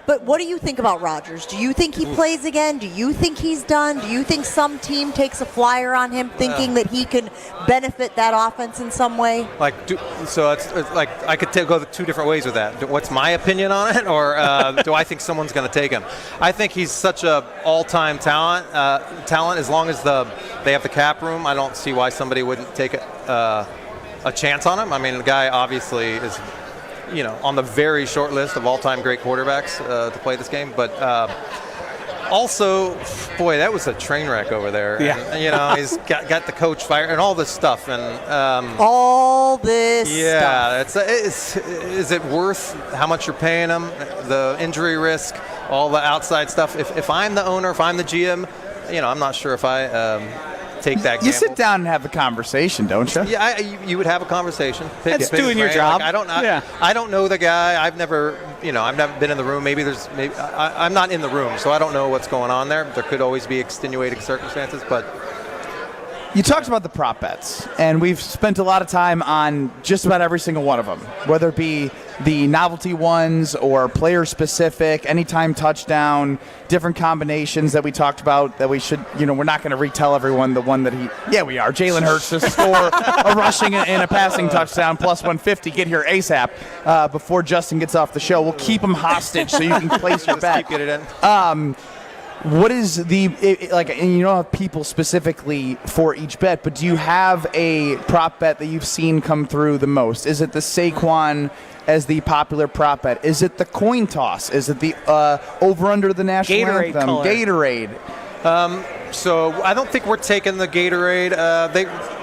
But what do you think about Rodgers? Do you think he plays again? Do you think he's done? Do you think some team takes a flyer on him thinking that he can benefit that offense in some way? So it's like I could go two different ways with that. What's my opinion on it, or do I think someone's going to take him? I think he's such a all-time talent. As long as they have the cap room, I don't see why somebody wouldn't take a chance on him. I mean, the guy obviously is on the very short list of all-time great quarterbacks to play this game. But also, boy, that was a train wreck over there. Yeah. And, he's got the coach fired and all this stuff. And all this stuff. Is it worth how much you're paying him, the injury risk, all the outside stuff? If I'm the owner, if I'm the GM, I'm not sure if I take that gamble. You sit down and have the conversation, don't you? Yeah, you would have a conversation. That's doing your job. I don't know the guy. I've never been in the room. I'm not in the room, so I don't know what's going on there. There could always be extenuating circumstances, but. You talked about the prop bets, and we've spent a lot of time on just about every single one of them, whether it be the novelty ones or player-specific, anytime touchdown, different combinations that we talked about that we should, we're not going to retell everyone the one that we are. Jalen Hurts to score a rushing and a passing touchdown, plus 150, get here ASAP before Justin gets off the show. We'll keep him hostage so you can place your bet. Keep it in. What is and you don't have people specifically for each bet, but do you have a prop bet that you've seen come through the most? Is it the Saquon as the popular prop bet? Is it the coin toss? Is it the over-under the national Gatorade anthem? color. Gatorade. So I don't think we're taking the Gatorade.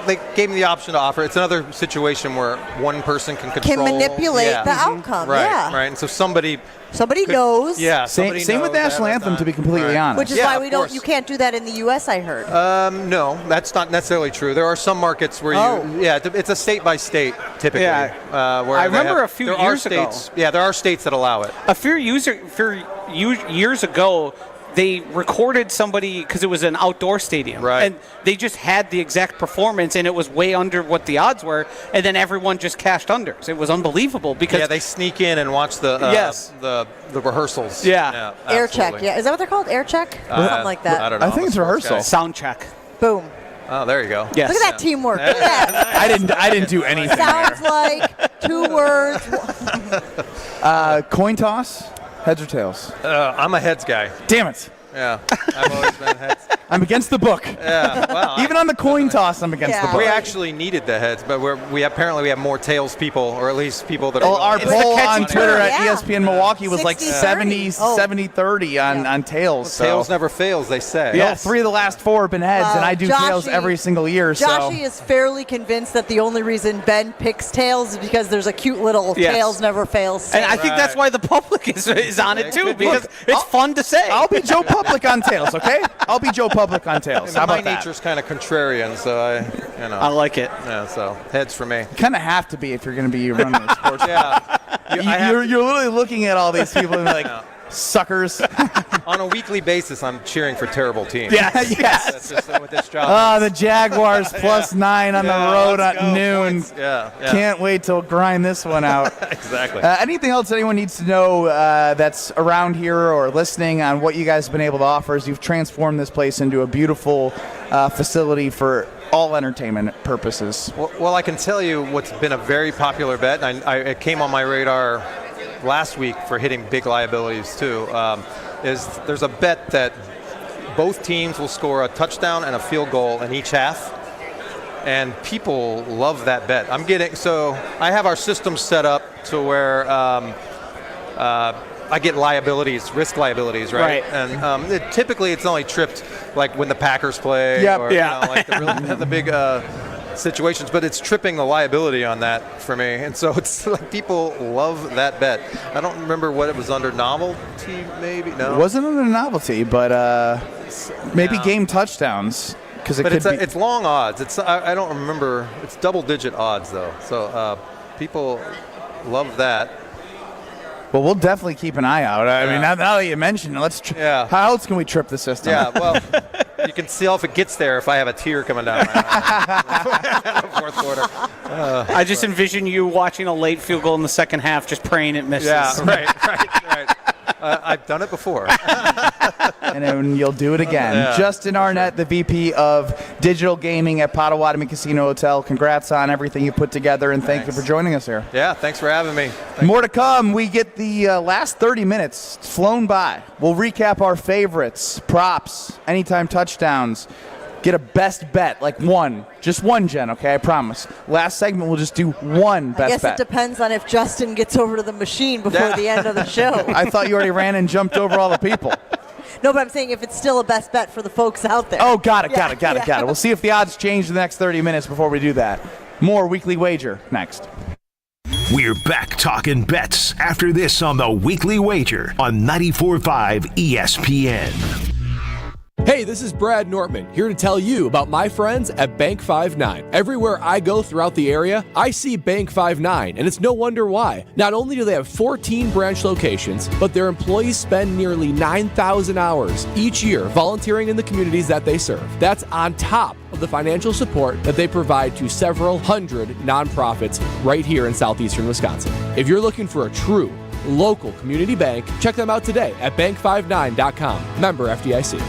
They gave me the option to offer. It's another situation where one person can control. Can manipulate the outcome. Right, yeah. right. And so somebody knows. Yeah. Same with national anthem, to be completely honest. Which is why you can't do that in the U.S., I heard. No, that's not necessarily true. There are some markets where it's a state by state typically. Yeah. Where I remember a few years ago. Yeah, there are states that allow it. A few years ago, they recorded somebody because it was an outdoor stadium, right? And they just had the exact performance, and it was way under what the odds were, and then everyone just cashed unders. It was unbelievable because they sneak in and watch the rehearsals. Yeah, air check. Yeah, is that what they're called? Air check, something like that. I don't know. I think it's rehearsal. Sound check. Boom. Oh, there you go. Yes. Look at that teamwork. Look at that. I didn't do anything. Sounds like 2 words. Coin toss, heads or tails? I'm a heads guy. Damn it. Yeah, I've always been heads. I'm against the book. Yeah, well, even on the coin toss, I'm against the book. We actually needed the heads, but we apparently have more tails people, or at least people that are. Our poll on Twitter at ESPN Milwaukee was 60-30. 70-30 on tails. So. Tails never fails, they say. Yeah, 3 of the last 4 have been heads, and I do tails every single year. Joshy is fairly convinced that the only reason Ben picks tails is because there's a cute little tails never fails. And I think that's why the public is on it too, because it's fun to say. I'll be Joe Public on tails, okay? I'll be Joe Public on tails. How about my nature's kind of contrarian, so I like it. Yeah, so heads for me. You kind of have to be if you're going to be running a sports. Yeah. You're literally looking at all these people and like, suckers. On a weekly basis, I'm cheering for terrible teams. Yes. That's just what this job is. The Jaguars +9 on the road at noon. Yeah. Can't wait to grind this one out. Exactly. Anything else anyone needs to know that's around here or listening on what you guys have been able to offer as you've transformed this place into a beautiful facility for all entertainment purposes? Well, I can tell you what's been a very popular bet. It came on my radar last week for hitting big liabilities too. Is there's a bet that both teams will score a touchdown and a field goal in each half, and people love that bet. I have our system set up to where I get risk liabilities, right? And typically it's only tripped like when the Packers play, like the big situations, but it's tripping the liability on that for me, and so it's like people love that bet. I don't remember what it was under. Novelty, maybe? No, it wasn't under Novelty, but maybe game touchdowns, because it's long odds. I don't remember. It's double-digit odds though, so people love that. Well, we'll definitely keep an eye out. I mean, now that you mentioned it, how else can we trip the system? Yeah, well, you can see if it gets there if I have a tear coming down fourth quarter. I just envision you watching a late field goal in the second half, just praying it misses. Yeah, right. I've done it before. And then you'll do it again. Yeah, Justin Arnett, the VP of Digital Gaming at Potawatomi Casino Hotel. Congrats on everything you put together, and thank you for joining us here. Yeah, thanks for having me. More to come. We get the last 30 minutes flown by. We'll recap our favorites, props, anytime touchdowns, Get a best bet, like one. Just one, Jen, okay? I promise. Last segment, we'll just do one best bet. I guess it depends on if Justin gets over to the machine before the end of the show. I thought you already ran and jumped over all the people. No, but I'm saying if it's still a best bet for the folks out there. Oh, got it. We'll see if the odds change in the next 30 minutes before we do that. More Weekly Wager next. We're back talking bets after this on the Weekly Wager on 94.5 ESPN. Hey, this is Brad Nortman, here to tell you about my friends at Bank 5-9. Everywhere I go throughout the area, I see Bank 5-9, and it's no wonder why. Not only do they have 14 branch locations, but their employees spend nearly 9,000 hours each year volunteering in the communities that they serve. That's on top of the financial support that they provide to several hundred nonprofits right here in southeastern Wisconsin. If you're looking for a true local community bank, check them out today at bank59.com. Member FDIC.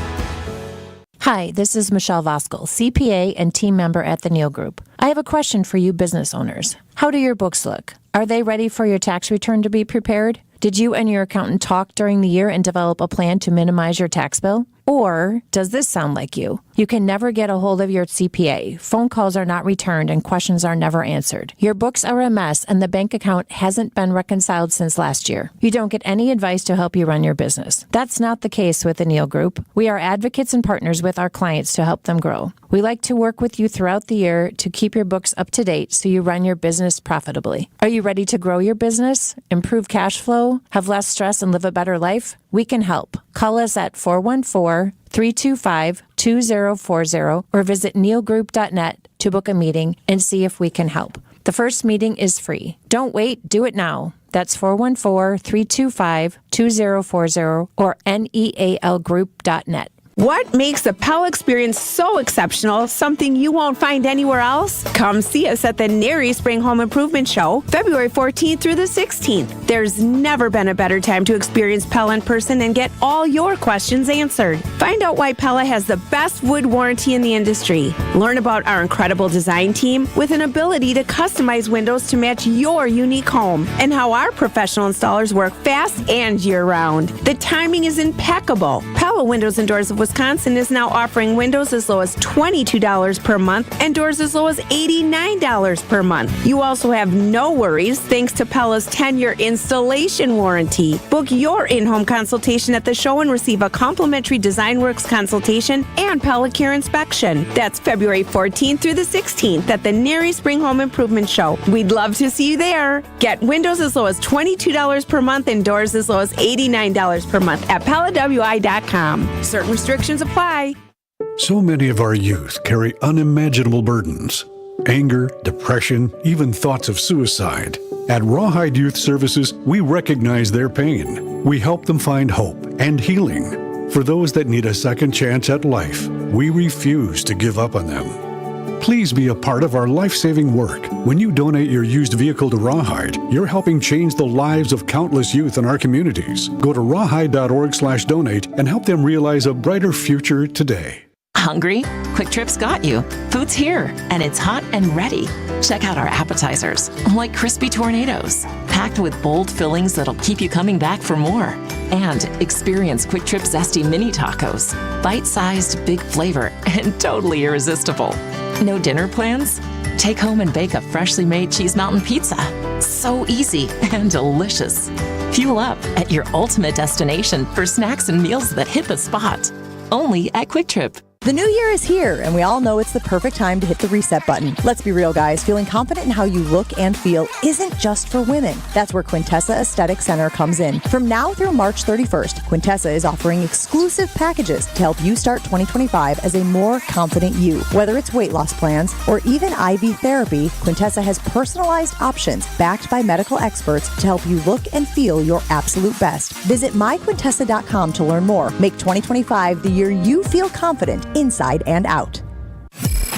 Hi, this is Michelle Voskel, CPA and team member at the Neal Group. I have a question for you business owners. How do your books look? Are they ready for your tax return to be prepared? Did you and your accountant talk during the year and develop a plan to minimize your tax bill? Or does this sound like you? You can never get a hold of your CPA. Phone calls are not returned and questions are never answered. Your books are a mess and the bank account hasn't been reconciled since last year. You don't get any advice to help you run your business. That's not the case with the Neal Group. We are advocates and partners with our clients to help them grow. We like to work with you throughout the year to keep your books up to date so you run your business profitably. Are you ready to grow your business, improve cash flow, have less stress, and live a better life? We can help. Call us at 414-325-2040 or visit nealgroup.net to book a meeting and see if we can help. The first meeting is free. Don't wait, do it now. That's 414-325-2040 or nealgroup.net. What makes the Pell experience so exceptional, something you won't find anywhere else? Come see us at the Nary Spring Home Improvement Show, February 14th through the 16th. There's never been a better time to experience Pell in person and get all your questions answered. Find out why Pella has the best wood warranty in the industry. Learn about our incredible design team with an ability to customize windows to match your unique home, and how our professional installers work fast and year-round. The timing is impeccable. Pella Windows and Doors of Wisconsin is now offering windows as low as $22 per month and doors as low as $89 per month. You also have no worries thanks to Pella's 10-year installation warranty. Book your in-home consultation at the show and receive a complimentary Design Works consultation and Pella Care inspection. That's February 14th through the 16th at the Nary Spring Home Improvement Show. We'd love to see you there. Get windows as low as $22 per month and doors as low as $89 per month at PellaWI.com. Certain restrictions apply. So many of our youth carry unimaginable burdens. Anger, depression, even thoughts of suicide. At Rawhide Youth Services, we recognize their pain. We help them find hope and healing. For those that need a second chance at life, we refuse to give up on them. Please be a part of our life-saving work. When you donate your used vehicle to Rawhide, you're helping change the lives of countless youth in our communities. Go to rawhide.org/donate and help them realize a brighter future today. Hungry? Quick Trip's got you. Food's here, and it's hot and ready. Check out our appetizers, like crispy tornadoes, packed with bold fillings that'll keep you coming back for more. And experience Quick Trip Zesty Mini Tacos, bite-sized, big flavor, and totally irresistible. No dinner plans? Take home and bake a freshly made Cheese Mountain Pizza. So easy and delicious. Fuel up at your ultimate destination for snacks and meals that hit the spot. Only at Quick Trip. The new year is here, and we all know it's the perfect time to hit the reset button. Let's be real, guys. Feeling confident in how you look and feel isn't just for women. That's where Quintessa Aesthetic Center comes in. From now through March 31st, Quintessa is offering exclusive packages to help you start 2025 as a more confident you. Whether it's weight loss plans or even IV therapy, Quintessa has personalized options backed by medical experts to help you look and feel your absolute best. Visit myquintessa.com to learn more. Make 2025 the year you feel confident inside and out.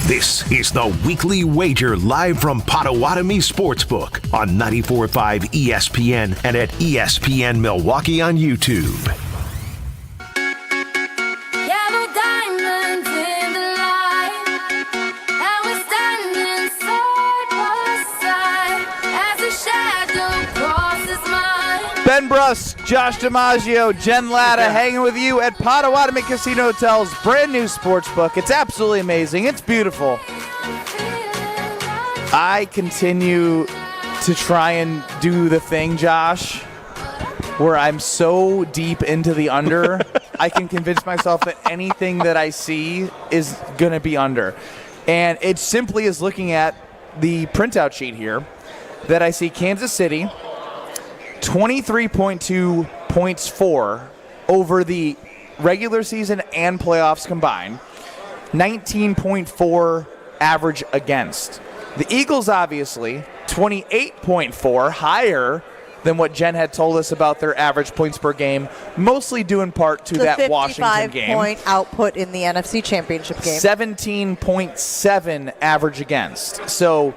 This is the Weekly Wager live from Potawatomi Sportsbook on 94.5 ESPN and at ESPN Milwaukee on YouTube. Ben Bruss, Josh DiMaggio, Jen Latta hanging with you at Potawatomi Casino Hotel's brand new sportsbook. It's absolutely amazing. It's beautiful. I continue to try and do the thing, Josh, where I'm so deep into the under, I can convince myself that anything that I see is going to be under. And it simply is looking at the printout sheet here that I see Kansas City 23.2 points for over the regular season and playoffs combined, 19.4 average against. The Eagles, obviously, 28.4, higher than what Jen had told us about their average points per game, mostly due in part to that Washington game. 55-point output in the NFC Championship game. 17.7 average against. So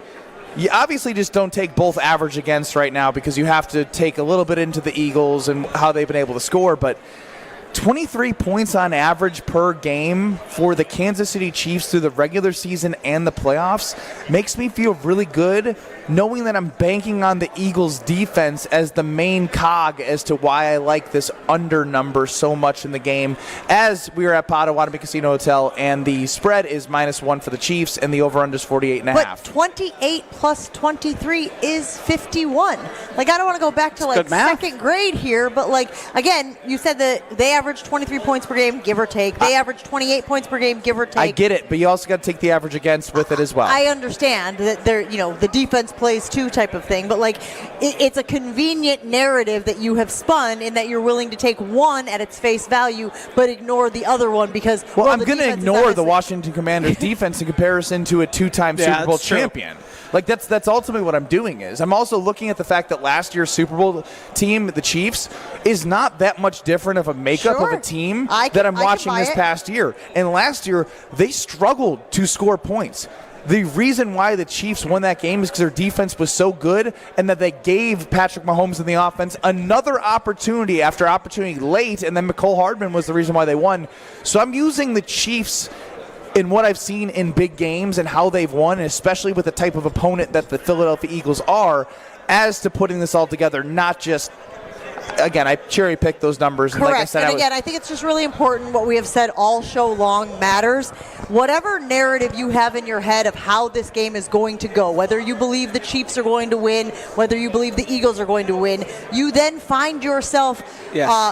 you obviously just don't take both average against right now because you have to take a little bit into the Eagles and how they've been able to score, but 23 points on average per game for the Kansas City Chiefs through the regular season and the playoffs makes me feel really good knowing that I'm banking on the Eagles defense as the main cog as to why I like this under number so much in the game, as we are at Potawatomi Casino Hotel and the spread is -1 for the Chiefs and the over-under is 48.5. But 28 plus 23 is 51. Like, I don't want to go back to like second grade here, but like, again, you said that they average 23 points per game, give or take. They average 28 points per game, give or take. I get it, but you also got to take the average against with it as well. I understand that they're, the defense plays too type of thing, but like it's a convenient narrative that you have spun in that you're willing to take one at its face value but ignore the other one because I'm going to ignore the Washington Commanders defense in comparison to a two-time Super Bowl champion. Like that's ultimately what I'm doing is I'm also looking at the fact that last year's Super Bowl team, the Chiefs, is not that much different of a makeup of a team that I'm watching this past year. And last year they struggled to score points. The reason why the Chiefs won that game is because their defense was so good and that they gave Patrick Mahomes and the offense another opportunity after opportunity late, and then McCole Hardman was the reason why they won. So I'm using the Chiefs in what I've seen in big games and how they've won, and especially with the type of opponent that the Philadelphia Eagles are, as to putting this all together, not just again, I cherry-picked those numbers. Correct. And like I said, and again, I think it's just really important what we have said all show long matters. Whatever narrative you have in your head of how this game is going to go, whether you believe the Chiefs are going to win, whether you believe the Eagles are going to win, you then find yourself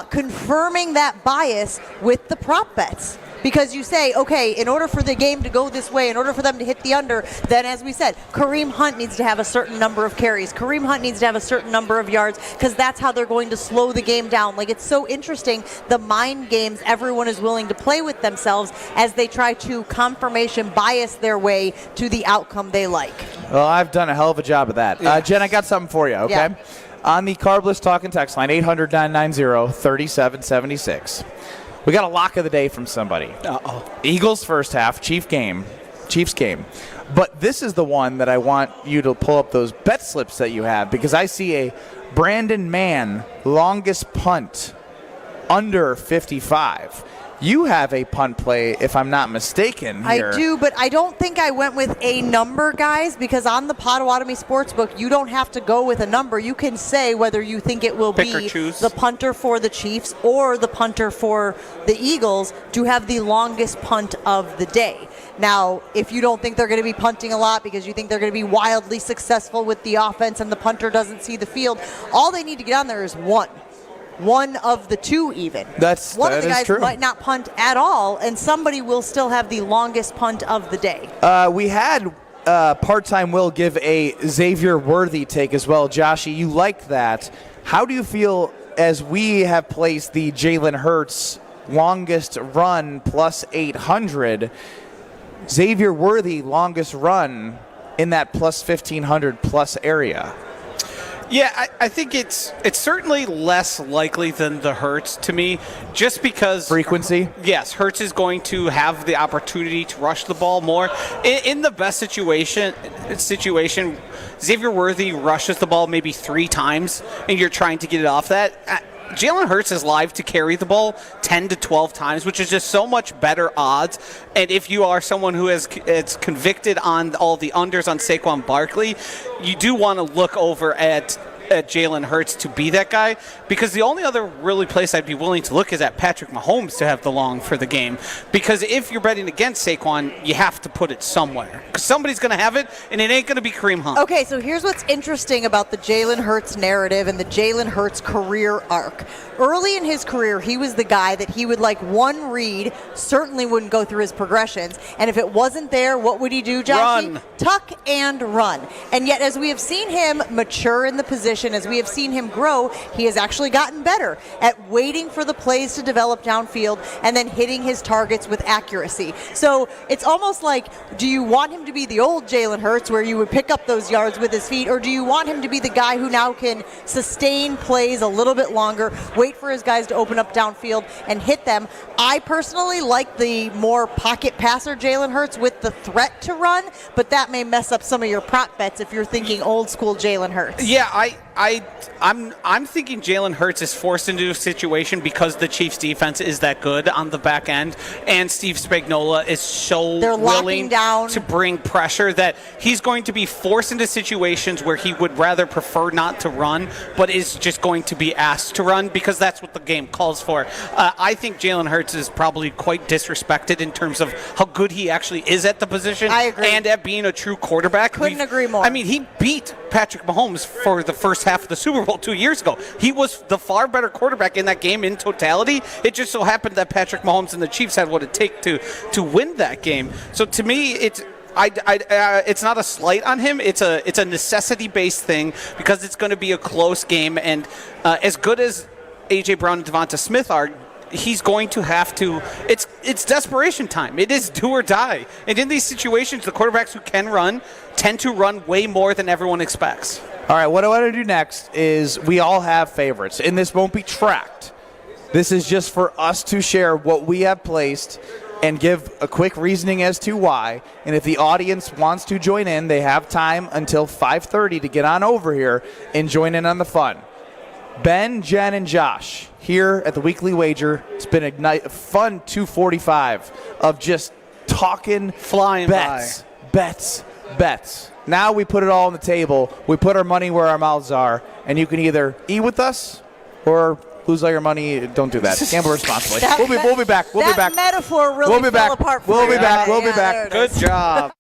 confirming that bias with the prop bets. Because you say, okay, in order for the game to go this way, in order for them to hit the under, then as we said, Kareem Hunt needs to have a certain number of carries. Kareem Hunt needs to have a certain number of yards because that's how they're going to slow the game down. Like, it's so interesting, the mind games everyone is willing to play with themselves as they try to confirmation bias their way to the outcome they like. Well, I've done a hell of a job of that. Jen, I got something for you, okay? Yeah. On the Carbless Talk and Text line, 800-990-3776. We got a lock of the day from somebody. Eagles first half, Chiefs game. But this is the one that I want you to pull up those bet slips that you have, because I see a Brandon Mann longest punt under 55. You have a punt play, if I'm not mistaken, here. I do, but I don't think I went with a number, guys, because on the Potawatomi Sportsbook, you don't have to go with a number. You can say whether you think it will be the punter for the Chiefs or the punter for the Eagles to have the longest punt of the day. Now, if you don't think they're going to be punting a lot because you think they're going to be wildly successful with the offense and the punter doesn't see the field, all they need to get on there is one of the two even. One of the guys might not punt at all, and somebody will still have the longest punt of the day. We had part-time Will give a Xavier Worthy take as well. Joshy, you liked that. How do you feel as we have placed the Jalen Hurts longest run plus 800, Xavier Worthy longest run in that plus 1,500 plus area? Yeah, I think it's certainly less likely than the Hurts to me, just because frequency. Yes, Hurts is going to have the opportunity to rush the ball more. In the best situation, Xavier Worthy rushes the ball maybe 3 times, and you're trying to get it off that. Jalen Hurts is live to carry the ball 10 to 12 times, which is just so much better odds. And if you are someone who is convicted on all the unders on Saquon Barkley, you do want to look over at at Jalen Hurts to be that guy, because the only other really place I'd be willing to look is at Patrick Mahomes to have the long for the game. Because if you're betting against Saquon, you have to put it somewhere. Because somebody's going to have it, and it ain't going to be Kareem Hunt. Okay, so here's what's interesting about the Jalen Hurts narrative and the Jalen Hurts career arc. Early in his career, he was the guy that he would like one read, certainly wouldn't go through his progressions, and if it wasn't there, what would he do, Joshy? Run. Tuck and run. And yet, as we have seen him mature in the position, as we have seen him grow, he has actually gotten better at waiting for the plays to develop downfield and then hitting his targets with accuracy. So it's almost like, do you want him to be the old Jalen Hurts where you would pick up those yards with his feet, or do you want him to be the guy who now can sustain plays a little bit longer, wait for his guys to open up downfield and hit them? I personally like the more pocket passer Jalen Hurts with the threat to run, but that may mess up some of your prop bets if you're thinking old school Jalen Hurts. Yeah, I'm thinking Jalen Hurts is forced into a situation because the Chiefs defense is that good on the back end, and Steve Spagnuolo is so willing to bring pressure that he's going to be forced into situations where he would rather prefer not to run, but is just going to be asked to run because that's what the game calls for. I think Jalen Hurts is probably quite disrespected in terms of how good he actually is at the position. I agree. And at being a true quarterback. Couldn't agree more. I mean, he beat Patrick Mahomes for the first half of the Super Bowl 2 years ago. He was the far better quarterback in that game in totality. It just so happened that Patrick Mahomes and the Chiefs had what it takes to win that game. So to me, it's not a slight on him. It's a necessity-based thing because it's going to be a close game. And as good as A.J. Brown and Devonta Smith are, he's going to have to. It's desperation time. It is do or die. And in these situations, the quarterbacks who can run tend to run way more than everyone expects. All right, what I want to do next is we all have favorites, and this won't be tracked. This is just for us to share what we have placed and give a quick reasoning as to why. And if the audience wants to join in, they have time until 5:30 to get on over here and join in on the fun. Ben, Jen, and Josh here at the Weekly Wager. It's been a fun 2:45 of just talking flying bets, bets. Now we put it all on the table. We put our money where our mouths are, and you can either eat with us or lose all your money. Don't do that. Gamble responsibly. We'll be back. That metaphor really fell apart for We'll you. be back. Good job.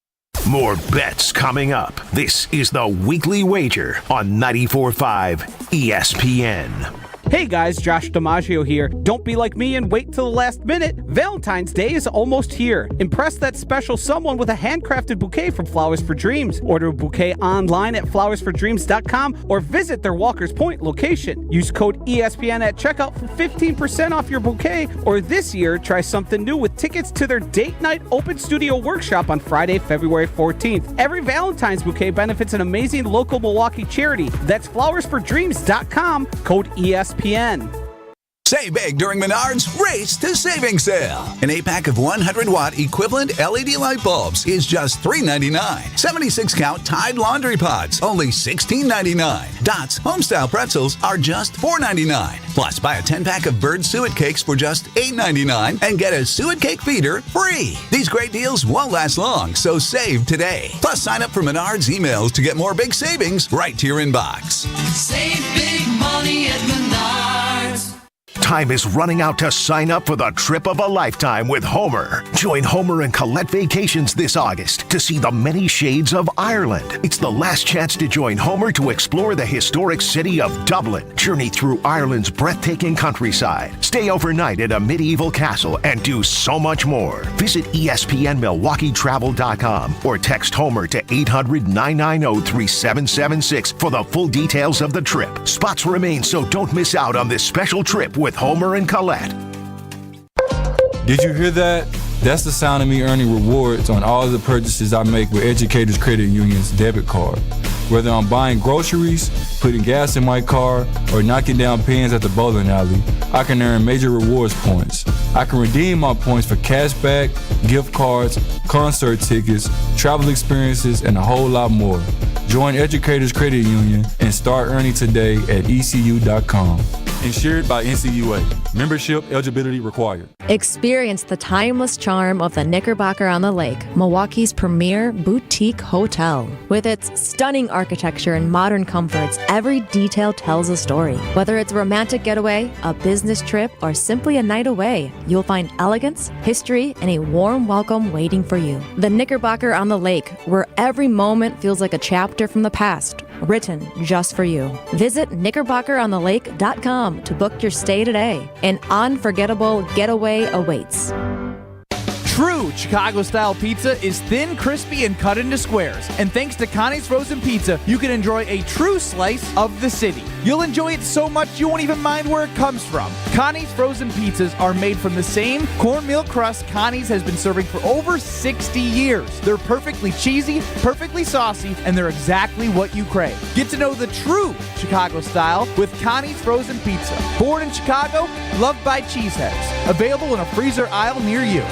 More bets coming up. This is the Weekly Wager on 94.5 ESPN. Hey guys, Josh DiMaggio here. Don't be like me and wait till the last minute. Valentine's Day is almost here. Impress that special someone with a handcrafted bouquet from Flowers for Dreams. Order a bouquet online at flowersfordreams.com or visit their Walker's Point location. Use code ESPN at checkout for 15% off your bouquet, or this year, try something new with tickets to their date night open studio workshop on Friday, February 14th. Every Valentine's bouquet benefits an amazing local Milwaukee charity. That's flowersfordreams.com, code ESPN. Save big during Menards Race to Savings Sale. An 8-pack of 100-watt equivalent LED light bulbs is just $3.99. 76-count Tide laundry pods, only $16.99. Dots Homestyle pretzels are just $4.99. Plus, buy a 10-pack of Bird suet cakes for just $8.99 and get a suet cake feeder free. These great deals won't last long, so save today. Plus, sign up for Menards emails to get more big savings right to your inbox. Save big money at Menards. Time is running out to sign up for the trip of a lifetime with Homer. Join Homer and Colette Vacations this August to see the many shades of Ireland. It's the last chance to join Homer to explore the historic city of Dublin, journey through Ireland's breathtaking countryside, stay overnight at a medieval castle, and do so much more. Visit ESPNMilwaukeeTravel.com or text Homer to 800-990-3776 for the full details of the trip. Spots remain, so don't miss out on this special trip with Homer and Colette. Did you hear that? That's the sound of me earning rewards on all of the purchases I make with Educators Credit Union's debit card. Whether I'm buying groceries, putting gas in my car, or knocking down pins at the bowling alley, I can earn major rewards points. I can redeem my points for cashback, gift cards, concert tickets, travel experiences, and a whole lot more. Join Educators Credit Union and start earning today at ECU.com. Insured by NCUA. Membership eligibility required. Experience the timeless charm of the Knickerbocker on the Lake, Milwaukee's premier boutique hotel. With its stunning architecture and modern comforts, every detail tells a story. Whether it's a romantic getaway, a business trip, or simply a night away, you'll find elegance, history, and a warm welcome waiting for you. The Knickerbocker on the Lake, where every moment feels like a chapter from the past, written just for you. Visit knickerbockerontheLake.com to book your stay today. An unforgettable getaway awaits. True Chicago-style pizza is thin, crispy, and cut into squares. And thanks to Connie's Frozen Pizza, you can enjoy a true slice of the city. You'll enjoy it so much you won't even mind where it comes from. Connie's Frozen Pizzas are made from the same cornmeal crust Connie's has been serving for over 60 years. They're perfectly cheesy, perfectly saucy, and they're exactly what you crave. Get to know the true Chicago style with Connie's Frozen Pizza. Born in Chicago, loved by cheeseheads. Available in a freezer aisle near you.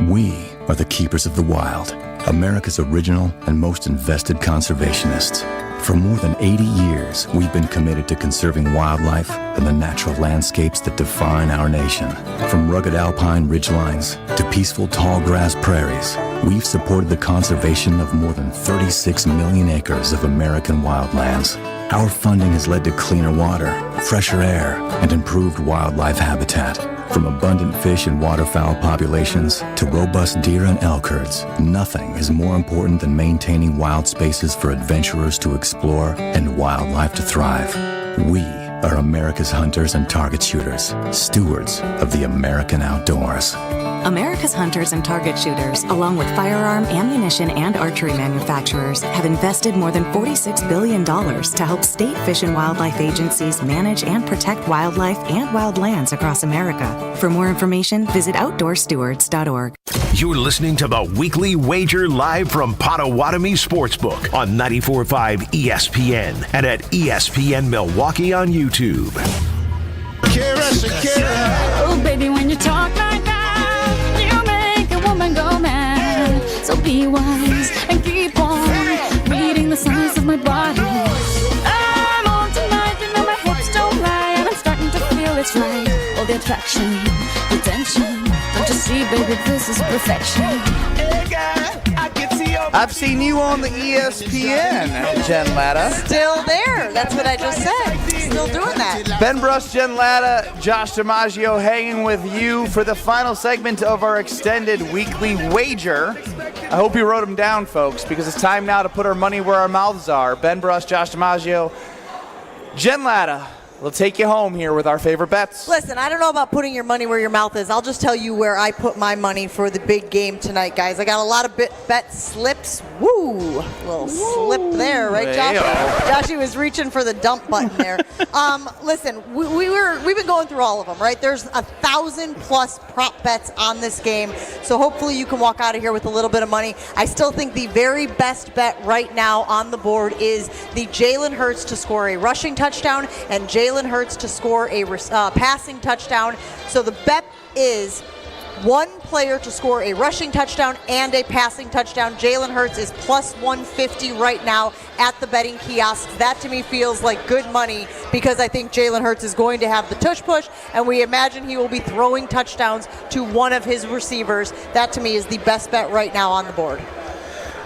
We are the keepers of the wild, America's original and most invested conservationists. For more than 80 years, we've been committed to conserving wildlife and the natural landscapes that define our nation. From rugged alpine ridgelines to peaceful tall grass prairies, we've supported the conservation of more than 36 million acres of American wildlands. Our funding has led to cleaner water, fresher air, and improved wildlife habitat. From abundant fish and waterfowl populations to robust deer and elk herds, nothing is more important than maintaining wild spaces for adventurers to explore and wildlife to thrive. We are America's hunters and target shooters, stewards of the American outdoors. America's hunters and target shooters, along with firearm, ammunition, and archery manufacturers, have invested more than $46 billion to help state fish and wildlife agencies manage and protect wildlife and wildlands across America. For more information, visit outdoorstewards.org. You're listening to the Weekly Wager live from Potawatomi Sportsbook on 94.5 ESPN and at ESPN Milwaukee on YouTube. Oh, baby, when you talk like that, you make a woman go mad. So be wise and keep on reading the signs of my body. I'm on tonight, you know my hips don't lie, and I'm starting to feel it's right. All the attraction, the tension. Don't you see, baby, this is perfection. I've seen you on the ESPN, Jen Latta. Still there. That's what I just said. Still doing that. Ben Bruss, Jen Latta, Josh DiMaggio hanging with you for the final segment of our extended weekly wager. I hope you wrote them down, folks, because it's time now to put our money where our mouths are. Ben Bruss, Josh DiMaggio, Jen Latta. We'll take you home here with our favorite bets. Listen, I don't know about putting your money where your mouth is. I'll just tell you where I put my money for the big game tonight, guys. I got a lot of bet slips. Woo! Little slip there, right, Josh? Joshy was reaching for the dump button there. Listen, we've been going through all of them, right? There's 1,000+ prop bets on this game, so hopefully you can walk out of here with a little bit of money. I still think the very best bet right now on the board is the Jalen Hurts to score a rushing touchdown and Jalen Hurts to score a passing touchdown. So the bet is one player to score a rushing touchdown and a passing touchdown. Jalen Hurts is plus 150 right now at the betting kiosks. That to me feels like good money because I think Jalen Hurts is going to have the tush push, and we imagine he will be throwing touchdowns to one of his receivers. That to me is the best bet right now on the board.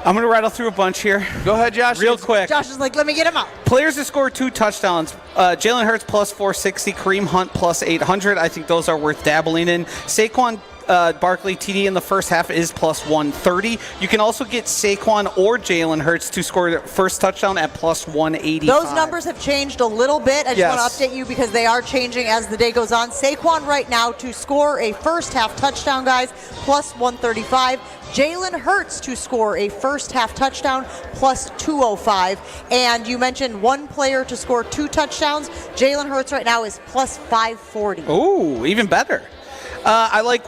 I'm going to rattle through a bunch here. Go ahead, Josh. Real quick. Josh is like, let me get him out. Players to score 2 touchdowns. Jalen Hurts plus 460. Kareem Hunt plus 800. I think those are worth dabbling in. Saquon Barkley TD in the first half is plus 130. You can also get Saquon or Jalen Hurts to score the first touchdown at plus 185. Those numbers have changed a little bit. I just want to update you because they are changing as the day goes on. Saquon right now to score a first half touchdown, guys, plus 135. Jalen Hurts to score a first half touchdown, plus 205. And you mentioned one player to score 2 touchdowns. Jalen Hurts right now is plus 540. Ooh, even better. I like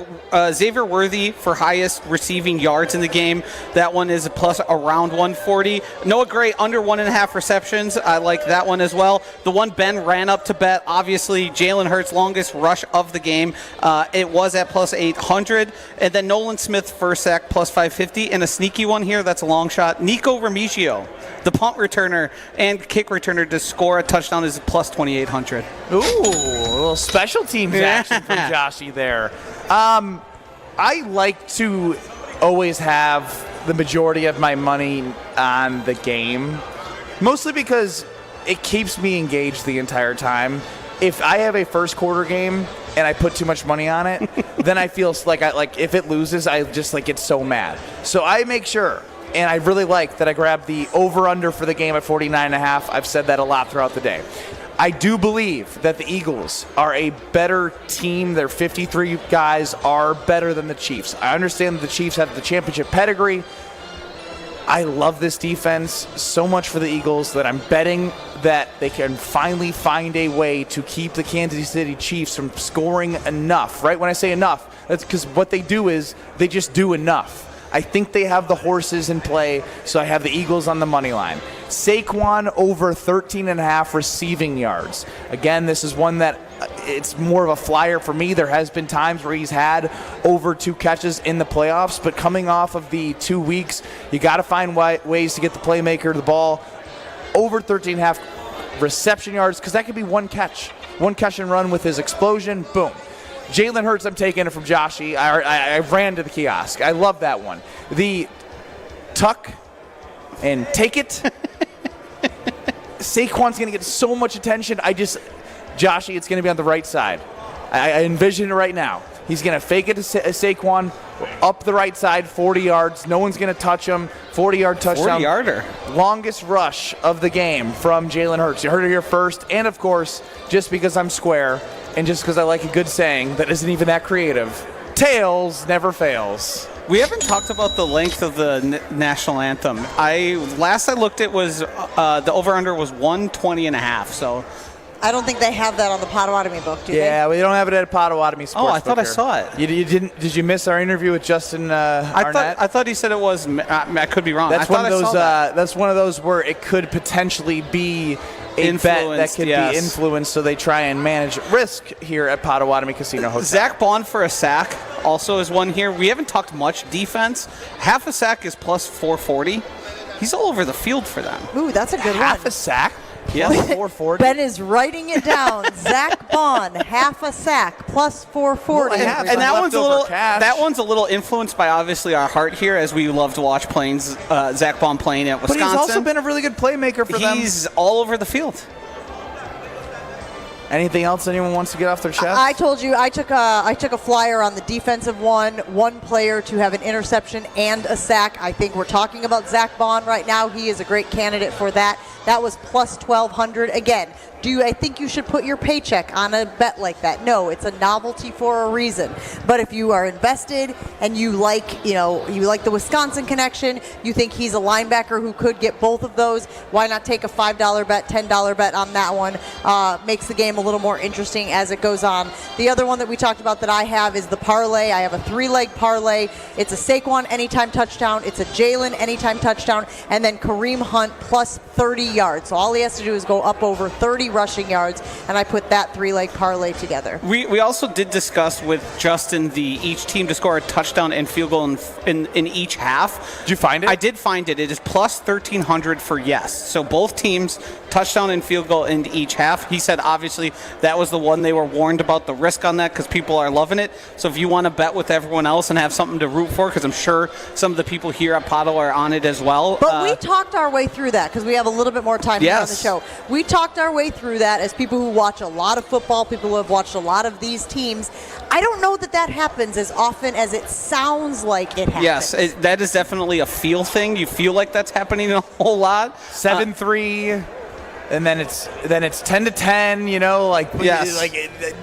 Xavier Worthy for highest receiving yards in the game. That one is a plus around 140. Noah Gray under 1.5 receptions. I like that one as well. The one Ben ran up to bet, obviously, Jalen Hurts' longest rush of the game. It was at plus 800. And then Nolan Smith first sack plus 550. And a sneaky one here, that's a long shot. Nico Remigio, the punt returner and kick returner to score a touchdown, is plus 2,800. Ooh, a little special teams action from Joshy there. I like to always have the majority of my money on the game, mostly because it keeps me engaged the entire time. If I have a first quarter game and I put too much money on it, then I feel like if it loses, I just get so mad. So I make sure, and I really like that I grabbed the over-under for the game at 49.5. I've said that a lot throughout the day. I do believe that the Eagles are a better team. Their 53 guys are better than the Chiefs. I understand that the Chiefs have the championship pedigree. I love this defense so much for the Eagles that I'm betting that they can finally find a way to keep the Kansas City Chiefs from scoring enough. Right? When I say enough, that's because what they do is they just do enough. I think they have the horses in play, so I have the Eagles on the money line. Saquon over 13.5 receiving yards. Again, this is one that it's more of a flyer for me. There has been times where he's had over 2 catches in the playoffs, but coming off of the 2 weeks, you got to find ways to get the playmaker the ball. Over 13.5 reception yards, because that could be one catch and run with his explosion. Boom. Jalen Hurts, I'm taking it from Joshy. I ran to the kiosk. I love that one. The tuck and take it. Saquon's going to get so much attention. Joshy, it's going to be on the right side. I envision it right now. He's going to fake it to Saquon up the right side, 40 yards. No one's going to touch him. 40-yard touchdown. 40-yarder. Longest rush of the game from Jalen Hurts. You heard it here first. And, of course, just because I'm square and just because I like a good saying that isn't even that creative, tails never fails. We haven't talked about the length of the national anthem. Last I looked, it was the over/under was 120.5. So I don't think they have that on the Potawatomi book, do they? Yeah, we don't have it at Potawatomi Sportsbook. Oh, I thought I saw it. You didn't? Did you miss our interview with Justin Arnett? I thought he said it was. I could be wrong. That's one of those. That's one of those where it could potentially be a bet that could be influenced, so they try and manage risk here at Potawatomi Casino Hotel. Zach Bond for a sack also is one here. We haven't talked much defense. Half a sack is plus 440. He's all over the field for them. Ooh, that's a good one. Half a sack? Yeah, 440. Ben is writing it down. Zach Bond, half a sack, plus 440. Well, and that one's a little influenced by obviously our heart here, as we love to watch Zach Bond playing at Wisconsin. But he's also been a really good playmaker for them. He's all over the field. Anything else anyone wants to get off their chest? I told you I took a flyer on the defensive one player to have an interception and a sack. I think we're talking about Zach Bond right now. He is a great candidate for that. That was plus 1,200. Again, I think you should put your paycheck on a bet like that? No, it's a novelty for a reason. But if you are invested and you like the Wisconsin connection, you think he's a linebacker who could get both of those, why not take a $5 bet, $10 bet on that one? Makes the game a little more interesting as it goes on. The other one that we talked about that I have is the parlay. I have a 3-leg parlay. It's a Saquon anytime touchdown. It's a Jalen anytime touchdown. And then Kareem Hunt plus 30 yards. So all he has to do is go up over 30 rushing yards, and I put that 3-leg parlay together. We also did discuss with Justin each team to score a touchdown and field goal in each half. Did you find it? I did find it. It is plus 1,300 for yes. So both teams, touchdown and field goal in each half. He said obviously that was the one they were warned about the risk on that because people are loving it. So if you want to bet with everyone else and have something to root for, because I'm sure some of the people here at Potto are on it as well. But we talked our way through that because we have a little bit more time here on the show. We talked our way through that as people who watch a lot of football, people who have watched a lot of these teams. I don't know that happens as often as it sounds like it happens. Yes, that is definitely a feel thing. You feel like that's happening a whole lot. 7-3. And then it's 10-10,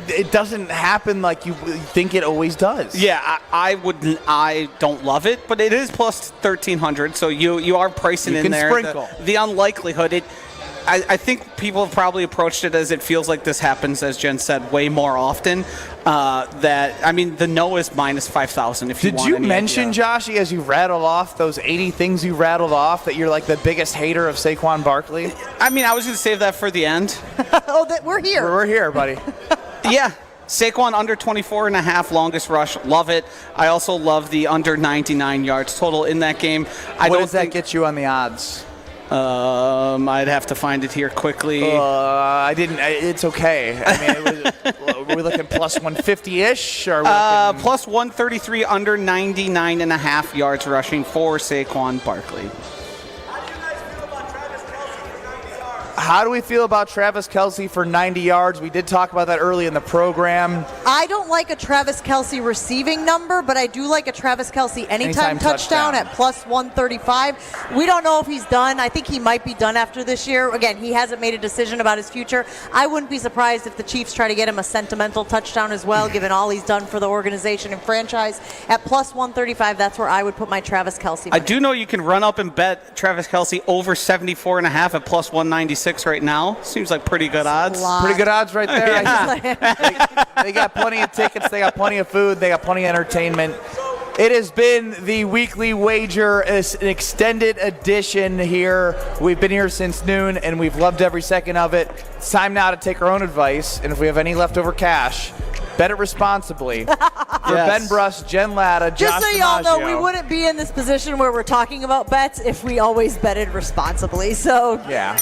it doesn't happen like you think it always does. Yeah, I don't love it, but it is plus 1,300, so you are pricing in there sprinkle the unlikelihood. I think people have probably approached it as it feels like this happens, as Jen said, way more often. The no is minus 5,000. Did you mention, Joshy, as you rattled off those 80 things you rattled off, that you're like the biggest hater of Saquon Barkley? I was going to save that for the end. We're here. We're here, buddy. Yeah. Saquon under 24.5 longest rush. Love it. I also love the under 99 yards total in that game. What does that get you on the odds? I'd have to find it here quickly. It's okay. Are we looking plus 150-ish? Plus 133 under 99.5 yards rushing for Saquon Barkley. How do we feel about Travis Kelce for 90 yards? We did talk about that early in the program. I don't like a Travis Kelce receiving number, but I do like a Travis Kelce anytime touchdown at plus 135. We don't know if he's done. I think he might be done after this year. Again, he hasn't made a decision about his future. I wouldn't be surprised if the Chiefs try to get him a sentimental touchdown as well, given all he's done for the organization and franchise. At plus 135, that's where I would put my Travis Kelce money. I do know you can run up and bet Travis Kelce over 74.5 at plus 196 right now. Seems like pretty good odds. Pretty good odds right there. Yeah. They got plenty of tickets. They got plenty of food. They got plenty of entertainment. It has been the Weekly Wager, an extended edition here. We've been here since noon, and we've loved every second of it. It's time now to take our own advice, and if we have any leftover cash, bet it responsibly. For Ben Bruss, Jen Latta, Josh Just so y'all know, DiMaggio. we wouldn't be in this position where we're talking about bets if we always betted responsibly. So yeah,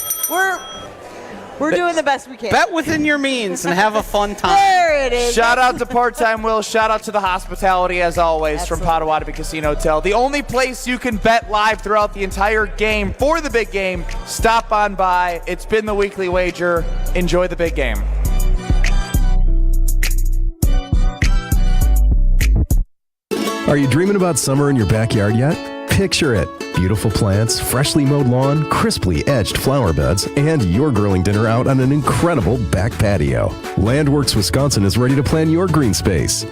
we're doing the best we can. Bet within your means and have a fun time. There it is. Shout out to Part-Time Will. Shout out to the hospitality, as always, from Potawatomi Casino Hotel. The only place you can bet live throughout the entire game for the big game. Stop on by. It's been the Weekly Wager. Enjoy the big game. Are you dreaming about summer in your backyard yet? Picture it. Beautiful plants, freshly mowed lawn, crisply edged flower beds, and your grilling dinner out on an incredible back patio. Landworks Wisconsin is ready to plan your green space.